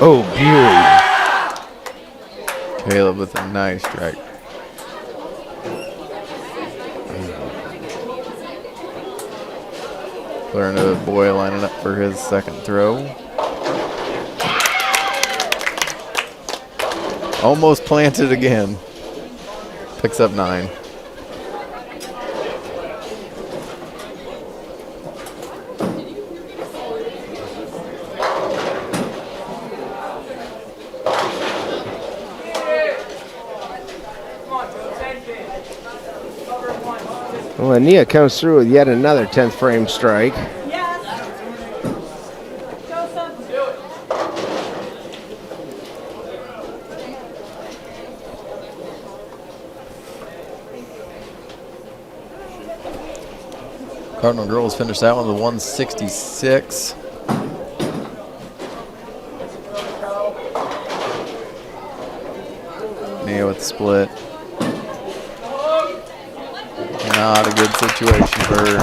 Oh, beauty. Caleb with a nice strike. Clarinda boy lining up for his second throw. Almost planted again. Picks up 9. Well, Ania comes through with yet another 10th frame strike. Cardinal girls finished that one with a 166. Nia with the split. Not a good situation for her.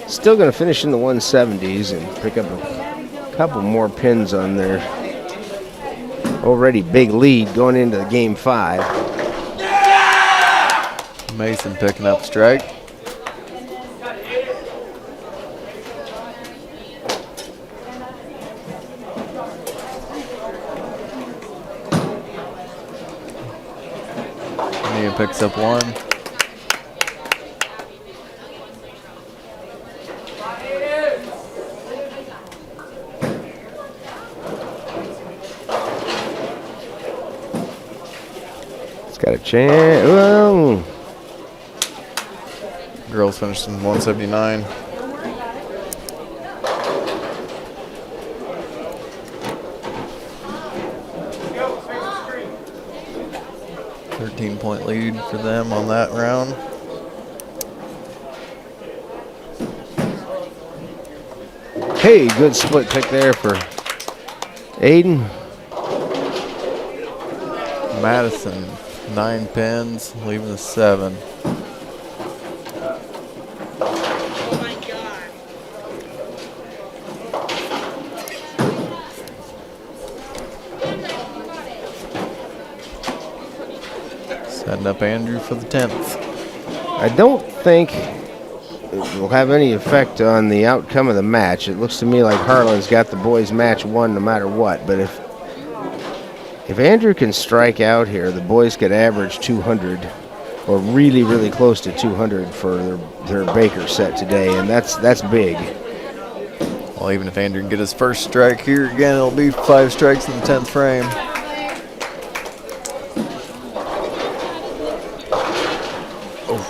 Still going to finish in the 170s and pick up a couple more pins on their already big lead going into game 5. Mason picking up strike. Nia picks up 1. Got a chance. Whoa. Girls finished in 179. .point lead for them on that round. Hey, good split pick there for Aiden. Madison 9 pins, leaving the 7. Oh my god. Setting up Andrew for the 10th. I don't think it will have any effect on the outcome of the match. It looks to me like Harlan's got the boys' match won no matter what. But if Andrew can strike out here, the boys could average 200 or really, really close to 200 for their Baker set today, and that's big. Well, even if Andrew can get his first strike here again, it'll be 5 strikes in the 10th frame. Oh,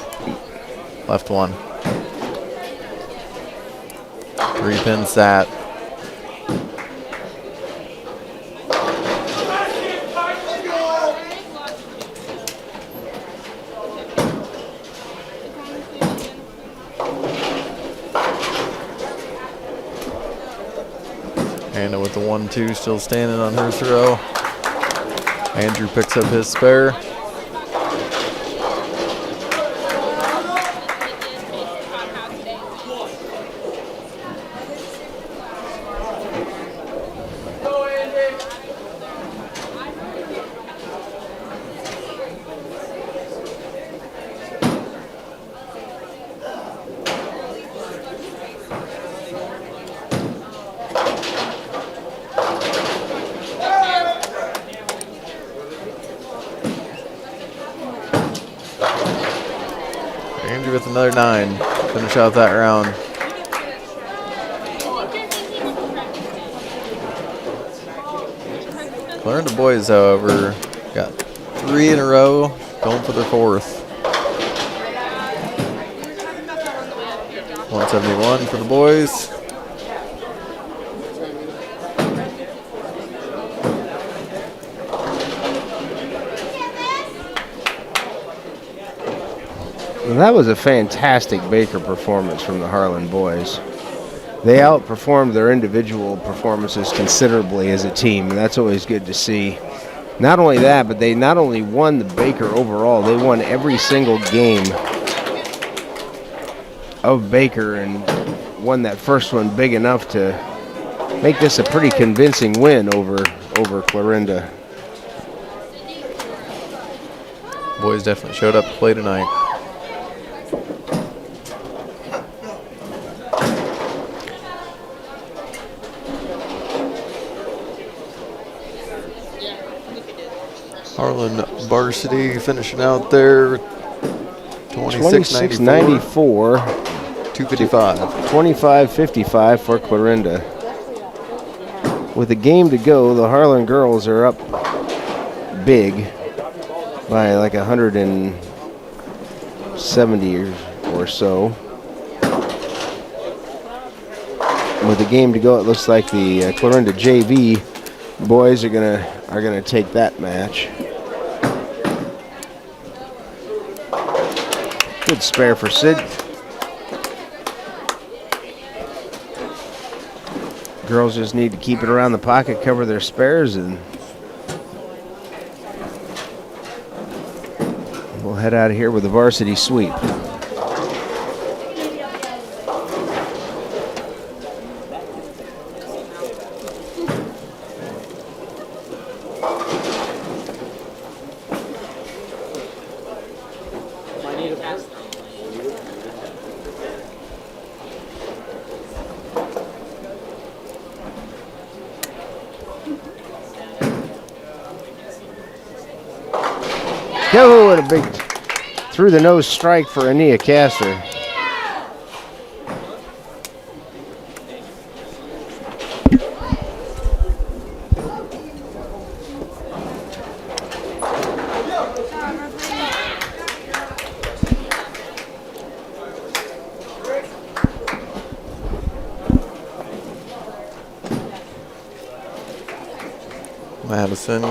left one. 3 pin sat. Anna with the 1-2 still standing on her throw. Andrew picks up his spare. Andrew with another 9. Finish out that round. Clarinda boys, however, got 3 in a row, going for their 4th. 171 for the boys. Well, that was a fantastic Baker performance from the Harlan boys. They outperformed their individual performances considerably as a team, and that's always good to see. Not only that, but they not only won the Baker overall, they won every single game of Baker and won that first one big enough to make this a pretty convincing win over Clarinda. Boys definitely showed up to play tonight. Harlan varsity finishing out there 26-94, 255. 25-55 for Clarinda. With a game to go, the Harlan girls are up big by like 170 or so. With a game to go, it looks like the Clarinda JV boys are gonna take that match. Good spare for Sid. Girls just need to keep it around the pocket, cover their spares, and we'll head out of here with a varsity sweep. Go, and a big through the nose strike for Ania Castor. Madison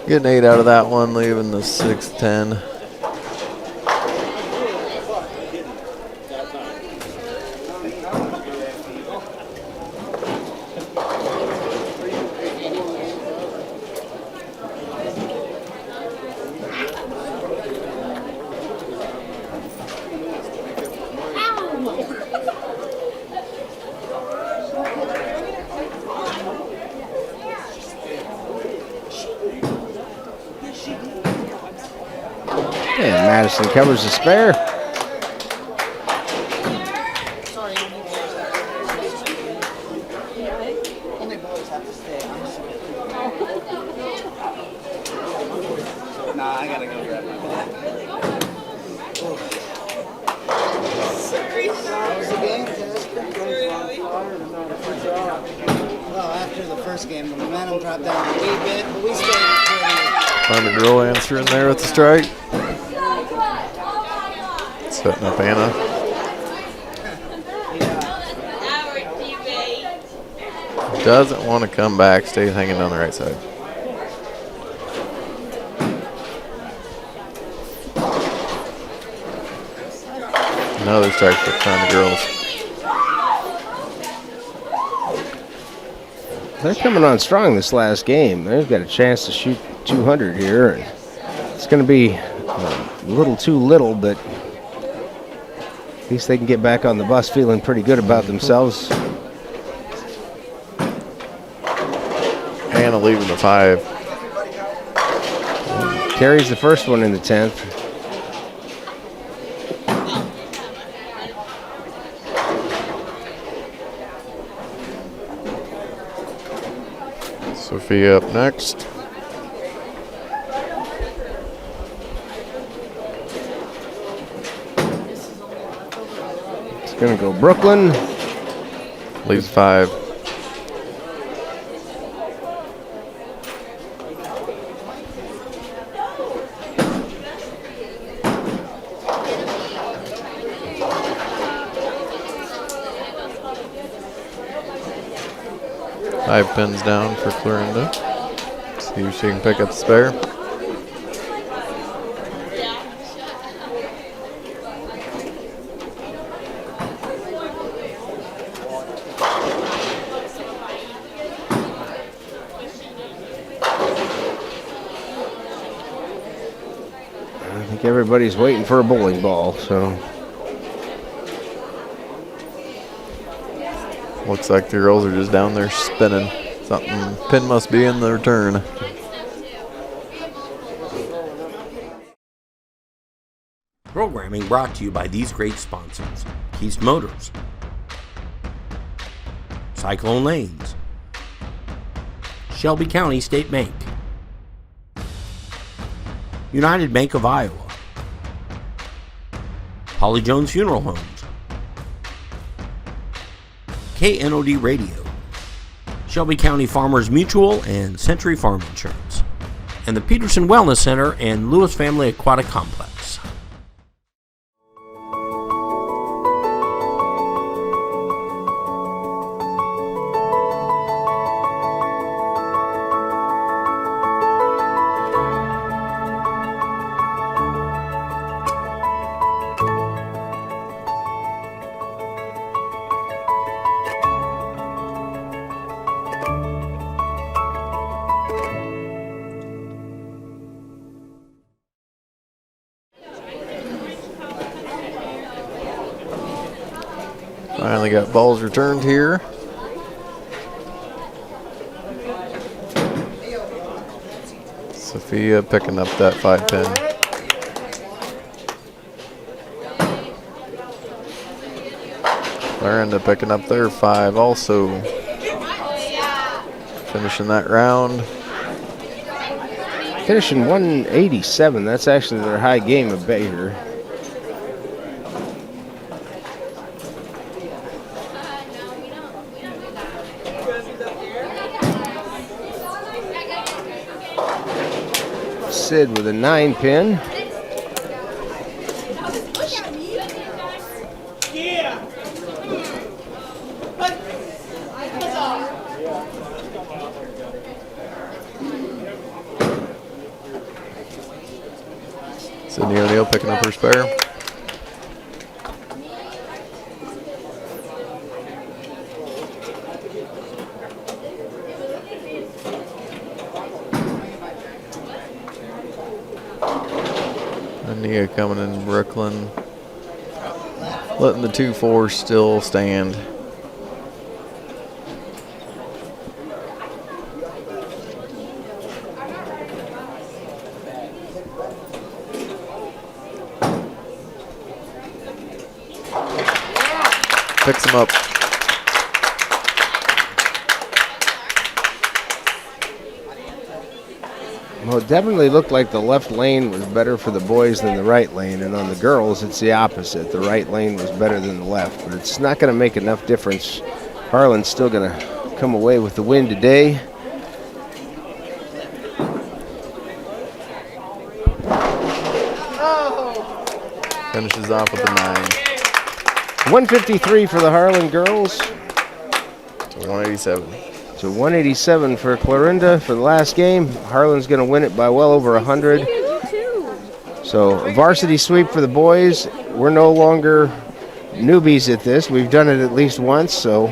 getting 8 out of that one, leaving the 6-10. Madison covers the spare. Nah, I gotta go grab my bag. Well, after the first game, the momentum dropped down a wee bit, but we stayed pretty. Find a girl answer in there with the strike. Setting up Anna. Doesn't want to come back, stays hanging down the right side. Another strike for the girls. They're coming on strong this last game. They've got a chance to shoot 200 here. And it's going to be a little too little, but at least they can get back on the bus feeling pretty good about themselves. Anna leaving the 5. Carries the first one in the 10th. Sophia up next. It's going to go Brooklyn. Leaves 5. Five pins down for Clarinda. See if she can pick up the spare. I think everybody's waiting for a bowling ball, so. Looks like the girls are just down there spinning. Something, pin must be in the return. Programming brought to you by these great sponsors: Keith Motors, Cyclone Lanes, Shelby County State Bank, United Bank of Iowa, Polly Jones Funeral Homes, KNOD Radio, Shelby County Farmers Mutual and Century Farm Insurance, and the Peterson Wellness Center and Lewis Family Aquatic Complex. Finally got balls returned here. Sophia picking up that 5 pin. Clarinda picking up their 5 also. Finishing that round. Finishing 187. That's actually their high game of Bader. Sid with a 9 pin. Sydney O'Neill picking up her spare. Nia coming in Brooklyn. Letting the 2-4 still stand. Fix them up. Well, it definitely looked like the left lane was better for the boys than the right lane, and on the girls, it's the opposite. The right lane was better than the left, but it's not going to make enough difference. Harlan's still going to come away with the win today. Finishes off with a 9. 153 for the Harlan girls. To 187. So 187 for Clarinda for the last game. Harlan's going to win it by well over 100. So a varsity sweep for the boys. We're no longer newbies at this. We've done it at least once, so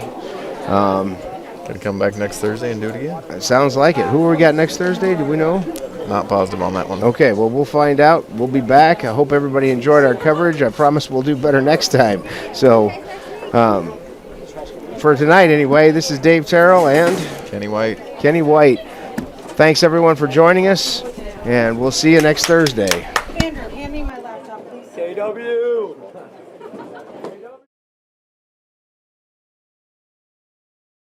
Gonna come back next Thursday and do it again. it sounds like it. Who we got next Thursday? Do we know? Not positive on that one. Okay, well, we'll find out. We'll be back. I hope everybody enjoyed our coverage. I promise we'll do better next time. So for tonight anyway, this is Dave Terrell and Kenny White. Kenny White. Thanks everyone for joining us, and we'll see you next Thursday. Andrew, hand me my laptop, please. KW.